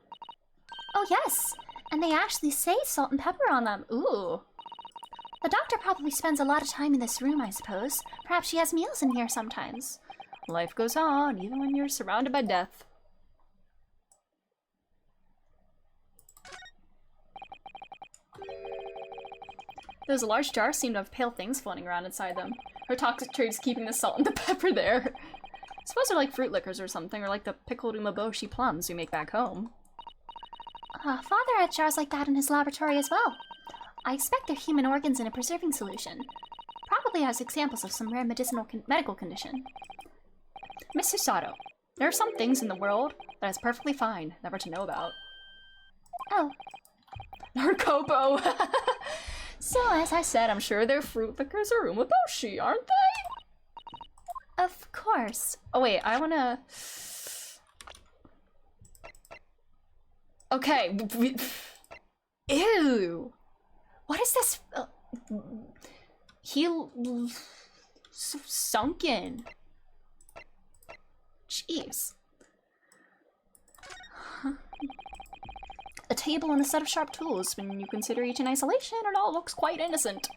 Oh yes, and they actually say salt and pepper on them. Ooh. The doctor probably spends a lot of time in this room, I suppose. Perhaps she has meals in here sometimes. Life goes on, even when you're surrounded by death. Those large jars seem to have pale things floating around inside them. Her toxic trade's keeping the salt and the pepper there. I suppose they're like fruit liquors or something, or like the pickled umaboshi plums we make back home. Father had jars like that in his laboratory as well. I expect they're human organs in a preserving solution. Probably as examples of some rare medical condition. Mr. Sato, there are some things in the world that is perfectly fine never to know about. Oh. Narcopo! So, as I said, I'm sure they're fruit liquors or umaboshi, aren't they? Of course. Oh wait, I wanna... Okay. Ew! What is this? so sunken. Jeez. A table and a set of sharp tools. When you consider each in isolation, it all looks quite innocent.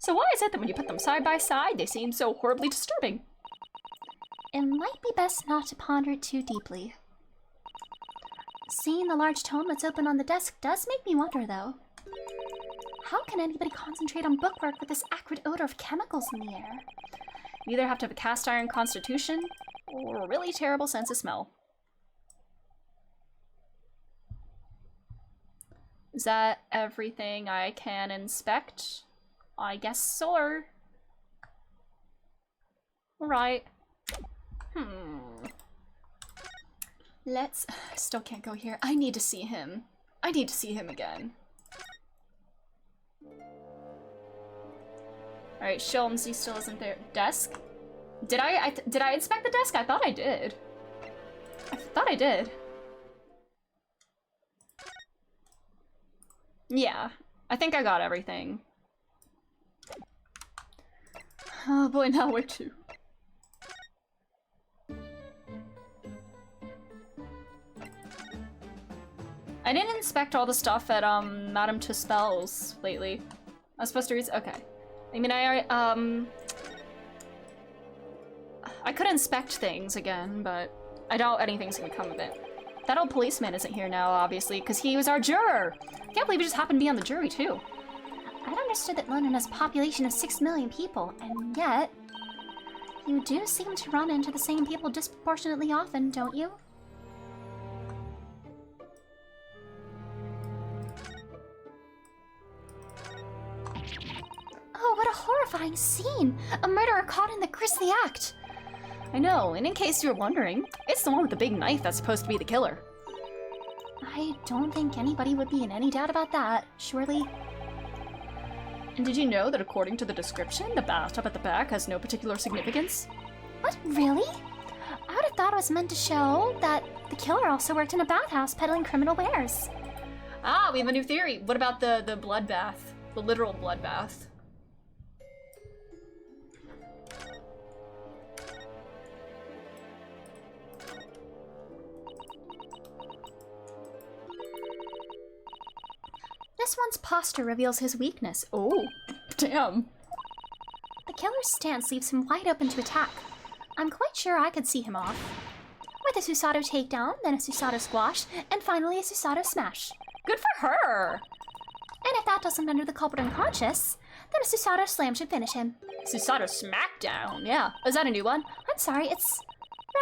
So why is it that when you put them side by side, they seem so horribly disturbing? It might be best not to ponder it too deeply. Seeing the large tome that's open on the desk does make me wonder, though. How can anybody concentrate on bookwork with this acrid odor of chemicals in the air? You either have to have a cast iron constitution, or a really terrible sense of smell. Is that everything I can inspect? I guess so. Alright. Let's... Still can't go here. I need to see him. I need to see him again. Alright, Shelmsy still isn't there. Desk? Did I inspect the desk? I thought I did. I thought I did. Yeah, I think I got everything. Oh boy, now where to? I didn't inspect all the stuff at Madame Tuspel's lately. I was supposed to read. Okay. I mean, I could inspect things again, but I doubt anything's gonna come of it. That old policeman isn't here now, obviously, because he was our juror. Can't believe he just happened to be on the jury too. I'd understood that London has a population of 6 million people, and yet you do seem to run into the same people disproportionately often, don't you? Oh, what a horrifying scene! A murderer caught in the grisly act! I know, and in case you were wondering, it's the one with the big knife that's supposed to be the killer. I don't think anybody would be in any doubt about that, surely. And did you know that according to the description, the bathtub at the back has no particular significance? What, really? I would have thought it was meant to show that the killer also worked in a bathhouse peddling criminal wares. Ah, we have a new theory. What about the bloodbath? The literal bloodbath? This one's posture reveals his weakness. Oh, damn. The killer's stance leaves him wide open to attack. I'm quite sure I could see him off. With a Susato takedown, then a Susato squash, and finally a Susato smash. Good for her! And if that doesn't render the culprit unconscious, then a Susato slam should finish him. Susato smackdown, yeah. Is that a new one? I'm sorry, it's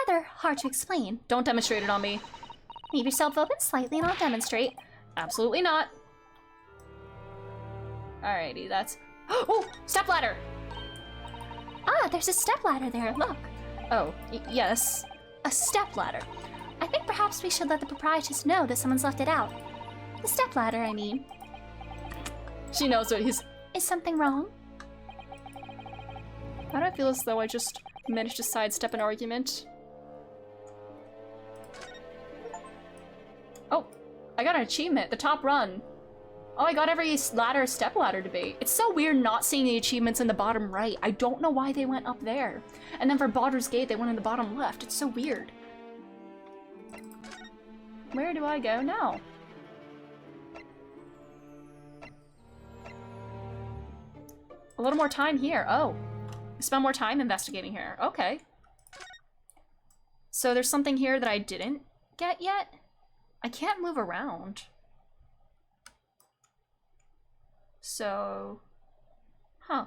rather hard to explain. Don't demonstrate it on me. Leave yourself open slightly and I'll demonstrate. Absolutely not. Alrighty, that's... Oh! Stepladder! Ah, there's a stepladder there, look. Oh, yes. A stepladder. I think perhaps we should let the proprietress know that someone's left it out. The stepladder, I mean. She knows what he's... Is something wrong? Why do I feel as though I just managed to sidestep an argument? Oh, I got an achievement, the top run. Oh, I got every stepladder debate. It's so weird not seeing the achievements in the bottom right. I don't know why they went up there. And then for Baldur's Gate, they went in the bottom left. It's so weird. Where do I go now? A little more time here. Oh. Spend more time investigating here. Okay. So there's something here that I didn't get yet? I can't move around. So... Huh.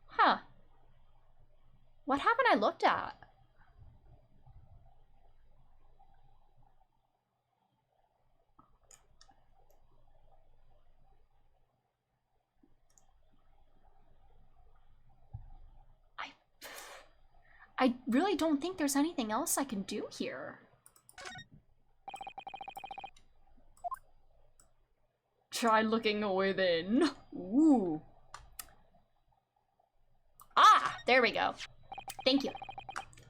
Huh. What haven't I looked at? I really don't think there's anything else I can do here. Try looking within. Ooh. Ah, there we go. Thank you.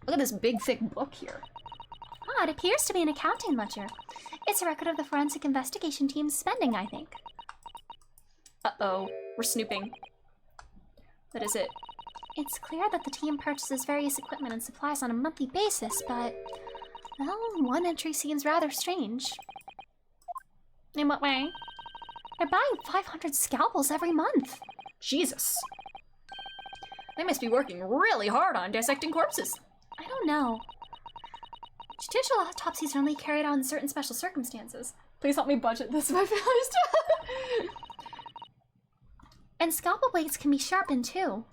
Look at this big, thick book here. it appears to be an accounting ledger. It's a record of the forensic investigation team's spending, I think. Uh-oh. We're snooping. What is it? It's clear that the team purchases various equipment and supplies on a monthly basis, but, well, one entry seems rather strange. In what way? They're buying 500 scalpels every month. Jesus. They must be working really hard on dissecting corpses. I don't know. Judicial autopsies are only carried out in certain special circumstances. Please help me budget this, my family's. And scalpel blades can be sharpened too.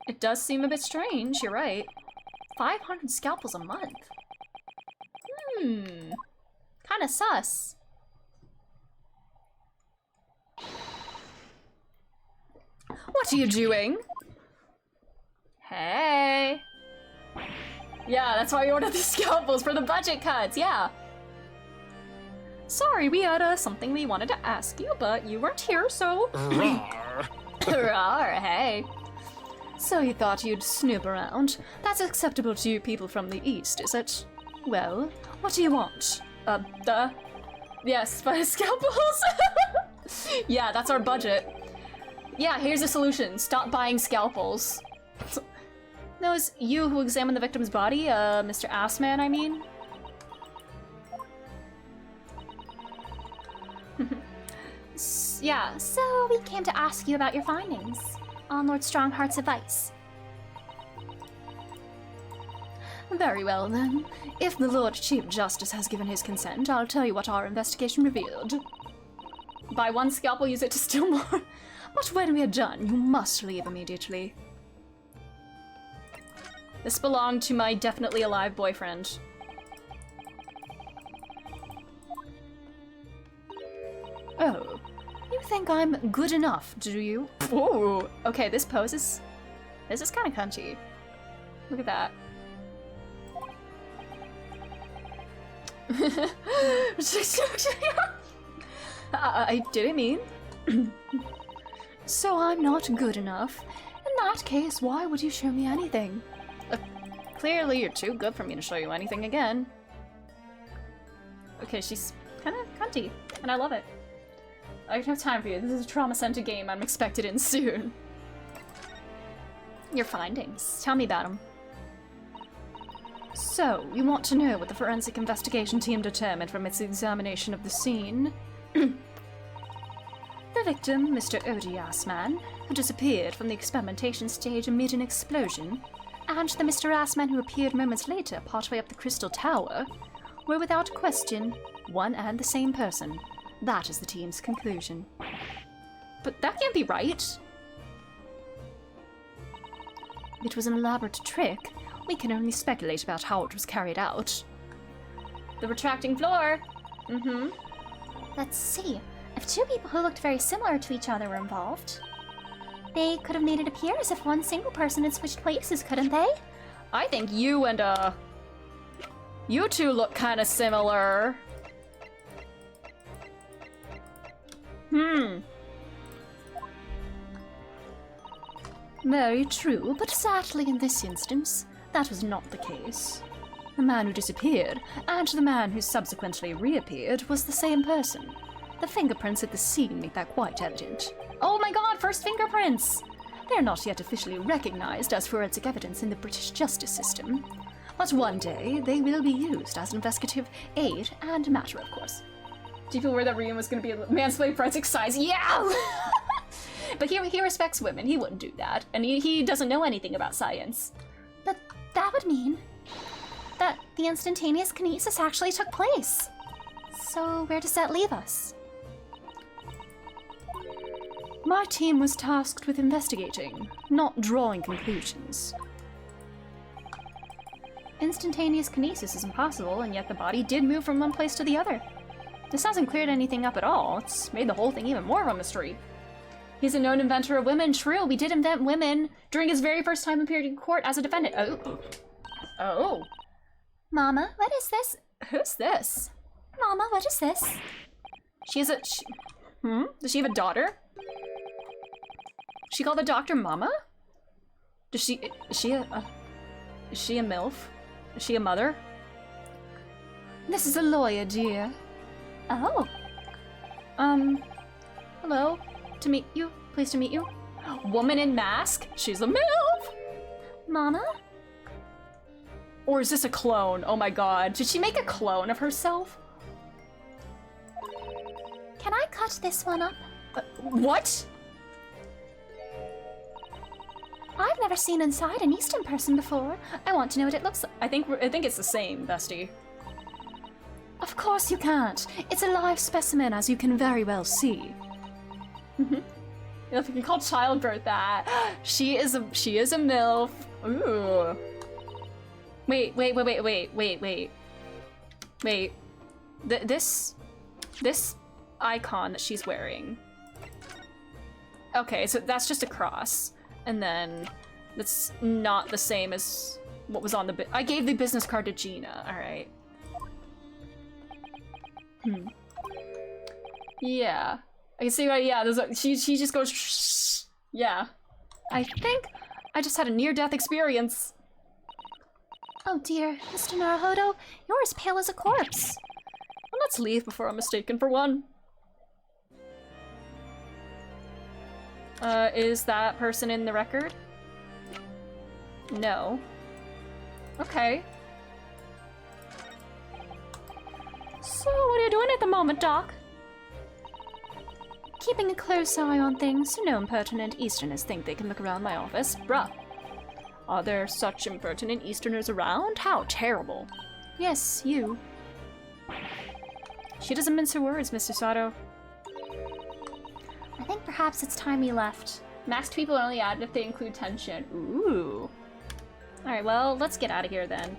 It does seem a bit strange, you're right. 500 scalpels a month. Kinda sus. What are you doing? Hey. Yeah, that's why we ordered the scalpels for the budget cuts, yeah. Sorry, we had something we wanted to ask you, but you weren't here, so... Rawr, hey. So you thought you'd snoop around? That's acceptable to you people from the East, is it? Well, what do you want? Yes, 5 scalpels? Yeah, that's our budget. Yeah, here's a solution. Stop buying scalpels. Those you who examined the victim's body, Mr. Assman, I mean? Yeah, so we came to ask you about your findings on Lord Strongheart's advice. Very well, then. If the Lord Chief Justice has given his consent, I'll tell you what our investigation revealed. Buy 1 scalpel, use it to steal more. But when we are done, you must leave immediately. This belonged to my definitely alive boyfriend. Oh, you think I'm good enough, do you? Ooh, okay, this pose is... This is kind of cunty. Look at that. I didn't mean. So I'm not good enough. In that case, why would you show me anything? Clearly, you're too good for me to show you anything again. Okay, she's kind of cunty, and I love it. I don't have time for you. This is a trauma-centered game I'm expected in soon. Your findings. Tell me about them. So, you want to know what the forensic investigation team determined from its examination of the scene? The victim, Mr. Odie Assman, who disappeared from the experimentation stage amid an explosion, and the Mr. Assman who appeared moments later partway up the Crystal Tower, were without question one and the same person. That is the team's conclusion. But that can't be right. It was an elaborate trick. We can only speculate about how it was carried out. The retracting floor! Let's see. If 2 people who looked very similar to each other were involved, they could have made it appear as if one single person had switched places, couldn't they? I think you and, you two look kind of similar. Very true, but sadly in this instance, that was not the case. The man who disappeared, and the man who subsequently reappeared, was the same person. The fingerprints at the scene make that quite evident. Oh my god, first fingerprints! They are not yet officially recognized as forensic evidence in the British justice system, but one day they will be used as an investigative aid and matter, of course. Do you feel worried that Rian was going to be a mansplain forensic science? Yeah! But he respects women, he wouldn't do that, and he doesn't know anything about science. But that would mean that the instantaneous kinesis actually took place. So where does that leave us? My team was tasked with investigating, not drawing conclusions. Instantaneous kinesis is impossible, and yet the body did move from one place to the other. This hasn't cleared anything up at all. It's made the whole thing even more of a mystery. He's a known inventor of women. True, we did invent women during his very first time appearing in court as a defendant. Oh. Mama, what is this? Who's this? Mama, what is this? Does she have a daughter? She called the doctor Mama? Is she a MILF? Is she a mother? This is a lawyer, dear. Oh. Hello. To meet you. Pleased to meet you. Woman in mask? She's a MILF! Mama? Or is this a clone? Oh my god. Did she make a clone of herself? Can I cut this one up? What? I've never seen inside an Eastern person before. I want to know what it looks like. I think it's the same, bestie. Of course you can't. It's a live specimen, as you can very well see. If you can call childbirth that. She is a MILF. Ooh. Wait. This icon that she's wearing. Okay, so that's just a cross. And then that's not the same as what was on the I gave the business card to Gina, alright. Yeah. I can see why, yeah, she just goes shh. Yeah. I think I just had a near-death experience. Oh dear, Mr. Naruhodo, you're as pale as a corpse. Well, let's leave before I'm mistaken for one. Is that person in the record? No. Okay. So, what are you doing at the moment, Doc? Keeping a close eye on things so no impertinent Easterners think they can look around my office. Bruh. Are there such impertinent Easterners around? How terrible. Yes, you. She doesn't mince her words, Mr. Sato. I think perhaps it's time we left. Maxed people are only added if they include tension. Ooh. Alright, well, let's get out of here then.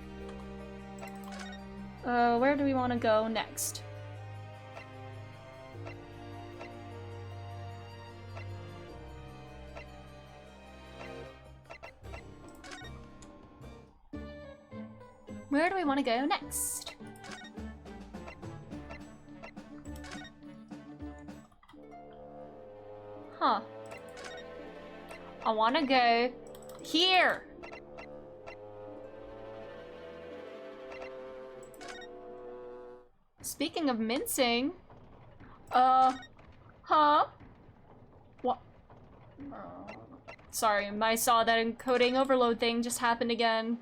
Where do we want to go next? Where do we want to go next? Huh. I want to go here. Speaking of mincing, huh? What? Sorry, I saw that encoding overload thing just happened again.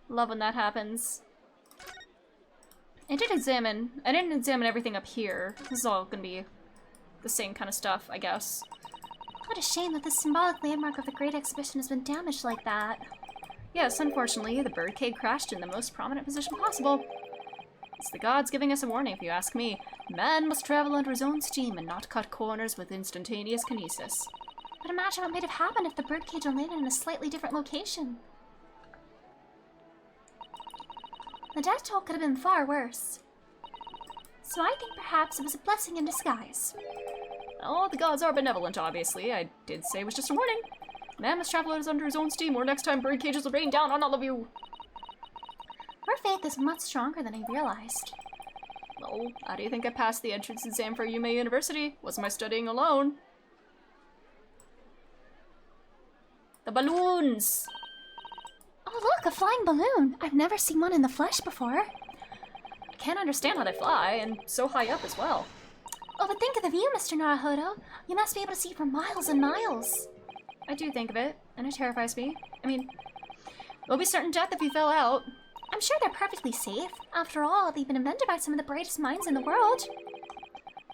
Love when that happens. I didn't examine everything up here. This is all gonna be the same kind of stuff, I guess. What a shame that this symbolic landmark of the Great Exhibition has been damaged like that. Yes, unfortunately, the birdcage crashed in the most prominent position possible. It's the gods giving us a warning, if you ask me. Man must travel under his own steam and not cut corners with instantaneous kinesis. But imagine what might have happened if the birdcage had landed in a slightly different location. The death toll could have been far worse. So I think perhaps it was a blessing in disguise. Oh, the gods are benevolent, obviously. I did say it was just a warning. Man must travel under his own steam, or next time birdcages will rain down on all of you. Her faith is much stronger than I realized. Well, how do you think I passed the entrance exam for Yume University? Wasn't my studying alone? The balloons! Oh look, a flying balloon! I've never seen one in the flesh before. I can't understand how they fly, and so high up as well. Oh, but think of the view, Mr. Naruhodo. You must be able to see for miles and miles. I do think of it, and it terrifies me. I mean, we'll be certain death if you fell out. I'm sure they're perfectly safe. After all, they've been invented by some of the brightest minds in the world.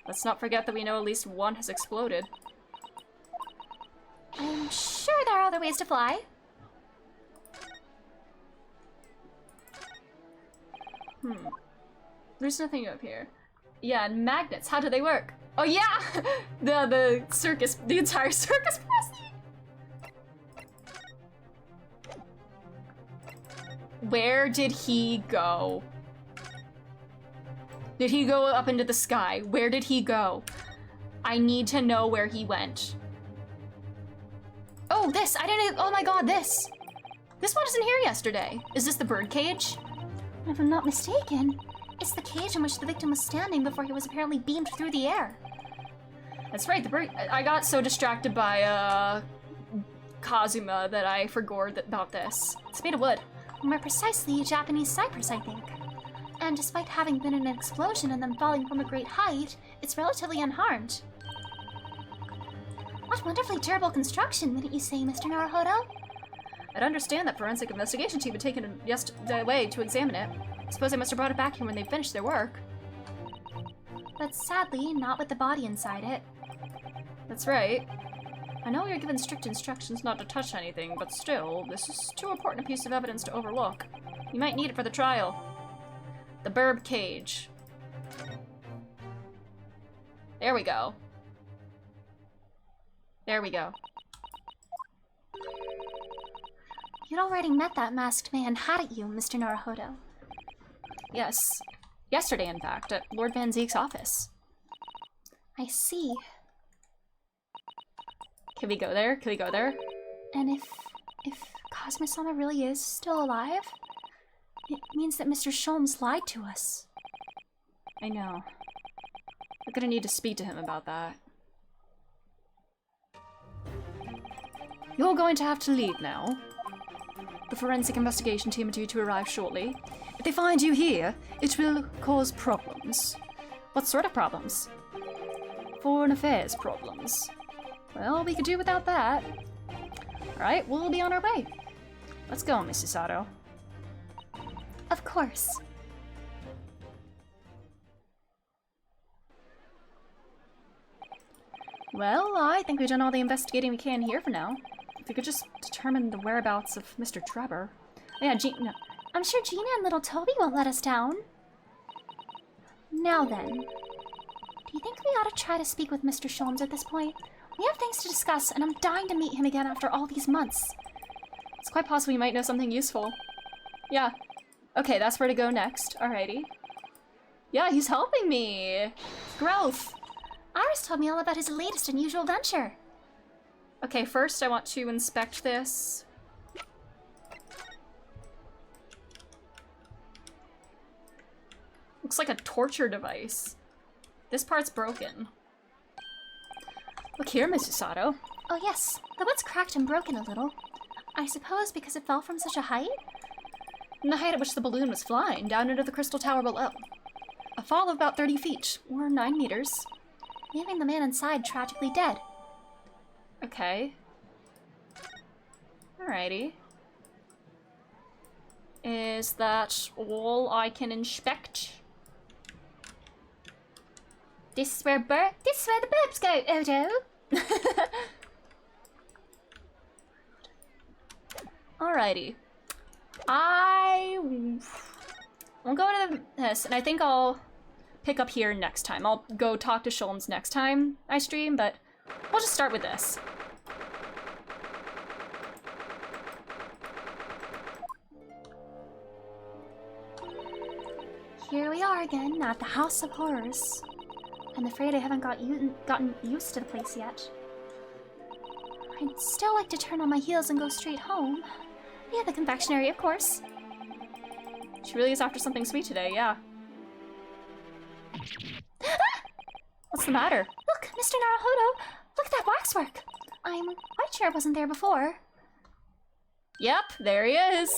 Let's not forget that we know at least one has exploded. I'm sure there are other ways to fly. There's nothing up here. Yeah, and magnets, how do they work? Oh yeah! the circus, the entire circus Presley! Where did he go? Did he go up into the sky? Where did he go? I need to know where he went. Oh, this! I didn't. Oh my god, this! This one wasn't here yesterday. Is this the bird cage? If I'm not mistaken, it's the cage in which the victim was standing before he was apparently beamed through the air. That's right, the bird. I got so distracted by, Kazuma that I forgot about this. It's made of wood. More precisely, Japanese cypress, I think. And despite having been an explosion and then falling from a great height, it's relatively unharmed. What wonderfully durable construction, wouldn't you say, Mr. Naruhodo? I'd understand that forensic investigation team had taken it yesterday away to examine it. Suppose they must have brought it back here when they finished their work. But sadly, not with the body inside it. That's right. I know you're given strict instructions not to touch anything, but still, this is too important a piece of evidence to overlook. You might need it for the trial. The burb cage. There we go. There we go. You'd already met that masked man, hadn't you, Mr. Naruhodo? Yes. Yesterday, in fact, at Lord Van Zeek's office. I see. Can we go there? Can we go there? And if Cosmo-sama really is still alive, it means that Mr. Sholmes lied to us. I know. We're gonna need to speak to him about that. You're going to have to leave now. The forensic investigation team are due to arrive shortly. If they find you here, it will cause problems. What sort of problems? Foreign affairs problems. Well, we could do without that. Alright, we'll be on our way. Let's go, Mrs. Sato. Of course. Well, I think we've done all the investigating we can here for now. If we could just determine the whereabouts of Mr. Trevor. Yeah, Gina. I'm sure Gina and little Toby won't let us down. Now then, do you think we ought to try to speak with Mr. Sholmes at this point? We have things to discuss, and I'm dying to meet him again after all these months. It's quite possible you might know something useful. Yeah. Okay, that's where to go next. Alrighty. Yeah, he's helping me! Growth! Iris told me all about his latest unusual venture. Okay, first I want to inspect this. Looks like a torture device. This part's broken. Look here, Mrs. Sato. Oh yes, the wood's cracked and broken a little. I suppose because it fell from such a height? From the height at which the balloon was flying, down into the crystal tower below. A fall of about 30 feet, or 9 meters. Leaving the man inside tragically dead. Okay. Alrighty. Is that all I can inspect? This is where the burbs go, Odo. Alrighty. I'll go to this, and I think I'll pick up here next time. I'll go talk to Sholmes next time I stream, but we'll just start with this. Here we are again at the House of Horrors. I'm afraid I haven't gotten used to the place yet. I'd still like to turn on my heels and go straight home. Yeah, the confectionery, of course. She really is after something sweet today, yeah. What's the matter? Look, Mr. Naruhodo! Look at that waxwork! I'm quite sure it wasn't there before. Yep, there he is.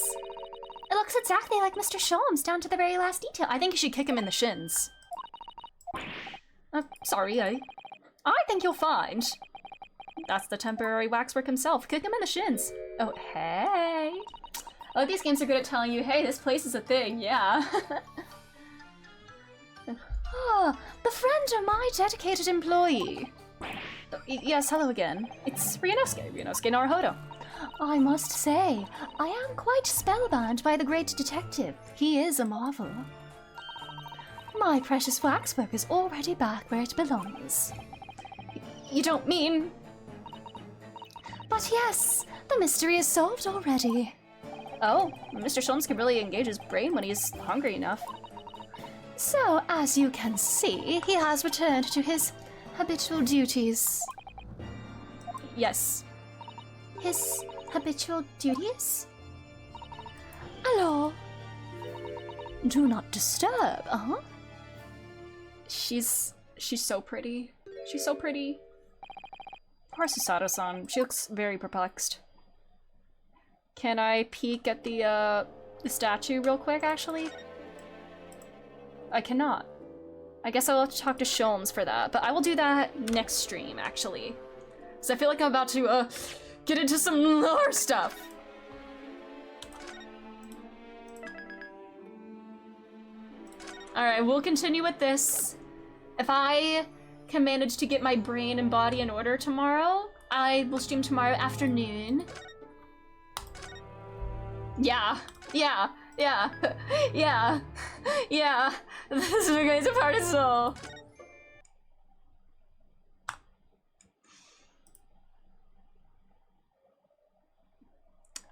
It looks exactly like Mr. Sholmes, down to the very last detail. I think you should kick him in the shins. Sorry, I think you'll find. That's the temporary waxwork himself. Kick him in the shins. Oh, hey. Oh, these games are good at telling you, hey, this place is a thing, yeah. Ah, the friend of my dedicated employee. Yes, hello again. It's Ryunosuke Naruhodo. I must say, I am quite spellbound by the great detective. He is a marvel. My precious waxwork is already back where it belongs. You don't mean... But yes, the mystery is solved already. Oh, Mr. Sholmes can really engage his brain when he's hungry enough. So, as you can see, he has returned to his habitual duties. Yes. His habitual duties? Hello. Do not disturb, uh-huh. She's so pretty. She's so pretty. Poor Susato-san. She looks very perplexed. Can I peek at the statue real quick, actually? I cannot. I guess I'll have to talk to Sholmes for that, but I will do that next stream, actually. Because I feel like I'm about to, get into some lore stuff. Alright, we'll continue with this. If I can manage to get my brain and body in order tomorrow, I will stream tomorrow afternoon. Yeah. Yeah. Yeah. Yeah. Yeah. This is going to part of soul.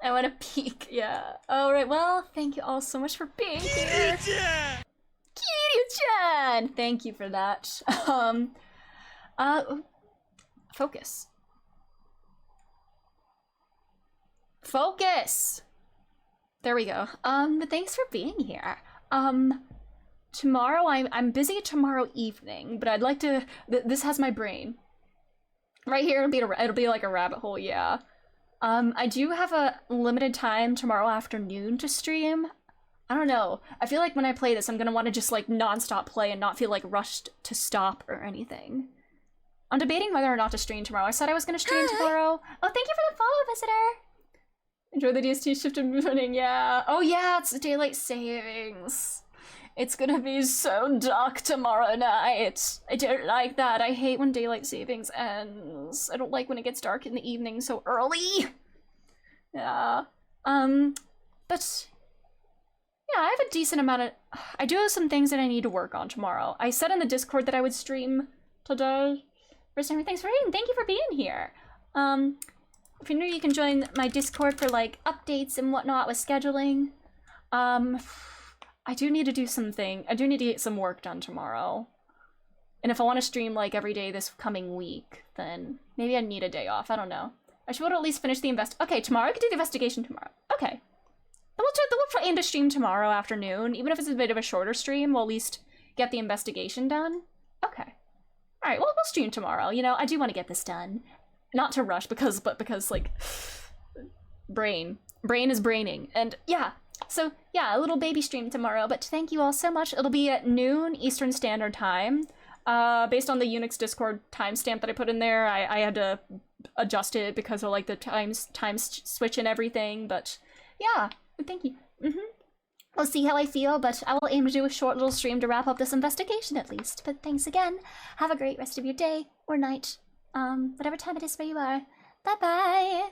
I want to peek, yeah. Alright, well, thank you all so much for being here. Kiryu-chan! Thank you for that. Focus. Focus! There we go. But thanks for being here. Tomorrow, I'm busy tomorrow evening, but I'd like to, this has my brain. Right here, it'll be like a rabbit hole, yeah. I do have a limited time tomorrow afternoon to stream. I don't know. I feel like when I play this, I'm gonna want to just like non-stop play and not feel like rushed to stop or anything. I'm debating whether or not to stream tomorrow. I said I was gonna stream tomorrow. Oh, thank you for the follow, visitor. Enjoy the DST shift in morning, yeah. Oh yeah, it's daylight savings. It's gonna be so dark tomorrow night. I don't like that. I hate when daylight savings ends. I don't like when it gets dark in the evening so early. Yeah. But yeah, I have a decent amount of, I do have some things that I need to work on tomorrow. I said in the Discord that I would stream today. First time, thanks for reading. Thank you for being here. If you're new, you can join my Discord for like updates and whatnot with scheduling. I do need to do something. I do need to get some work done tomorrow. And if I want to stream like every day this coming week, then maybe I need a day off. I don't know. I should at least finish the Okay, tomorrow I can do the investigation tomorrow. Okay. We'll aim to stream tomorrow afternoon. Even if it's a bit of a shorter stream, we'll at least get the investigation done. Okay. Alright, well, we'll stream tomorrow. You know, I do want to get this done. Not to rush, because like, brain is braining. And yeah, so yeah, a little baby stream tomorrow, but thank you all so much. It'll be at noon Eastern Standard Time. Based on the Unix Discord timestamp that I put in there, I had to adjust it because of like the time switch and everything, but yeah, thank you. We'll see how I feel, but I will aim to do a short little stream to wrap up this investigation at least. But thanks again. Have a great rest of your day or night. Whatever time it is where you are. Bye-bye!